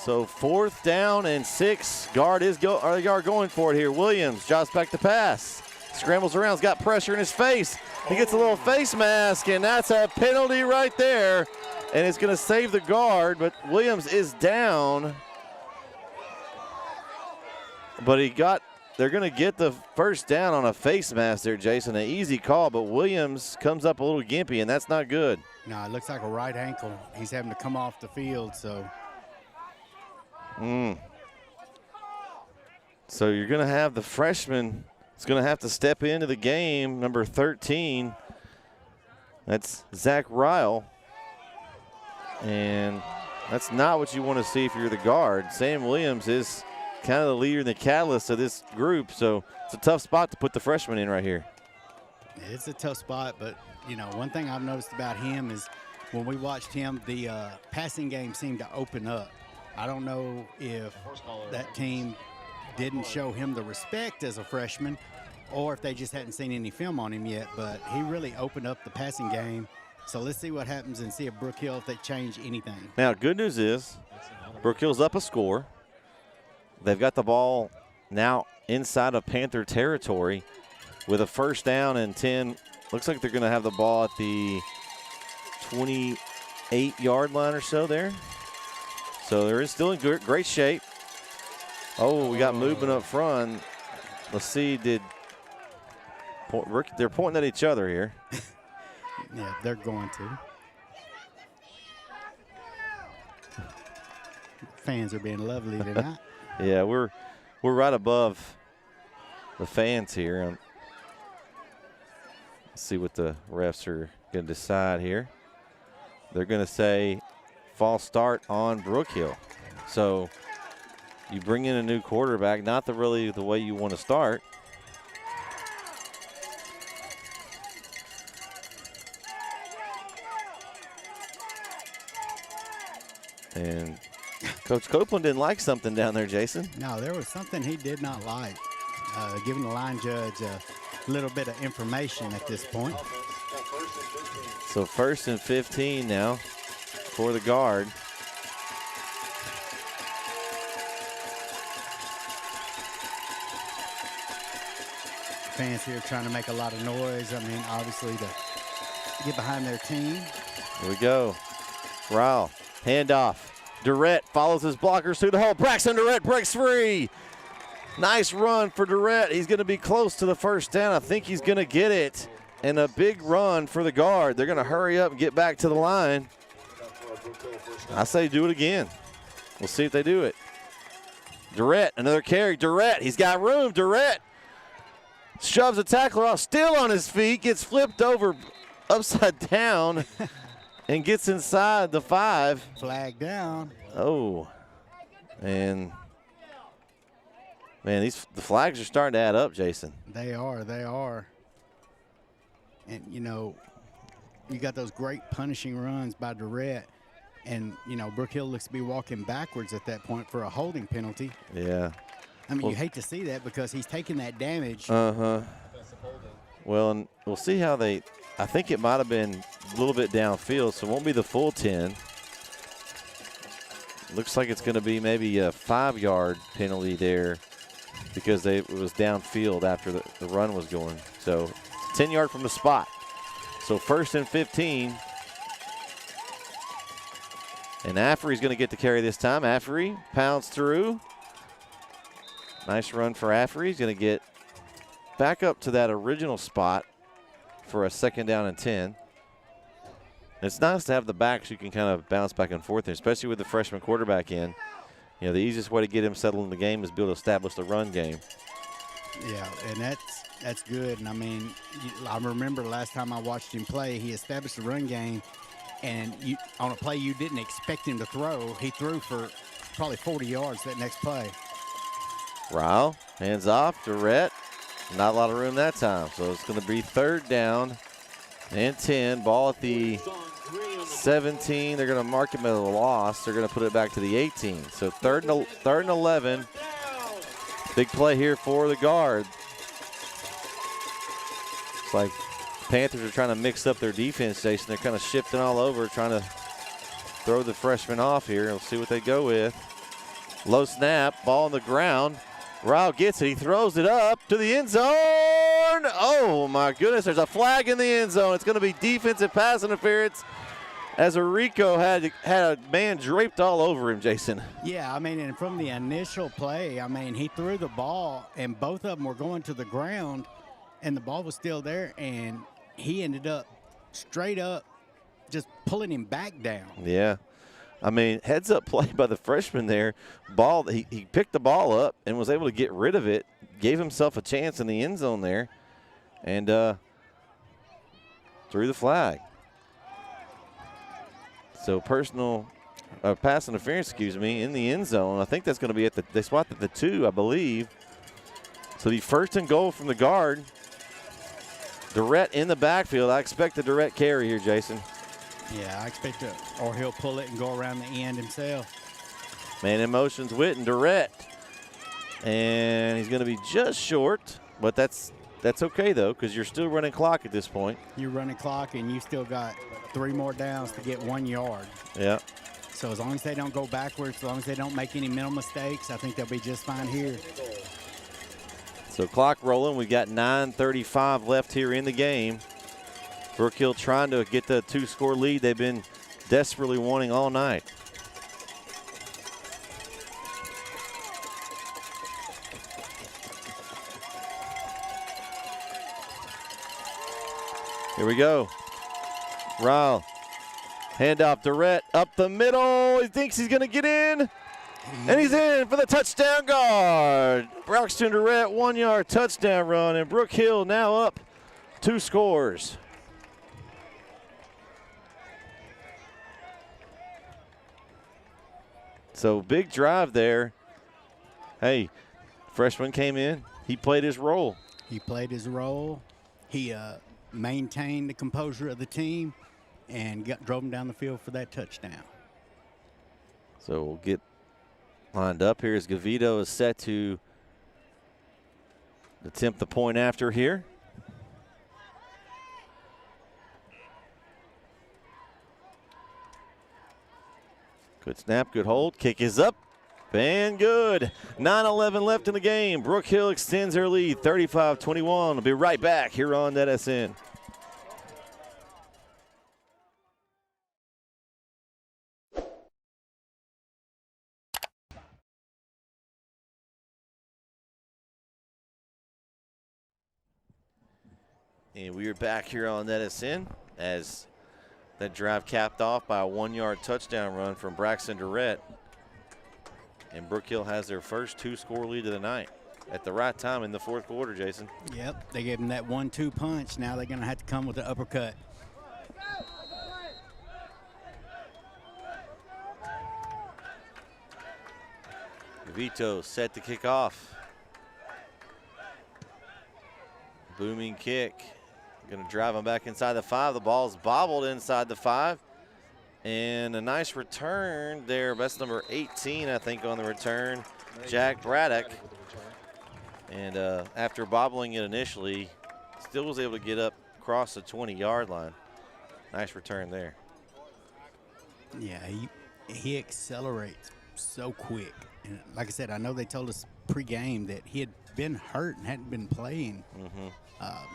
So 4th down and 6. Guard going for it here. Williams drops back to pass. Scrambles around. He's got pressure in his face. He gets a little face mask, and that's a penalty right there. And it's going to save the guard, but Williams is down. But they're going to get the first down on a face mask there, Jason. An easy call, but Williams comes up a little gimpy, and that's not good. No, it looks like a right ankle. He's having to come off the field, so. So you're going to have the freshman. It's going to have to step into the game, number 13. That's Zach Ryle. And that's not what you want to see if you're the guard. Sam Williams is kind of the leader and the catalyst of this group, so it's a tough spot to put the freshman in right here. It's a tough spot, but, you know, one thing I've noticed about him is when we watched him, the passing game seemed to open up. I don't know if that team didn't show him the respect as a freshman or if they just hadn't seen any film on him yet, but he really opened up the passing game. So let's see what happens and see if Brook Hill, if they change anything. Now, good news is Brook Hill's up a score. They've got the ball now inside of Panther territory with a first down and 10. Looks like they're going to have the ball at the 28-yard line or so there. So they're still in great shape. Oh, we got movement up front. Let's see, they're pointing at each other here. Yeah, they're going to. Fans are being lovely tonight. Yeah, we're right above the fans here. Let's see what the refs are going to decide here. They're going to say false start on Brook Hill. So you bring in a new quarterback, not really the way you want to start. And Coach Copeland didn't like something down there, Jason. No, there was something he did not like, giving the line judge a little bit of information at this point. So 1st and 15 now for the guard. Fans here trying to make a lot of noise. I mean, obviously to get behind their team. Here we go. Ryle, handoff. Durrett follows his blockers through the hole. Braxton Durrett breaks free. Nice run for Durrett. He's going to be close to the first down. I think he's going to get it. And a big run for the guard. They're going to hurry up and get back to the line. I say do it again. We'll see if they do it. Durrett, another carry. Durrett, he's got room. Durrett shoves a tackler off, still on his feet, gets flipped over upside down and gets inside the 5. Flag down. Oh, and man, the flags are starting to add up, Jason. They are. And, you know, you got those great punishing runs by Durrett. And, you know, Brook Hill looks to be walking backwards at that point for a holding penalty. Yeah. I mean, you hate to see that because he's taking that damage. Uh-huh. Well, and we'll see how I think it might have been a little bit downfield, so it won't be the full 10. Looks like it's going to be maybe a 5-yard penalty there because it was downfield after the run was going. So 10-yard from the spot. So 1st and 15. And Affery's going to get to carry this time. Affery pounds through. Nice run for Affery. He's going to get back up to that original spot for a 2nd down and 10. It's nice to have the backs you can kind of bounce back and forth, especially with the freshman quarterback in. You know, the easiest way to get him settled in the game is be able to establish the run game. Yeah, and that's good. And, I mean, I remember last time I watched him play, he established the run game, and on a play you didn't expect him to throw, he threw for probably 40 yards that next play. Ryle, hands off, Durrett. Not a lot of room that time, so it's going to be 3rd down and 10. Ball at the 17. They're going to mark him as a loss. They're going to put it back to the 18. So 3rd and 11. Big play here for the guard. It's like Panthers are trying to mix up their defense, Jason. They're kind of shifting all over, trying to throw the freshman off here. We'll see what they go with. Low snap, ball on the ground. Ryle gets it. He throws it up to the end zone. Oh, my goodness. There's a flag in the end zone. It's going to be defensive pass interference as Rico had a man draped all over him, Jason. Yeah, I mean, and from the initial play, I mean, he threw the ball, and both of them were going to the ground, and the ball was still there, and he ended up straight up just pulling him back down. Yeah. I mean, heads-up play by the freshman there. He picked the ball up and was able to get rid of it, gave himself a chance in the end zone there, and threw the flag. So pass interference, in the end zone. I think that's going to be they spot at the 2, I believe. So the 1st and goal from the guard. Durrett in the backfield. I expect a direct carry here, Jason. Yeah, I expect it, or he'll pull it and go around the end himself. Man in motion's Witten, Durrett. And he's going to be just short, but that's okay, though, because you're still running clock at this point. You're running clock, and you still got 3 more downs to get 1 yard. Yeah. So as long as they don't go backwards, as long as they don't make any mental mistakes, I think they'll be just fine here. So clock rolling. We've got 9:35 left here in the game. Brook Hill trying to get the 2-score lead they've been desperately wanting all night. Here we go. Ryle. Handoff, Durrett up the middle. He thinks he's going to get in. And he's in for the touchdown guard. Braxton Durrett, 1-yard touchdown run. And Brook Hill now up 2 scores. So big drive there. Hey, freshman came in. He played his role. He played his role. He maintained the composure of the team and drove him down the field for that touchdown. So we'll get lined up here as Gavito is set to attempt the point after here. Good snap, good hold. Kick is up and good. 9:11 left in the game. Brook Hill extends their lead 35-21. We'll be right back here on NetSN. And we are back here on NetSN as that drive capped off by a 1-yard touchdown run from Braxton Durrett. And Brook Hill has their first 2-score lead of the night at the right time in the 4th quarter, Jason. Yep, they gave him that 1-2 punch. Now they're going to have to come with the uppercut. Gavito set to kick off. Booming kick. Going to drive him back inside the 5. The ball's bobbled inside the 5. And a nice return there. That's number 18, I think, on the return. Jack Braddock. And after bobbling it initially, still was able to get up across the 20-yard line. Nice return there. Yeah, he accelerates so quick. And like I said, I know they told us pregame that he had been hurt and hadn't been playing.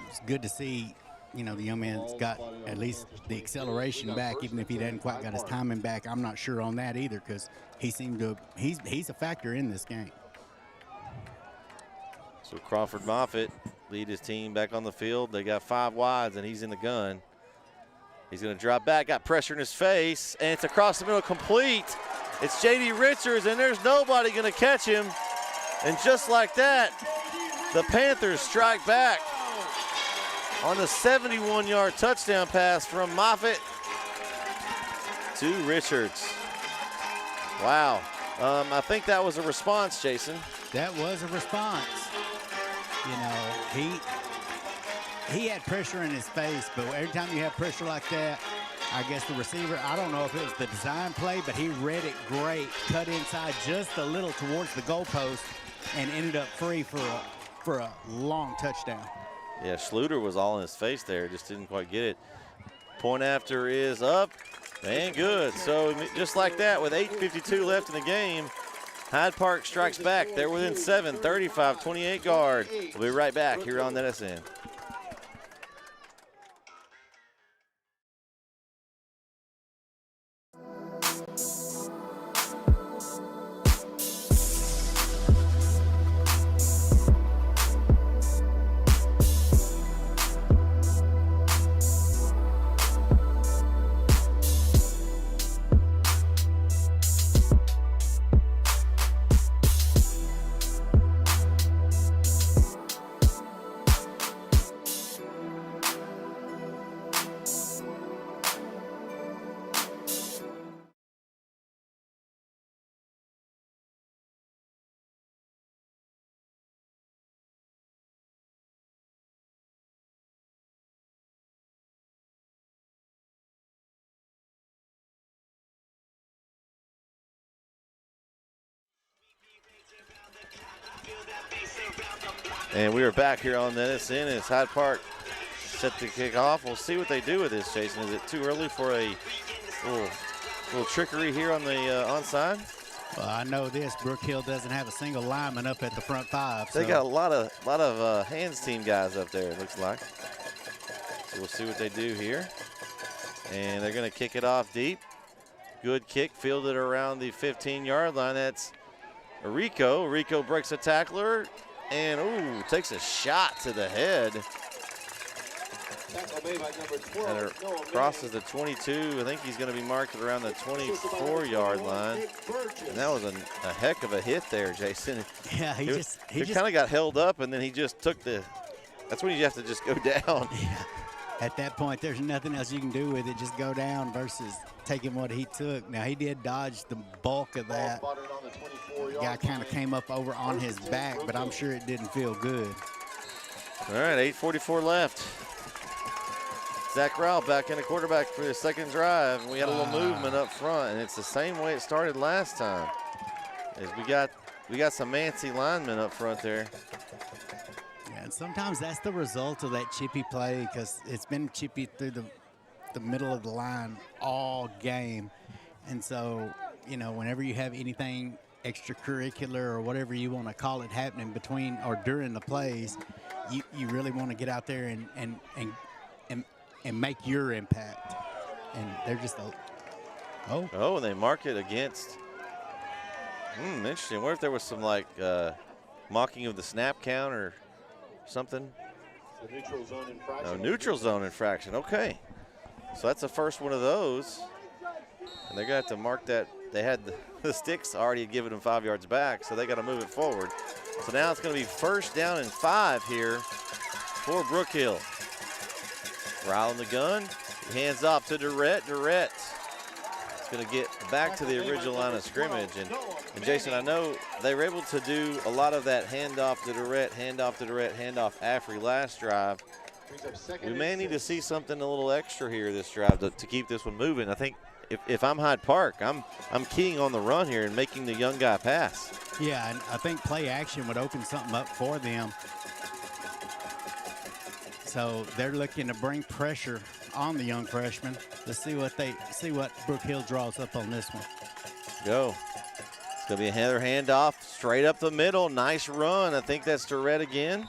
It's good to see, the young man's got at least the acceleration back, even if he hadn't quite got his timing back. I'm not sure on that either because he's a factor in this game. So Crawford Moffitt lead his team back on the field. They got 5 wides, and he's in the gun. He's going to drop back, got pressure in his face, and it's across the middle, complete. It's J.D. Richards, and there's nobody going to catch him. And just like that, the Panthers strike back on the 71-yard touchdown pass from Moffitt to Richards. Wow. I think that was a response, Jason. That was a response. He had pressure in his face, but every time you have pressure like that, I guess the receiver, I don't know if it was the design play, but he read it great, cut inside just a little towards the goalpost, and ended up free for a long touchdown. Yeah, Schluter was all in his face there, just didn't quite get it. Point after is up and good. So just like that, with 8:52 left in the game, Hyde Park strikes back. They're within 7, 35-28 guard. We'll be right back here on NSN. And we are back here on NSN as Hyde Park set to kick off. We'll see what they do with this, Jason. Is it too early for a little trickery here on the onside? Well, I know this. Brook Hill doesn't have a single lineman up at the front 5. They got a lot of hands team guys up there, it looks like. So we'll see what they do here. And they're going to kick it off deep. Good kick, fielded around the 15-yard line. That's Rico. Rico breaks a tackler and, takes a shot to the head. And crosses the 22. I think he's going to be marked around the 24-yard line. And that was a heck of a hit there, Jason. Yeah, he kind of got held up, and then he just took that's when you have to just go down. Yeah. At that point, there's nothing else you can do with it. Just go down versus taking what he took. Now, he did dodge the bulk of that. The guy kind of came up over on his back, but I'm sure it didn't feel good. All right, 8:44 left. Zach Rowell back in the quarterback for the second drive. And we had a little movement up front, and it's the same way it started last time. As we got some Mancy linemen up front there. Yeah, and sometimes that's the result of that chippy play, because it's been chippy through the middle of the line all game. And so, you know, whenever you have anything extracurricular or whatever you want to call it happening between or during the plays, you really want to get out there and make your impact. And they're just and they mark it against. Interesting. I wonder if there was some mocking of the snap count or something. It's a neutral zone infraction. No, neutral zone infraction. Okay. So that's the first one of those. And they're going to have to mark that. They had the sticks already given them 5 yards back, so they got to move it forward. So now it's going to be 1st down and 5 here for Brook Hill. Ryle in the gun. Hands off to Durrett. Durrett is going to get back to the original line of scrimmage. And Jason, I know they were able to do a lot of that handoff to Durrett, handoff to Durrett, handoff after last drive. We may need to see something a little extra here this drive to keep this one moving. I think if I'm Hyde Park, I'm keying on the run here and making the young guy pass. Yeah, and I think play action would open something up for them. So they're looking to bring pressure on the young freshman to see what Brook Hill draws up on this one. Go. It's going to be another handoff straight up the middle. Nice run. I think that's Durrett again.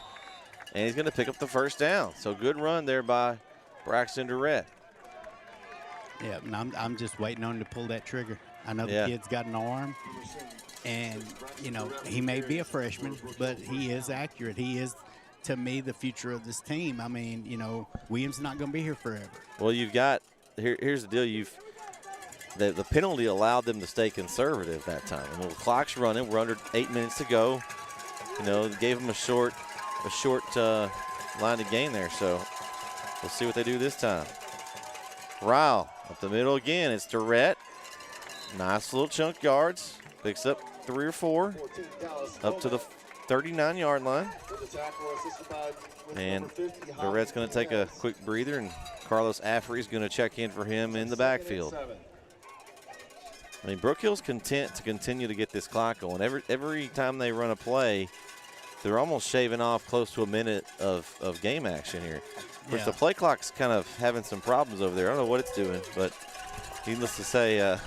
And he's going to pick up the 1st down. So good run there by Braxton Durrett. Yeah, and I'm just waiting on him to pull that trigger. I know the kid's got an arm, and, you know, he may be a freshman, but he is accurate. He is, to me, the future of this team. I mean, you know, Williams is not going to be here forever. Well, you've got here's the deal. The penalty allowed them to stay conservative that time. And the clock's running. We're under 8 minutes to go. You know, gave them a short line to gain there. So we'll see what they do this time. Ryle up the middle again. It's Durrett. Nice little chunk yards. Picks up 3 or 4 up to the 39-yard line. And Durrett's going to take a quick breather, and Carlos Affrey's going to check in for him in the backfield. I mean, Brook Hill's content to continue to get this clock going. Every time they run a play, they're almost shaving off close to a minute of game action here. Of course, the play clock's kind of having some problems over there. I don't know what it's doing, but needless to say, I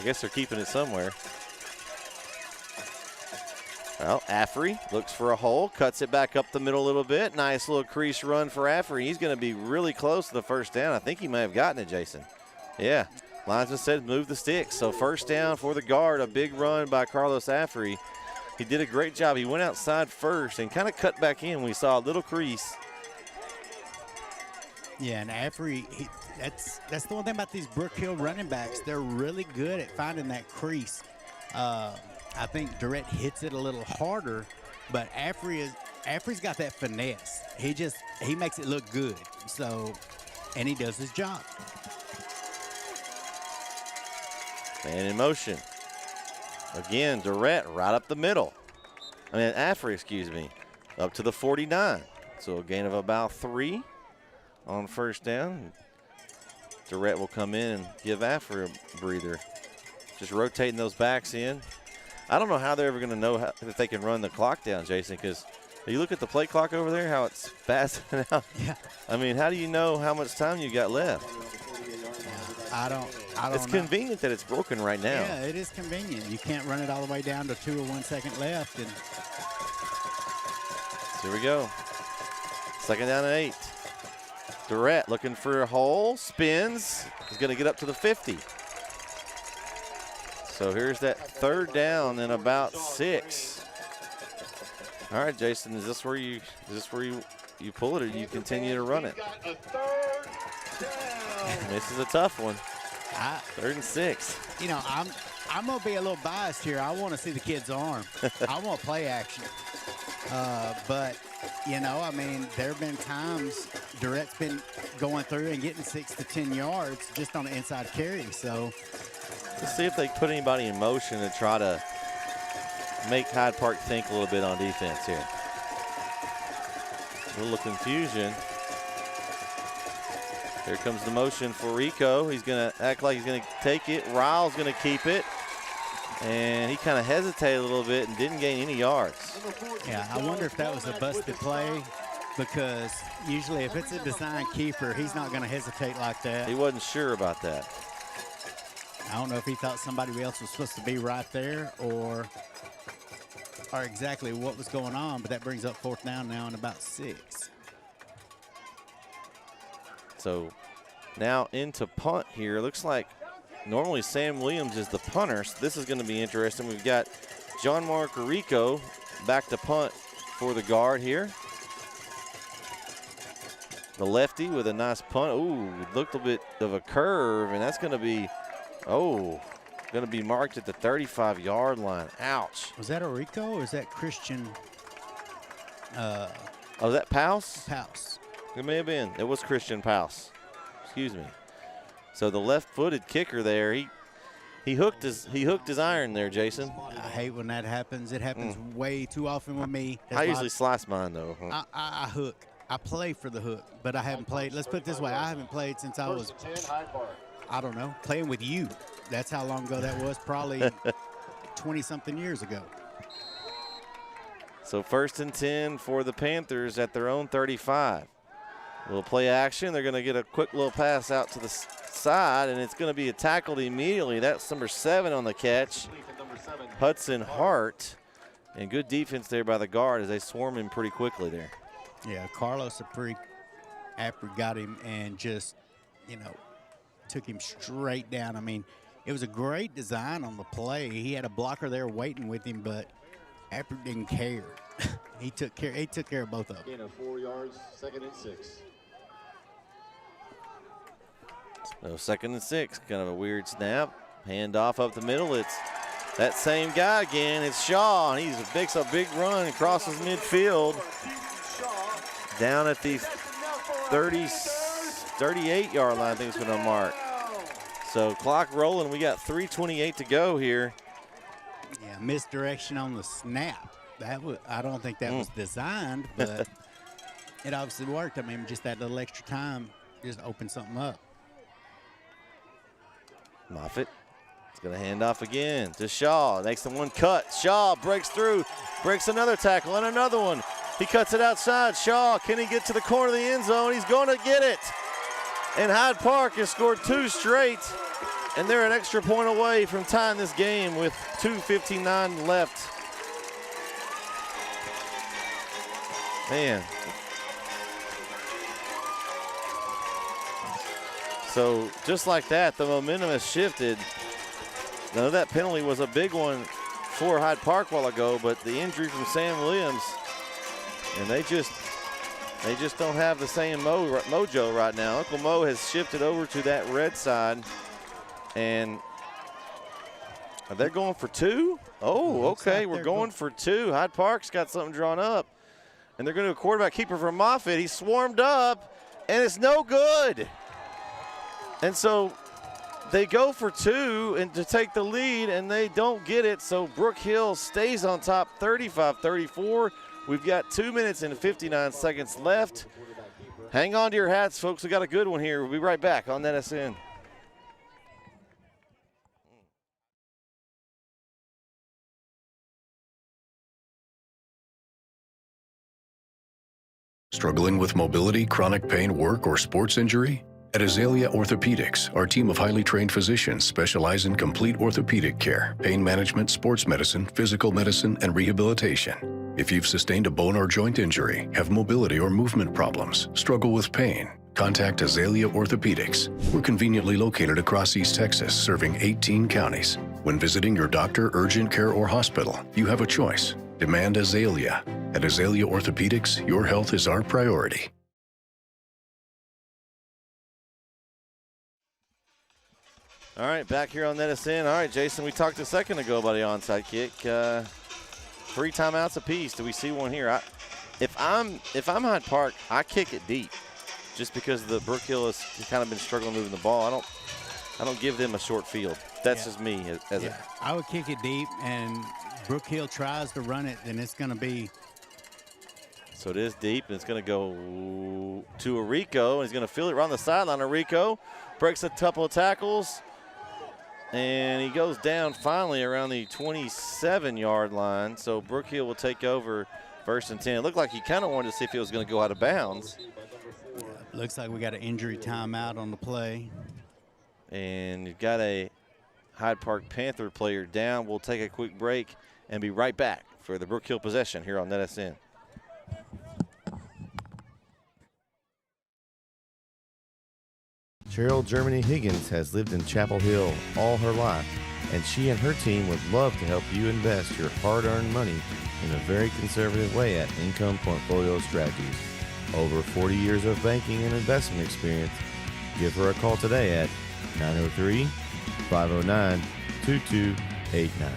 guess they're keeping it somewhere. Well, Affrey looks for a hole, cuts it back up the middle a little bit. Nice little crease run for Affrey. He's going to be really close to the first down. I think he may have gotten it, Jason. Yeah, linesman said move the sticks. So first down for the guard, a big run by Carlos Affrey. He did a great job. He went outside first and kind of cut back in. We saw a little crease. Yeah, and Affrey, that's the one thing about these Brook Hill running backs. They're really good at finding that crease. I think Durrett hits it a little harder, but Affrey's got that finesse. He makes it look good. So, and he does his job. Man in motion. Again, Durrett right up the middle. Affrey, excuse me, up to the 49. So a gain of about 3 on first down. Durrett will come in and give Affrey a breather. Just rotating those backs in. I don't know how they're ever going to know if they can run the clock down, Jason, because you look at the play clock over there, how it's passing out. Yeah. How do you know how much time you got left? I don't It's know. convenient that it's broken right now. Yeah, it is convenient. You can't run it all the way down to 2 or 1 second left. And Here we go. Second down and 8. Durrett looking for a hole, spins. He's going to get up to the 50. So here's that third down and about 6. All right, Jason, is this where you pull it, or do you continue to run it? This is a tough one. 3rd and 6. I'm gonna be a little biased here. I want to see the kid's arm. I want play action. But there have been times Durrett's been going through and getting 6 to 10 yards just on the inside carry. So let's see if they put anybody in motion to try to make Hyde Park think a little bit on defense here. A little confusion. Here comes the motion for Rico. He's going to act like he's going to take it. Ryle's going to keep it. And he kind of hesitated a little bit and didn't gain any yards. Yeah, I wonder if that was a busted play, because usually if it's a design keeper, he's not going to hesitate like that. He wasn't sure about that. I don't know if he thought somebody else was supposed to be right there or exactly what was going on, but that brings up 4th down now and about 6. So now into punt here. Looks like normally Sam Williams is the punter, so this is going to be interesting. We've got John Mark Rico back to punt for the guard here. The lefty with a nice punt. Ooh, looked a bit of a curve, and that's going to be, going to be marked at the 35-yard line. Ouch. Was that a Rico or is that Christian? Is that Pouse? Pouse. It may have been. It was Christian Pouse. Excuse me. So the left-footed kicker there, he hooked his iron there, Jason. I hate when that happens. It happens way too often with me. I usually slice mine though. I hook. I play for the hook, but I haven't played. Let's put it this way: I haven't played since I was, I don't know, playing with you. That's how long ago that was. Probably 20-something years ago. So 1st and 10 for the Panthers at their own 35. A little play action. They're going to get a quick little pass out to the side, and it's going to be tackled immediately. That's number 7 on the catch, Hudson Hart. And good defense there by the guard as they swarm him pretty quickly there. Yeah, Carlos Affrey got him and just, took him straight down. I mean, it was a great design on the play. He had a blocker there waiting with him, but Affrey didn't care. He took care of both of them. Gain of 4 yards, 2nd and 6. So 2nd and 6, kind of a weird snap. Hand off up the middle. It's that same guy again. It's Shaw, and he makes a big run and crosses midfield. Down at the 38-yard line, I think it's going to mark. So clock rolling. We got 3:28 to go here. Yeah, misdirection on the snap. I don't think that was designed, but it obviously worked. I mean, just that little extra time just opened something up. Moffitt is going to hand off again to Shaw. Makes the one cut. Shaw breaks through, breaks another tackle and another one. He cuts it outside. Shaw, can he get to the corner of the end zone? He's going to get it. And Hyde Park has scored 2 straight, and they're an extra point away from tying this game with 2:59 left Man. So just like that, the momentum has shifted. Now that penalty was a big one for Hyde Park a while ago, but the injury from Sam Williams, and they just don't have the same mojo right now. Uncle Mo has shifted over to that red side, and they're going for two. Oh, okay, we're going for two. Hyde Park's got something drawn up, and they're going to a quarterback keeper for Moffitt. He's swarmed up, and it's no good. And so they go for two and to take the lead, and they don't get it. So Brook Hill stays on top 35-34. We've got 2 minutes and 59 seconds left. Hang on to your hats, folks. We got a good one here. We'll be right back on NSN. Struggling with mobility, chronic pain, work, or sports injury? At Azalea Orthopedics, our team of highly trained physicians specialize in complete orthopedic care, pain management, sports medicine, physical medicine, and rehabilitation. If you've sustained a bone or joint injury, have mobility or movement problems, struggle with pain, contact Azalea Orthopedics. We're conveniently located across East Texas, serving 18 counties. When visiting your doctor, urgent care, or hospital, you have a choice. Demand Azalea. At Azalea Orthopedics, your health is our priority. All right, back here on NSN. All right, Jason, we talked a second ago about the onside kick. 3 timeouts apiece. Do we see one here? If I'm Hyde Park, I kick it deep, just because the Brook Hill has kind of been struggling moving the ball. I don't give them a short field. That's just me. I would kick it deep, and Brook Hill tries to run it, then it's going to be. So it is deep, and it's going to go to Arico, and he's going to field it around the sideline. Arico breaks a couple of tackles, and he goes down finally around the 27-yard line. So Brook Hill will take over 1st and 10. It looked like he kind of wanted to see if he was going to go out of bounds. Looks like we got an injury timeout on the play. And you've got a Hyde Park Panther player down. We'll take a quick break and be right back for the Brook Hill possession here on NSN. Cheryl Germany Higgins has lived in Chapel Hill all her life, and she and her team would love to help you invest your hard-earned money in a very conservative way at Income Portfolio Strategies. Over 40 years of banking and investment experience. Give her a call today at 903-509-2289.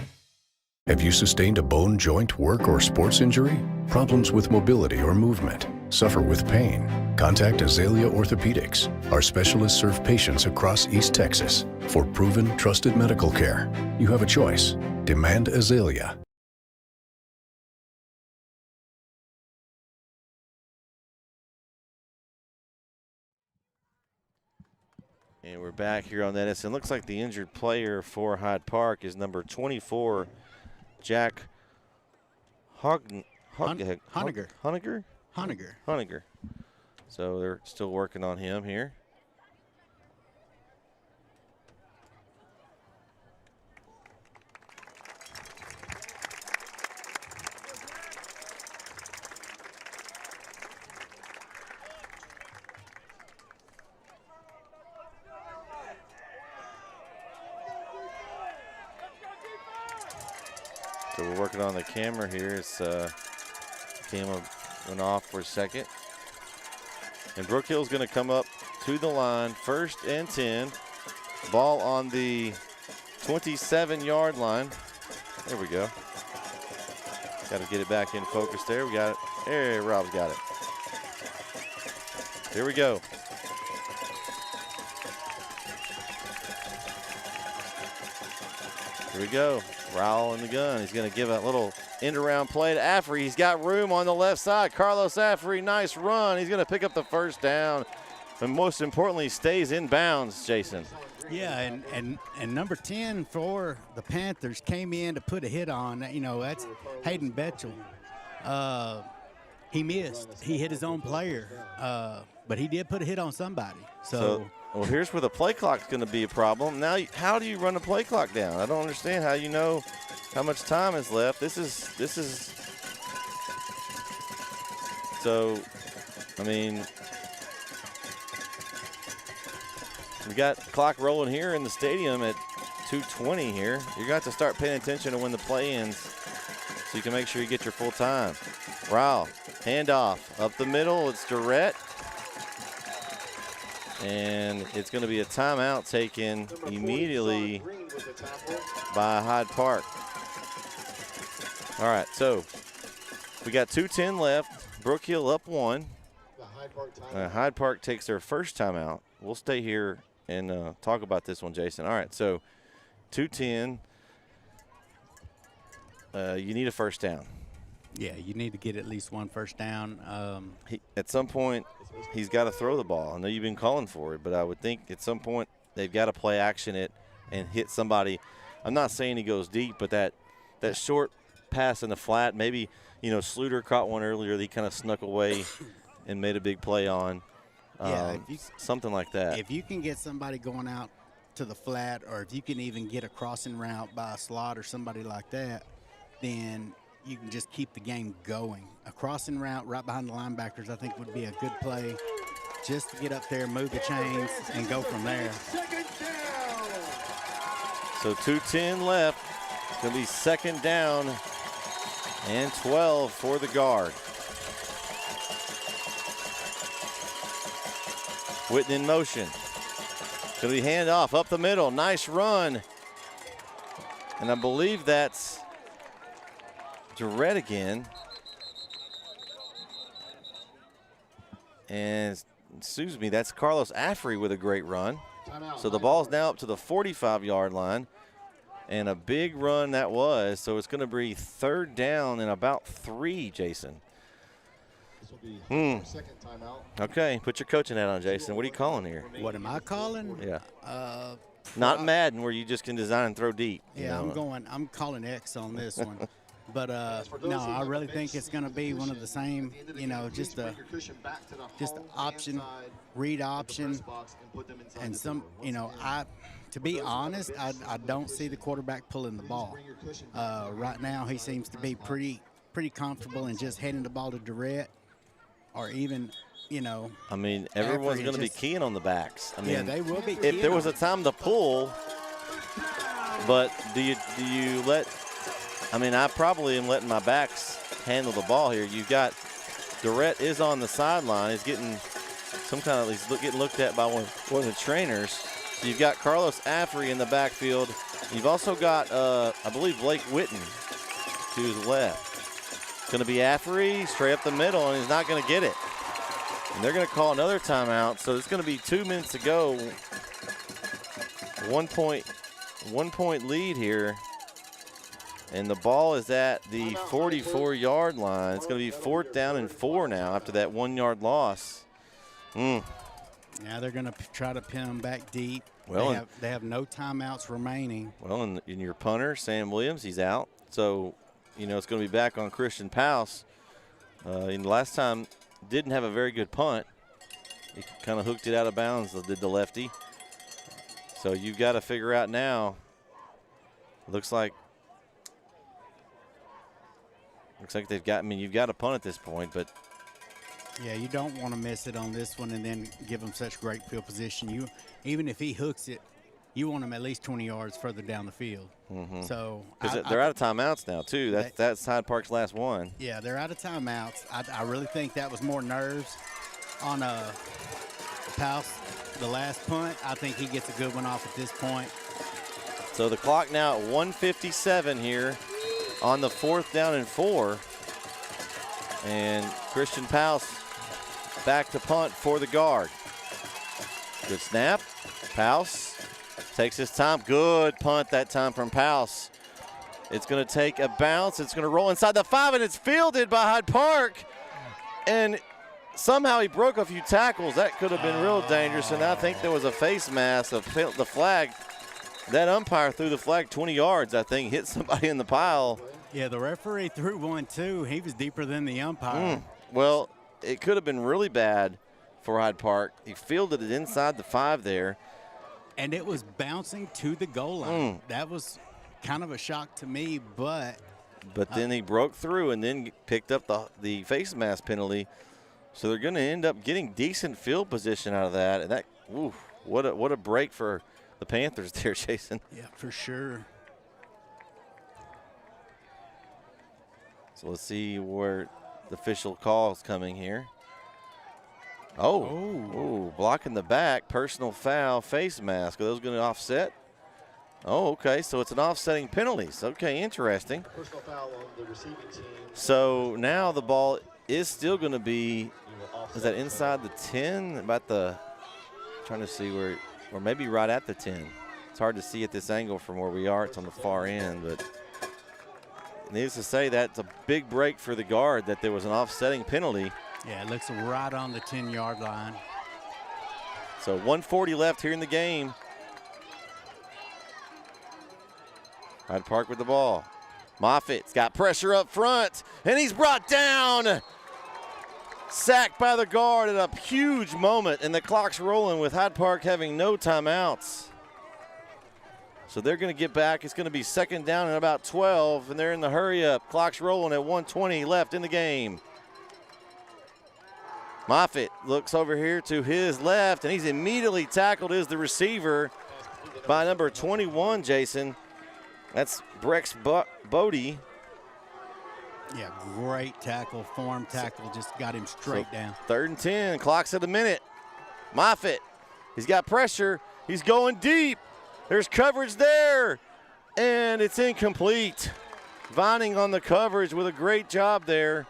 Have you sustained a bone, joint, work, or sports injury? Problems with mobility or movement? Suffer with pain? Contact Azalea Orthopedics. Our specialists serve patients across East Texas. For proven, trusted medical care, you have a choice. Demand Azalea. And we're back here on that. It looks like the injured player for Hyde Park is number 24, Jack Honegger. So they're still working on him here. So we're working on the camera here. It's camera went off for a second. And Brook Hill's going to come up to the line, 1st and 10. Ball on the 27-yard line. There we go. Got to get it back in focus there. We got it. Hey, Rob's got it. Here we go. Here we go. Rowell in the gun. He's going to give a little end-around play to Affrey. He's got room on the left side. Carlos Affrey, nice run. He's going to pick up the 1st down. And most importantly, stays in bounds, Jason. Yeah, and number 10 for the Panthers came in to put a hit on. You know, that's Hayden Betchel. He missed. He hit his own player. But he did put a hit on somebody. So well, here's where the play clock's going to be a problem. Now, how do you run a play clock down? I don't understand how you know how much time is left. This is So, I mean, we got the clock rolling here in the stadium at 2:20 here. You're going to have to start paying attention to when the play ends so you can make sure you get your full time. Rowell, handoff up the middle. It's Durrett. And it's going to be a timeout taken immediately by Hyde Park. All right, so we got 2:10 left. Brook Hill up 1. Hyde Park takes their first timeout. We'll stay here and talk about this one, Jason. All right, so 2:10. You need a first down. Yeah, you need to get at least one first down. At some point, he's got to throw the ball. I know you've been calling for it, but I would think at some point they've got to play action it and hit somebody. I'm not saying he goes deep, but that short pass in the flat, maybe, Sluter caught one earlier that he kind of snuck away and made a big play on. Something like that. If you can get somebody going out to the flat, or if you can even get a crossing route by a slot or somebody like that, then you can just keep the game going. A crossing route right behind the linebackers, I think, would be a good play just to get up there, move the chains, and go from there. So 2:10 left. It's going to be second down and 12 for the guard. Witten in motion. Going to be handoff up the middle. Nice run. And I believe that's Durrett again. And excuse me, that's Carlos Affrey with a great run. So the ball's now up to the 45-yard line. And a big run that was. So it's going to be third down and about 3, Jason. This will be second timeout. Okay, put your coaching hat on, Jason. What are you calling here? What am I calling? Yeah. Not Madden, where you just can design and throw deep. Yeah, I'm calling X on this one. But no, I really think it's going to be one of the same, just option, read option, and some, to be honest, I don't see the quarterback pulling the ball. Right now, he seems to be pretty comfortable in just handing the ball to Durrett, or even, I mean, everyone's going to be keying on the backs. I mean, yeah, they will be. If there was a time to pull, but do you let? I mean, I probably am letting my backs handle the ball here. You've got Durrett is on the sideline. He's getting getting looked at by one of the trainers. So you've got Carlos Affrey in the backfield. You've also got, I believe, Blake Witten to his left. It's going to be Affrey straight up the middle, and he's not going to get it. And they're going to call another timeout. So it's going to be 2 minutes to go. 1 point lead here. And the ball is at the 44-yard line. It's going to be 4th down and 4 now after that 1-yard loss. Now they're going to try to pin them back deep. Well, they have no timeouts remaining. Well, and in your punter, Sam Williams, he's out. So, it's going to be back on Christian Paus. And last time didn't have a very good punt. He kind of hooked it out of bounds, did the lefty. So you've got to figure out now. Looks like they've got, you've got a punt at this point, but. Yeah, you don't want to miss it on this one and then give him such great field position. Even if he hooks it, you want him at least 20 yards further down the field. Mm-hmm. So because they're out of timeouts now, too. That's Hyde Park's last one. Yeah, they're out of timeouts. I really think that was more nerves on Paus, the last punt. I think he gets a good one off at this point. So the clock now at 1:57 here on the 4th down and 4. And Christian Paus back to punt for the guard. Good snap. Paus takes his time. Good punt that time from Paus. It's going to take a bounce. It's going to roll inside the 5, and it's fielded by Hyde Park. And somehow he broke a few tackles. That could have been real dangerous, and I think there was a face mask of the flag. That umpire threw the flag 20 yards, I think, hit somebody in the pile. Yeah, the referee threw one, too. He was deeper than the umpire. Well, it could have been really bad for Hyde Park. He fielded it inside the 5 there. And it was bouncing to the goal line. That was kind of a shock to me, but then he broke through and then picked up the face mask penalty. So they're going to end up getting decent field position out of that. And that, ooh, what a break for the Panthers there, Jason. Yeah, for sure. So let's see where the official call is coming here. Oh, blocking the back, personal foul, face mask. Are those going to offset? Oh, okay, so it's an offsetting penalties. Okay, interesting. Personal foul on the receiving team. So now the ball is still going to be, is that inside the 10? About the, trying to see where, or maybe right at the 10. It's hard to see at this angle from where we are. It's on the far end, but needless to say, that's a big break for the guard that there was an offsetting penalty. Yeah, it looks right on the 10-yard line. So 1:40 left here in the game. Hyde Park with the ball. Moffitt's got pressure up front, and he's brought down. Sacked by the guard at a huge moment, and the clock's rolling with Hyde Park having no timeouts. So they're going to get back. It's going to be second down and about 12, and they're in the hurry up. Clock's rolling at 1:20 left in the game. Moffitt looks over here to his left, and he's immediately tackled as the receiver by number 21, Jason. That's Brex Bodie. Yeah, great tackle, form tackle, just got him straight down. 3rd and 10, clock's at a minute. Moffitt, he's got pressure. He's going deep. There's coverage there, and it's incomplete. Vining on the coverage with a great job there.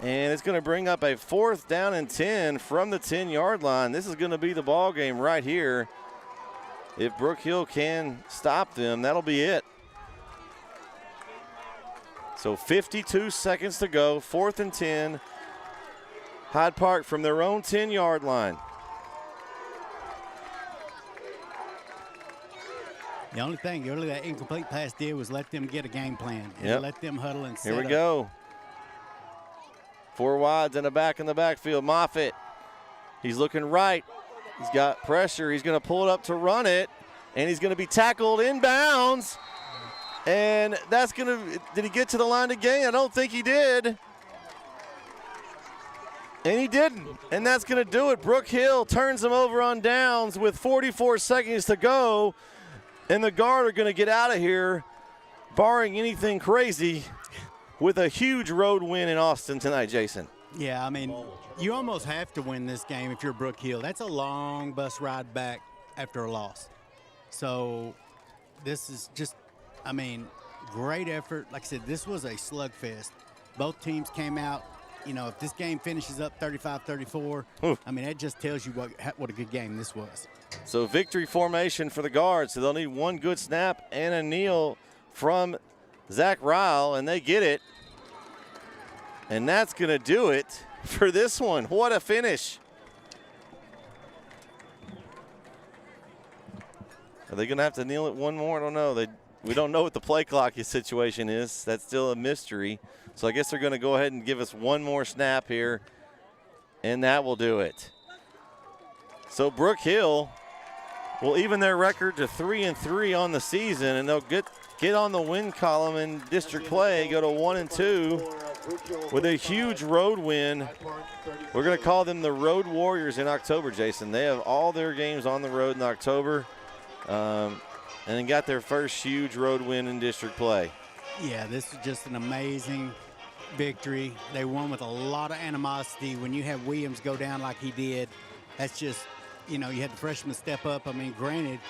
And it's going to bring up a 4th down and 10 from the 10-yard line. This is going to be the ball game right here. If Brook Hill can stop them, that'll be it. So 52 seconds to go, 4th and 10. Hyde Park from their own 10-yard line. The only thing that incomplete pass did was let them get a game plan and let them huddle and set Here we up. go. 4 wides and a back in the backfield. Moffitt, he's looking right. He's got pressure. He's going to pull it up to run it, and he's going to be tackled inbounds. And that's going to – did he get to the line to gain? I don't think he did. And he didn't. And that's going to do it. Brook Hill turns him over on downs with 44 seconds to go. And the guard are going to get out of here, barring anything crazy, with a huge road win in Austin tonight, Jason. Yeah, I mean, you almost have to win this game if you're Brook Hill. That's a long bus ride back after a loss. So this is just, I mean, great effort. Like I said, this was a slugfest. Both teams came out. You know, if this game finishes up 35-34, I mean, that just tells you what a good game this was. So victory formation for the guards. So they'll need one good snap and a kneel from Zach Ryle, and they get it. And that's going to do it for this one. What a finish. Are they going to have to kneel it one more? I don't know. We don't know what the play clock situation is. That's still a mystery. So I guess they're going to go ahead and give us one more snap here, and that will do it. So Brook Hill will even their record to 3-3 on the season, and they'll get on the win column in district play, go to 1-2 with a huge road win. We're going to call them the Road Warriors in October, Jason. They have all their games on the road in October, and then got their first huge road win in district play. Yeah, this is just an amazing victory. They won with a lot of animosity. When you have Williams go down like he did, that's just, you know, you had the freshman step up. I mean, granted,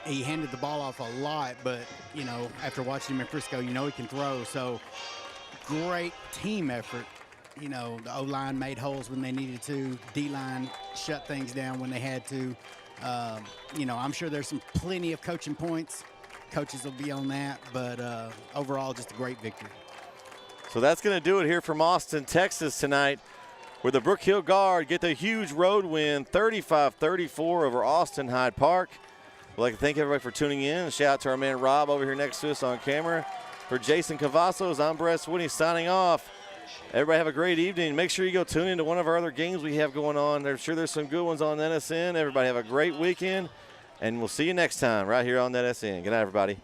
he handed the ball off a lot, but, you know, after watching him in Frisco, you know he can throw. So great team effort. You know, the O-line made holes when they needed to. D-line shut things down when they had to. You know, I'm sure there's plenty of coaching points. Coaches will be on that, but overall, just a great victory. So that's going to do it here from Austin, Texas tonight, where the Brook Hill Guard get the huge road win, 35-34 over Austin Hyde Park. We'd like to thank everybody for tuning in. Shout out to our man Rob over here next to us on camera. For Jason Cavazos, I'm Brett Sweeney signing off. Everybody have a great evening. Make sure you go tune into one of our other games we have going on. I'm sure there's some good ones on NSN. Everybody have a great weekend, and we'll see you next time right here on NSN. Good night, everybody.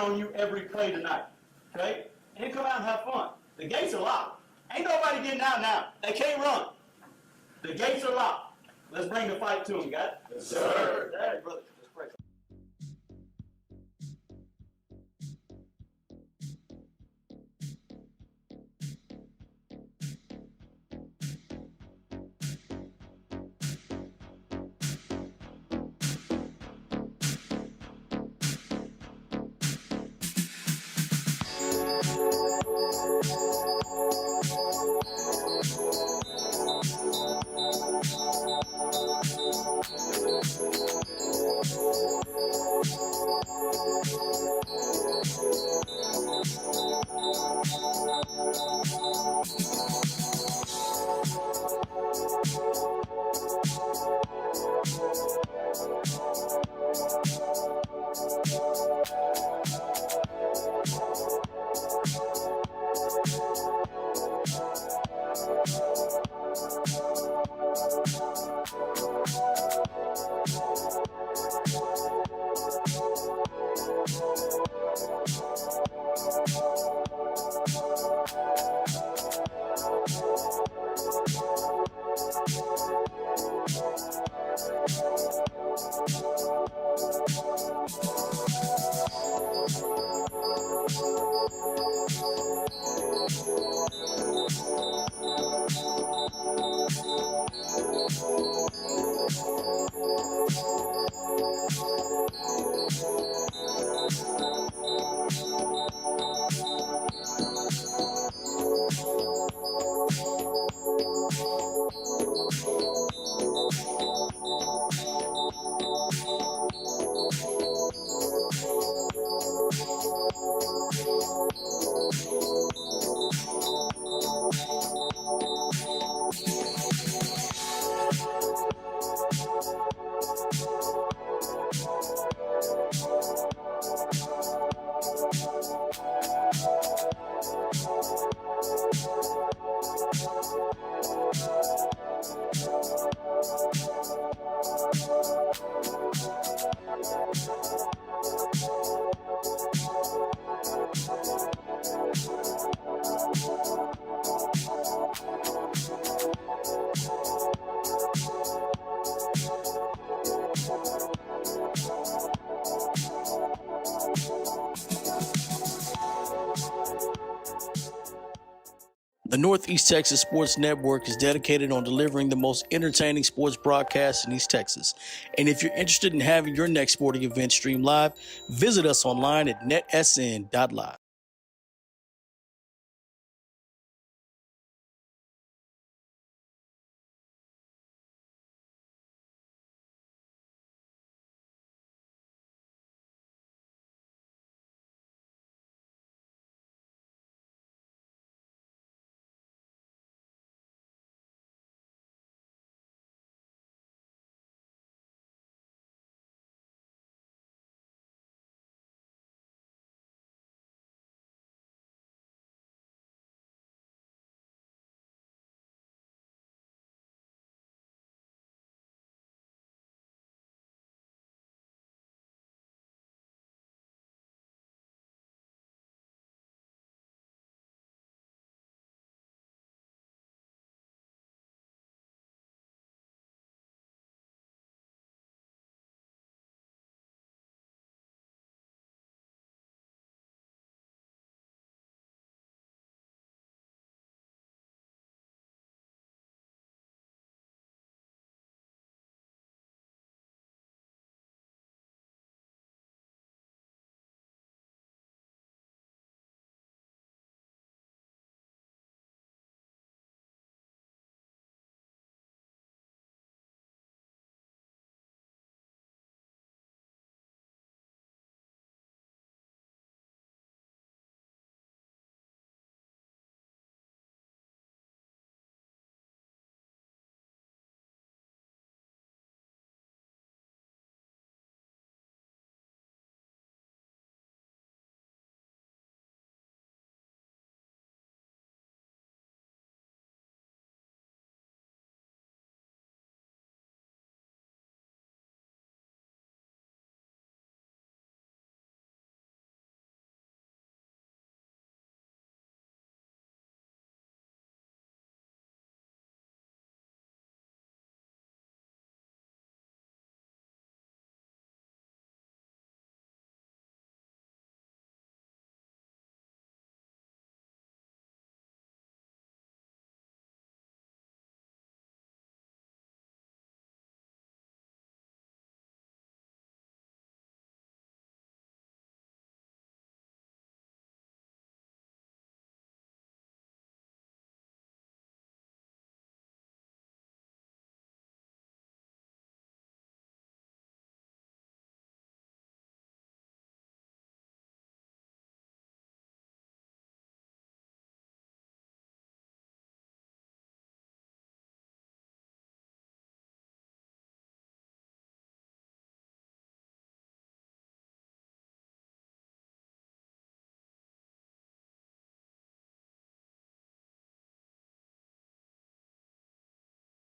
on you every play tonight, okay? And then come out and have fun. The gates are locked. Ain't nobody getting out now. They can't run. The gates are locked. Let's bring the fight to them, guys. Yes, sir. All right, brother. Let's pray. The Northeast Texas Sports Network is dedicated on delivering the most entertaining sports broadcasts in East Texas. And if you're interested in having your next sporting event streamed live, visit us online at netsn.live.